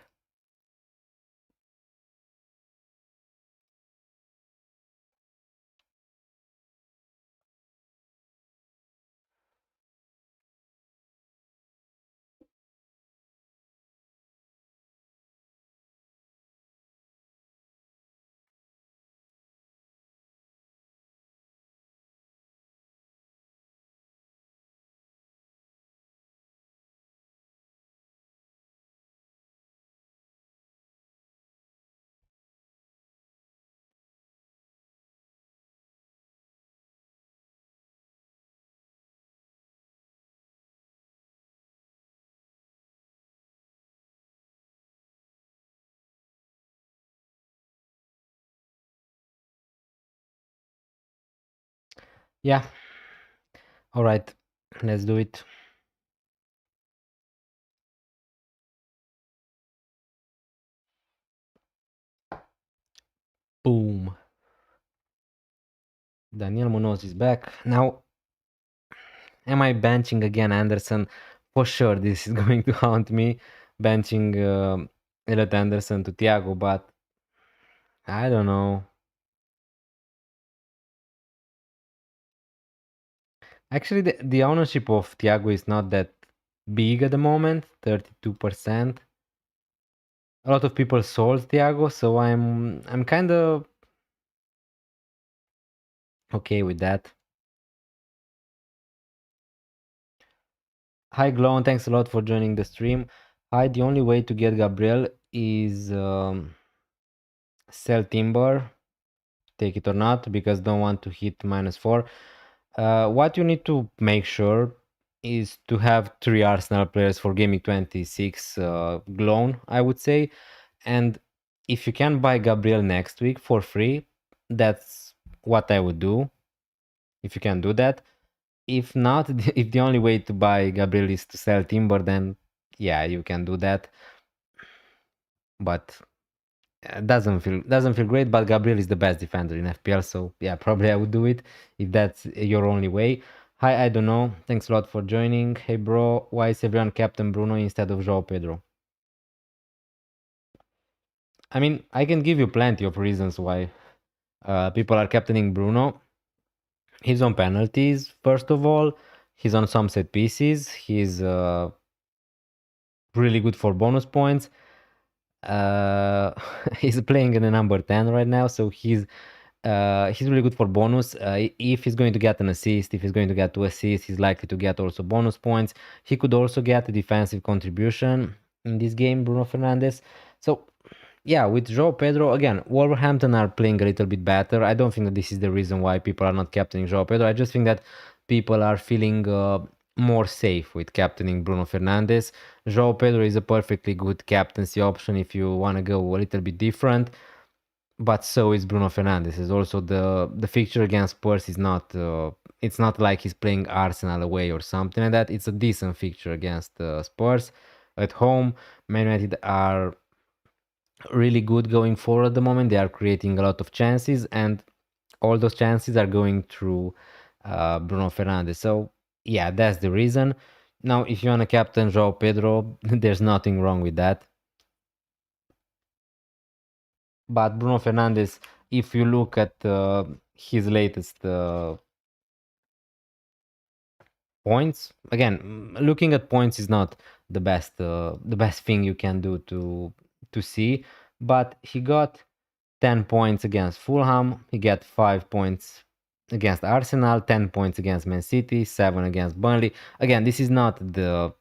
Yeah. All right. Let's do it. Boom. Daniel Munoz is back. Now, am I benching again Anderson? For sure, this is going to haunt me, benching Elliot Anderson to Thiago, but I don't know. Actually, the ownership of Thiago is not that big at the moment, 32%. A lot of people sold Thiago, so I'm kind of okay with that. Hi Glow, and thanks a lot for joining the stream. Hi, the only way to get Gabriel is sell Timber, take it or not, because don't want to hit -4. What you need to make sure is to have 3 Arsenal players for Gaming 26 Glown, I would say. And if you can buy Gabriel next week for free, that's what I would do, if you can do that. If not, if the only way to buy Gabriel is to sell Timber, then yeah, you can do that. But doesn't feel great. But Gabriel is the best defender in FPL, so yeah, probably I would do it if that's your only way. Hi, I don't know. Thanks a lot for joining. Hey bro, why is everyone Captain Bruno instead of João Pedro? I mean, I can give you plenty of reasons why people are captaining Bruno. He's on penalties, first of all. He's on some set pieces. He's really good for bonus points. He's playing in the number 10 right now, so he's really good for bonus. If he's going to get an assist, if he's going to get 2 assists, he's likely to get also bonus points. He could also get a defensive contribution in this game, Bruno Fernandes. So yeah, with João Pedro, again, Wolverhampton are playing a little bit better. I don't think that this is the reason why people are not captaining João Pedro. I just think that people are feeling more safe with captaining Bruno Fernandes. João Pedro is a perfectly good captaincy option if you want to go a little bit different, but so is Bruno Fernandes. Is also the fixture against Spurs is not it's not like he's playing Arsenal away or something like that. It's a decent fixture against Spurs at home. Man United are really good going forward at the moment. They are creating a lot of chances, and all those chances are going through Bruno Fernandes. So yeah, that's the reason. Now, if you want to captain João Pedro, there's nothing wrong with that. But Bruno Fernandes, if you look at his latest points, again, looking at points is not the best thing you can do to see. But he got 10 points against Fulham. He got 5 points against Arsenal, 10 points against Man City, 7 against Burnley. Again, this is not the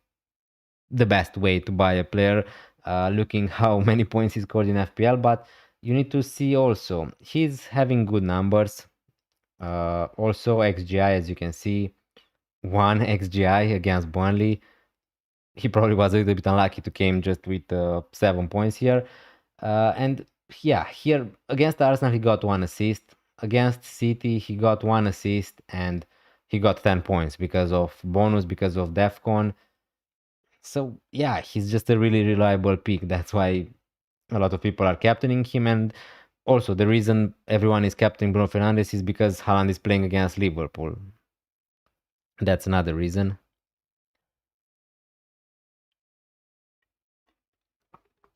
best way to buy a player, looking how many points he scored in FPL, but you need to see also he's having good numbers. Also XGI, as you can see, 1 XGI against Burnley. He probably was a little bit unlucky to came just with 7 points here. And yeah, here against Arsenal he got 1 assist. Against City he got 1 assist and he got 10 points because of bonus, because of DEFCON. So yeah, he's just a really reliable pick. That's why a lot of people are captaining him. And also the reason everyone is captaining Bruno Fernandes is because Haaland is playing against Liverpool. That's another reason.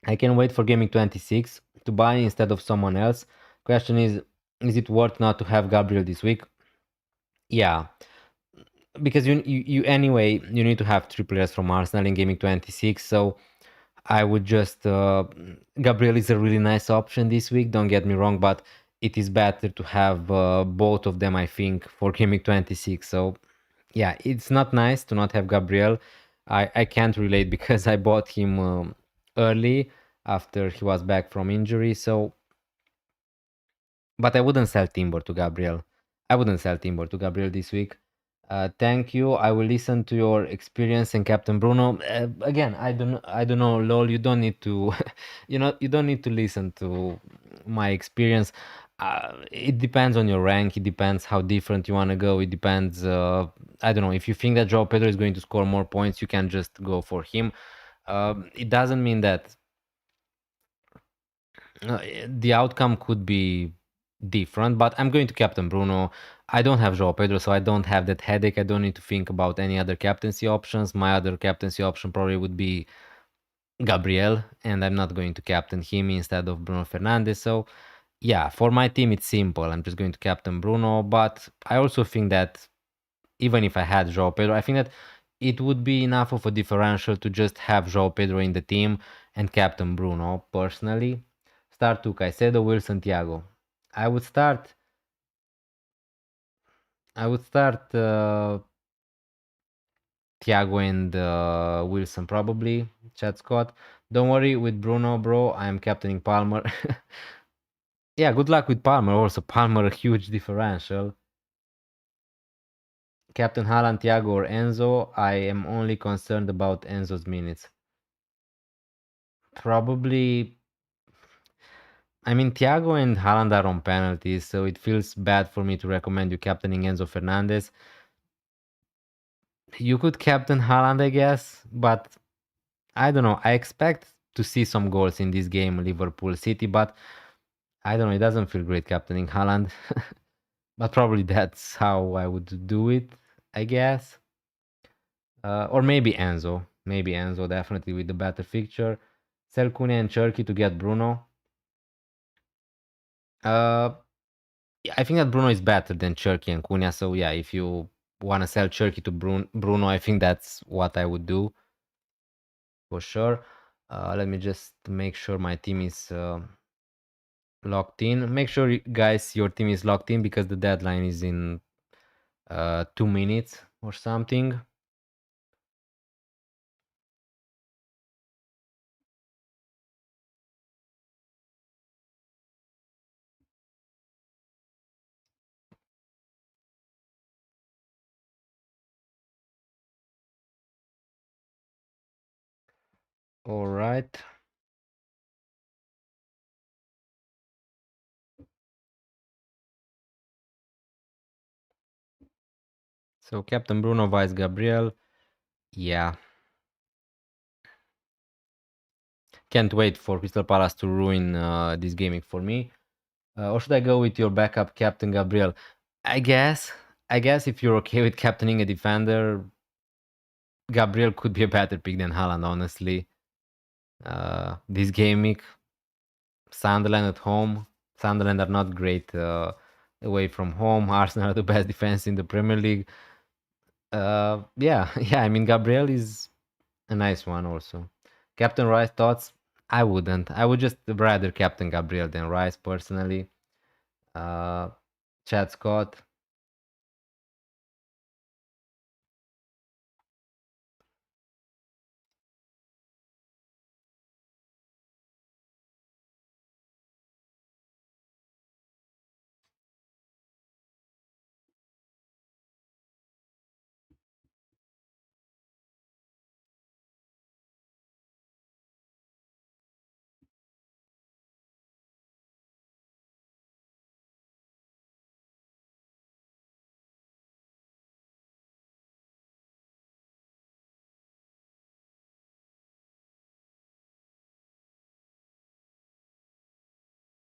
I can wait for Gaming 26 to buy instead of someone else. Question is it worth not to have Gabriel this week? Yeah, because you anyway you need to have 3 players from Arsenal in Gaming 26. So I would just Gabriel is a really nice option this week. Don't get me wrong, but it is better to have both of them, I think, for Gaming 26. So yeah, it's not nice to not have Gabriel. I can't relate because I bought him early after he was back from injury. So, but I wouldn't sell Timber to Gabriel. I wouldn't sell Timber to Gabriel this week. Thank you. I will listen to your experience and Captain Bruno. Again, I don't know, lol. You don't need to, you don't need to listen to my experience. It depends on your rank. It depends how different you want to go. It depends. I don't know. If you think that Joao Pedro is going to score more points, you can just go for him. It doesn't mean that the outcome could be different, but I'm going to captain Bruno. I don't have Joao Pedro, so I don't have that headache. I don't need to think about any other captaincy options. My other captaincy option probably would be Gabriel, and I'm not going to captain him instead of Bruno Fernandes. So yeah, for my team, it's simple. I'm just going to captain Bruno, but I also think that even if I had Joao Pedro, I think that it would be enough of a differential to just have Joao Pedro in the team and captain Bruno personally. Start to Caicedo, Wilson, Thiago. I would start. Thiago and Wilson probably. Chad Scott. Don't worry with Bruno, bro. I am captaining Palmer. Yeah, good luck with Palmer. Also, Palmer a huge differential. Captain Haaland, Thiago, or Enzo. I am only concerned about Enzo's minutes. Probably. I mean, Thiago and Haaland are on penalties, so it feels bad for me to recommend you captaining Enzo Fernandez. You could captain Haaland, I guess, but I don't know. I expect to see some goals in this game, Liverpool City, but I don't know. It doesn't feel great captaining Haaland. But probably that's how I would do it, I guess. Or maybe Enzo. Maybe Enzo, definitely with the better fixture. Sell Kune and Cherky to get Bruno. Yeah, I think that Bruno is better than Cherky and Cunha. So yeah, if you want to sell Cherky to Bruno, I think that's what I would do for sure. Let me just make sure my team is locked in. Make sure, guys, your team is locked in because the deadline is in 2 minutes or something. All right. So Captain Bruno Vice Gabriel. Yeah. Can't wait for Crystal Palace to ruin this gaming for me. Or should I go with your backup Captain Gabriel? I guess. I guess if you're okay with captaining a defender, Gabriel could be a better pick than Haaland, honestly. This gaming, Sunderland at home. Sunderland are not great away from home. Arsenal are the best defense in the Premier League. Yeah, yeah. I mean, Gabriel is a nice one also. Captain Rice thoughts? I wouldn't. I would just rather Captain Gabriel than Rice personally. Uh, Chad Scott.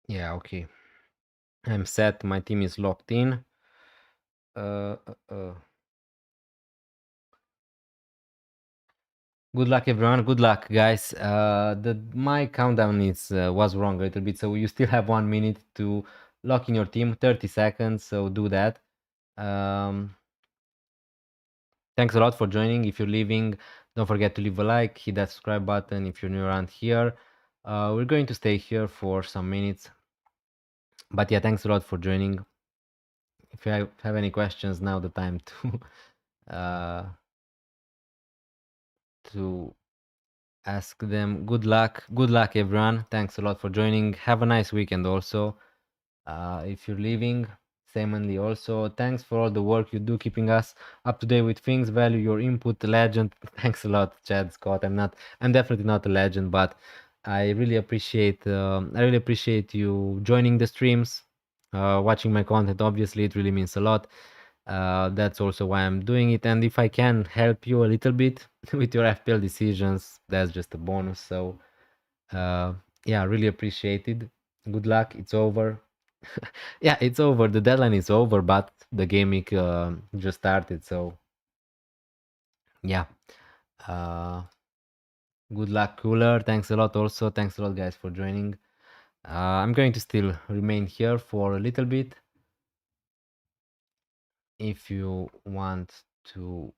Yeah, okay. I'm set. My team is locked in. Uh, uh, uh. Good luck, everyone. Good luck, guys. My countdown is was wrong a little bit, so you still have 1 minute to lock in your team. 30 seconds, so do that. Thanks a lot for joining. If you're leaving, don't forget to leave a like, hit that subscribe button if you're new around here. We're going to stay here for some minutes. But yeah, thanks a lot for joining. If you have any questions, now the time to ask them. Good luck, everyone. Thanks a lot for joining. Have a nice weekend also. If you're leaving, samenly also. Thanks for all the work you do, keeping us up to date with things. Value your input, legend. Thanks a lot, Chad Scott. I'm definitely not a legend, but I really appreciate you joining the streams. watching my content. Obviously, it really means a lot. That's also why I'm doing it. And if I can help you a little bit with your FPL decisions, that's just a bonus. So, uh, yeah, really appreciated. Good luck. It's over. Yeah, it's over. The deadline is over, but the game week just started. So, yeah. Uh, Good luck, Cooler. Thanks a lot. Also, thanks a lot, guys, for joining. I'm going to still remain here for a little bit. If you want to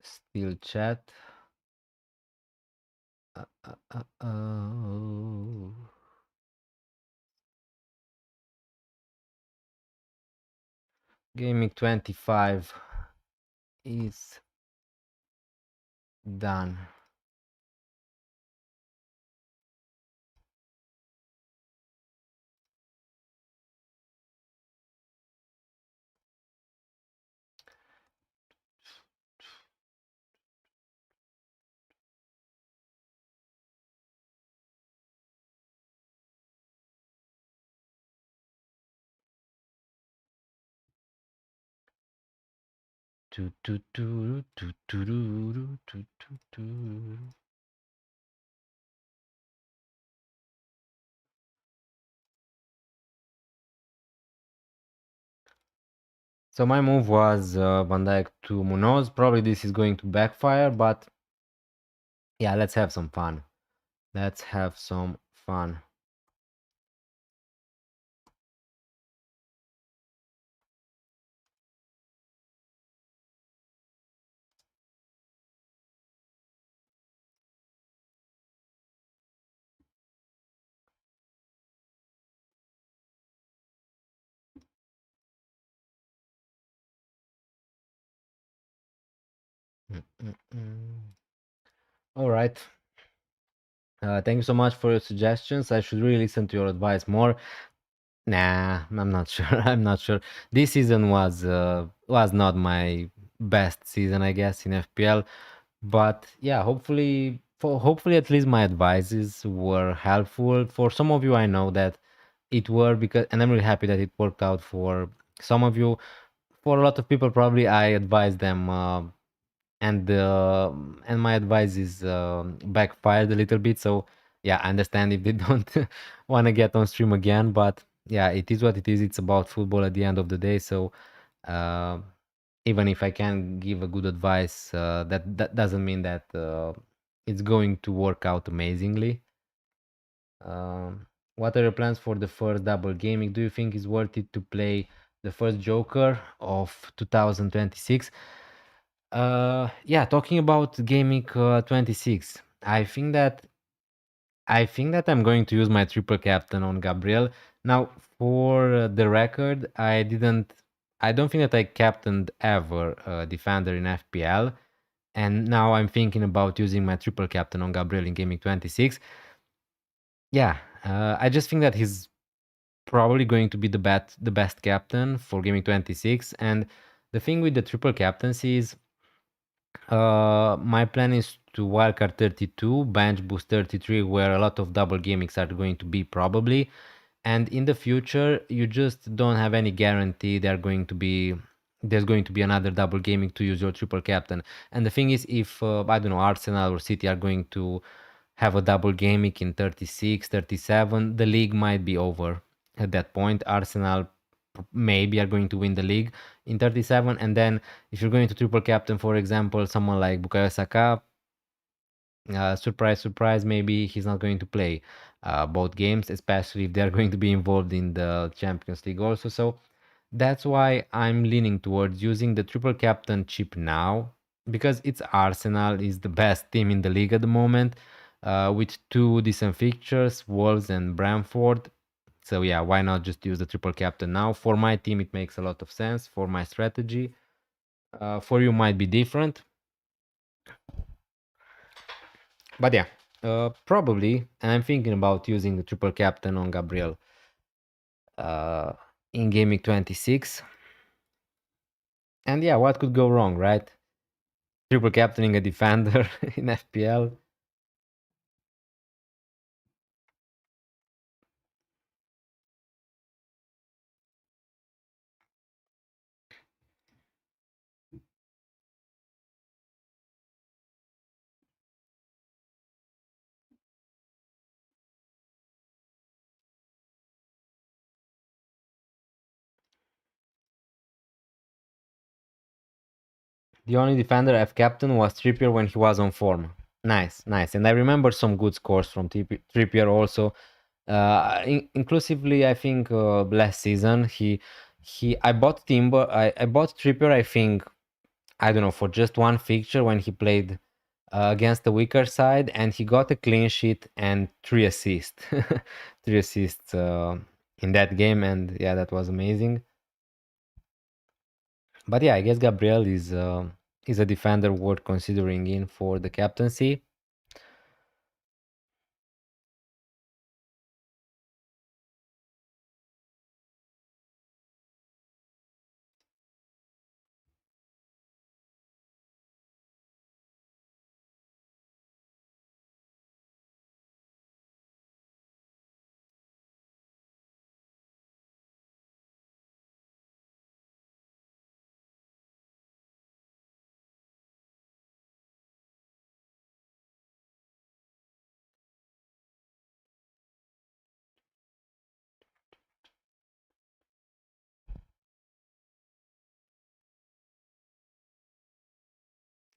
still chat. Gaming 25 is done. So my move was Van Dijk to Munoz. Probably this is going to backfire, but yeah, let's have some fun. Let's have some fun. All right. Thank you so much for your suggestions. I should really listen to your advice more. Nah, I'm not sure. I'm not sure. This season was not my best season, I guess, in FPL. But yeah, hopefully at least my advices were helpful. For some of you, I know that it were because, and I'm really happy that it worked out for some of you. For a lot of people, probably I advised them and my advice is backfired a little bit. So yeah, I understand if they don't want to get on stream again, but yeah, it is what it is. It's about football at the end of the day. So uh, even if I can give a good advice, that doesn't mean that it's going to work out amazingly. What are your plans for the first double gaming? Do you think it's worth it to play the first Joker of 2026? Yeah, talking about gaming 26, I think that I'm going to use my triple captain on Gabriel. Now, for the record, I don't think that I captained ever a defender in FPL, and now I'm thinking about using my triple captain on Gabriel in gaming 26. Yeah, I just think that he's probably going to be the best captain for gaming 26, and the thing with the triple captaincy is my plan is to wildcard 32, bench boost 33, where a lot of double gamings are going to be probably. And in the future, you just don't have any guarantee there's going to be another double gaming to use your triple captain. And the thing is, if I don't know, Arsenal or City are going to have a double gaming in 36, 37, the league might be over at that point. Arsenal maybe are going to win the league in 37, and then if you're going to triple captain, for example, someone like Bukayo Saka, surprise, surprise, maybe he's not going to play both games, especially if they're going to be involved in the Champions League also. So that's why I'm leaning towards using the triple captain chip now, because it's Arsenal is the best team in the league at the moment, with two decent fixtures, Wolves and Brentford. So yeah, why not just use the triple captain now? For my team, it makes a lot of sense for my strategy. For you, might be different, but yeah, probably. And I'm thinking about using the triple captain on Gabriel uh, in gaming 26. And yeah, what could go wrong, right? Triple captaining a defender in FPL. The only defender I've captained was Trippier when he was on form. Nice, nice. And I remember some good scores from Trippier also. Inclusively, I think last season I bought Timber. I bought Trippier. I think I don't know for just one fixture when he played against the weaker side, and he got a clean sheet and 3 assists, 3 assists in that game, and yeah, that was amazing. But yeah, I guess Gabriel is a defender worth considering in for the captaincy.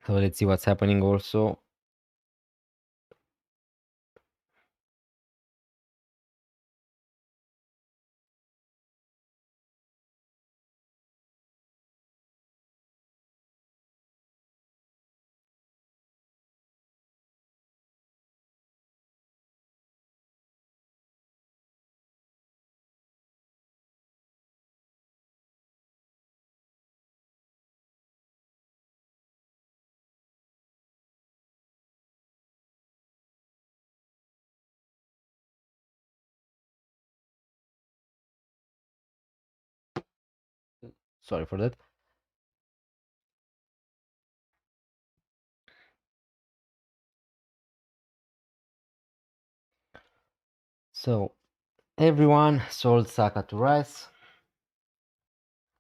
So let's see what's happening also. Sorry for that. So everyone sold Saka to Rice,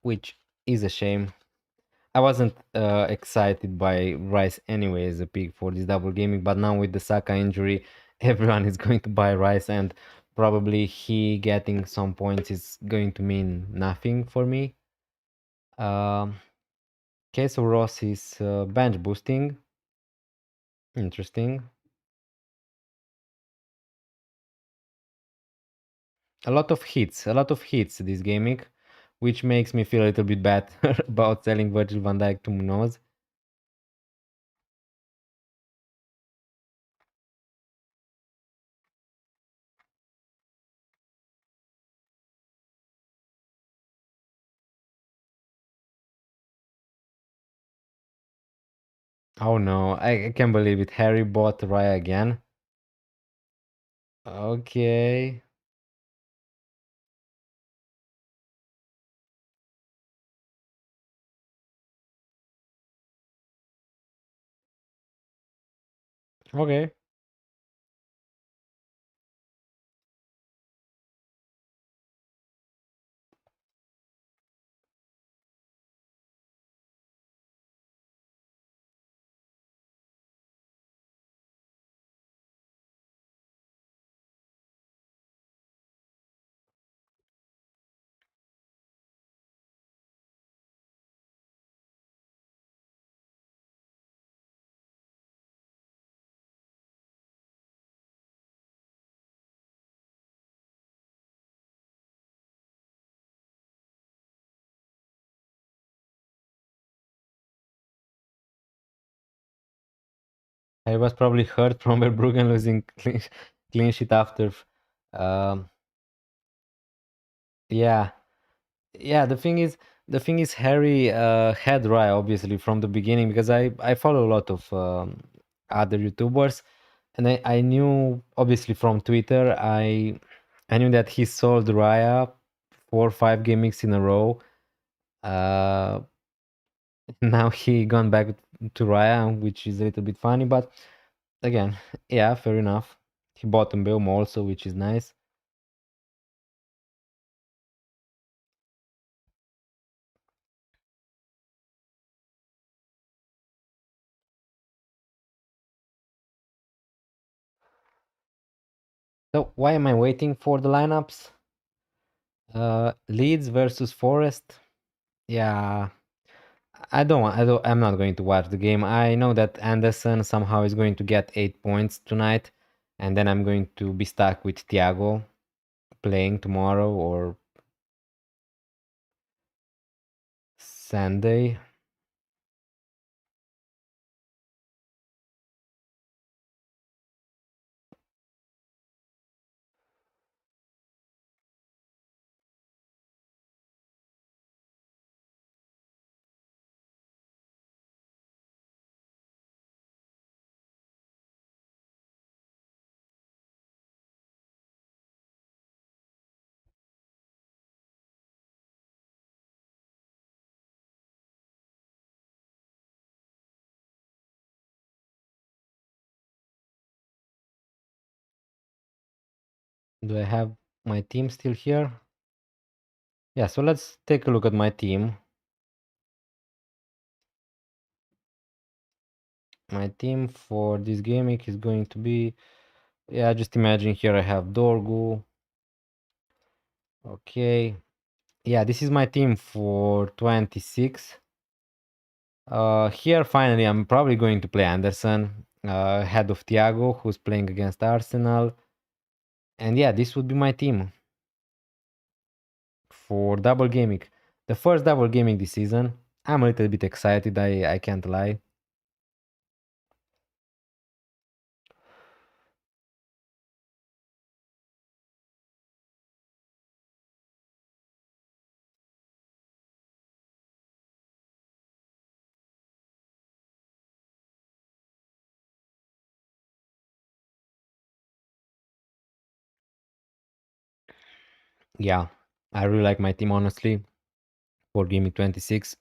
which is a shame. I wasn't excited by Rice anyway as a pick for this double gaming, but now with the Saka injury, everyone is going to buy Rice, and probably he getting some points is going to mean nothing for me. Okay, so Ross is bench boosting. Interesting. A lot of hits this gaming, which makes me feel a little bit bad about selling Virgil van Dijk to Munoz. Oh no, I can't believe it. Harry bought Raya again. Okay. Okay. I was probably hurt from Verbruggen losing clean sheet after. Um, yeah, yeah. The thing is, Harry had Raya obviously from the beginning because I follow a lot of other YouTubers, and I knew obviously from Twitter I knew that he sold Raya 4 or 5 gimmicks in a row. Uh, now he gone back to Raya, which is a little bit funny, but again, yeah, fair enough. He bought Mbeumo also, which is nice. So why am I waiting for the lineups? Leeds versus Forest. Yeah, I'm not going to watch the game. I know that Anderson somehow is going to get 8 points tonight, and then I'm going to be stuck with Thiago playing tomorrow or Sunday. Do I have my team still here? Yeah, so let's take a look at my team. My team for this game week is going to be, yeah, just imagine here I have Dorgu. Okay. Yeah, this is my team for 26. Here finally I'm probably going to play Anderson, head of Thiago, who's playing against Arsenal. And yeah, this would be my team for double gaming. The first double gaming this season. I'm a little bit excited, I can't lie. Yeah, I really like my team honestly for gaming 26.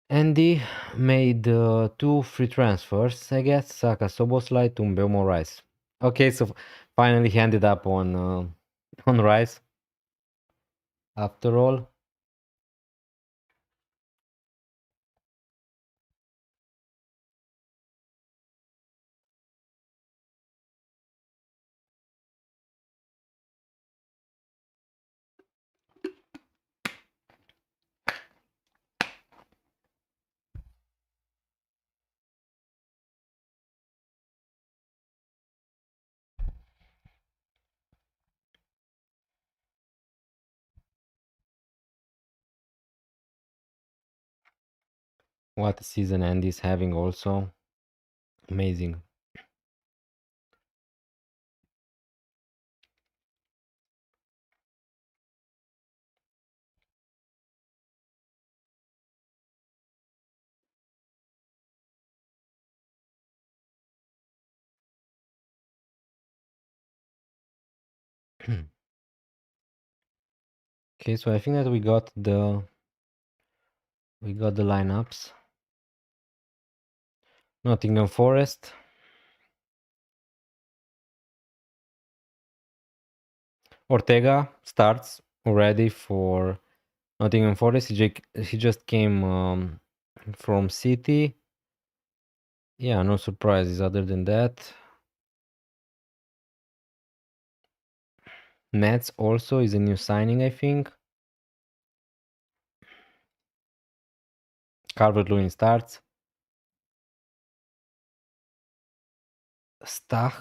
Andy made two free transfers, I guess. Saka Soboslai to Mbeumo Rice. Okay, so finally he ended up on on Rice after all. What a season Andy's having also. Amazing. Okay, so I think that we got the lineups. Nottingham Forest. Ortega starts already for Nottingham Forest. He just came from City. Yeah, no surprises other than that. Nets also is a new signing, I think. Calvert-Lewin starts. Stach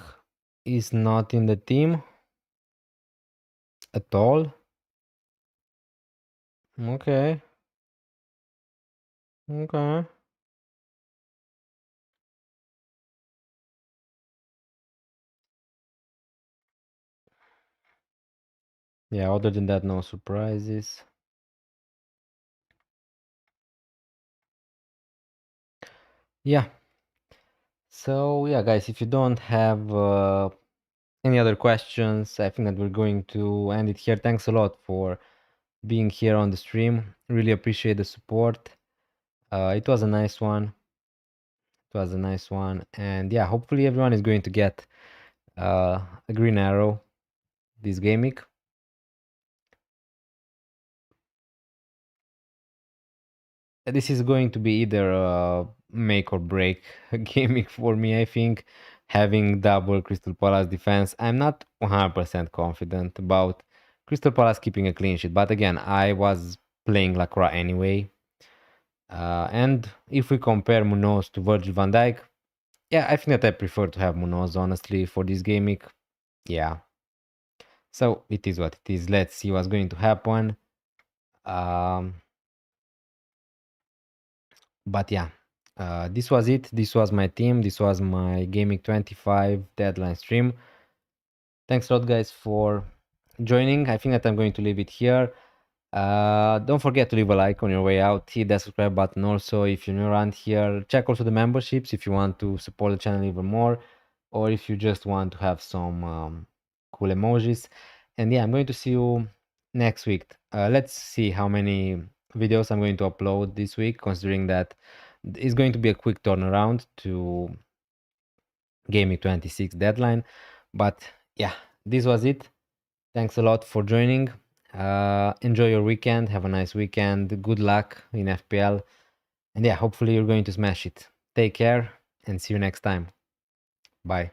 is not in the team at all. Okay. Okay. Yeah, other than that, no surprises. Yeah. So, yeah, guys, if you don't have any other questions, I think that we're going to end it here. Thanks a lot for being here on the stream. Really appreciate the support. It was a nice one. It was a nice one. And yeah, hopefully everyone is going to get a green arrow this game week. This is going to be either a make or break game week for me, I think. Having double Crystal Palace defense, I'm not 100% confident about Crystal Palace keeping a clean sheet. But again, I was playing Lacroix anyway. And if we compare Munoz to Virgil van Dijk, yeah, I think that I prefer to have Munoz, honestly, for this game week. Yeah. So it is what it is. Let's see what's going to happen. But yeah, this was it. This was my team. This was my Gaming 25 deadline stream. Thanks a lot, guys, for joining. I think that I'm going to leave it here. Don't forget to leave a like on your way out. Hit that subscribe button also if you're new around here. Check also the memberships if you want to support the channel even more, or if you just want to have some cool emojis. And yeah, I'm going to see you next week. Let's see how many videos I'm going to upload this week, considering that it's going to be a quick turnaround to Gaming 26 deadline. But yeah, this was it. Thanks a lot for joining. Enjoy your weekend. Have a nice weekend. Good luck in FPL. And yeah, hopefully you're going to smash it. Take care and see you next time. Bye.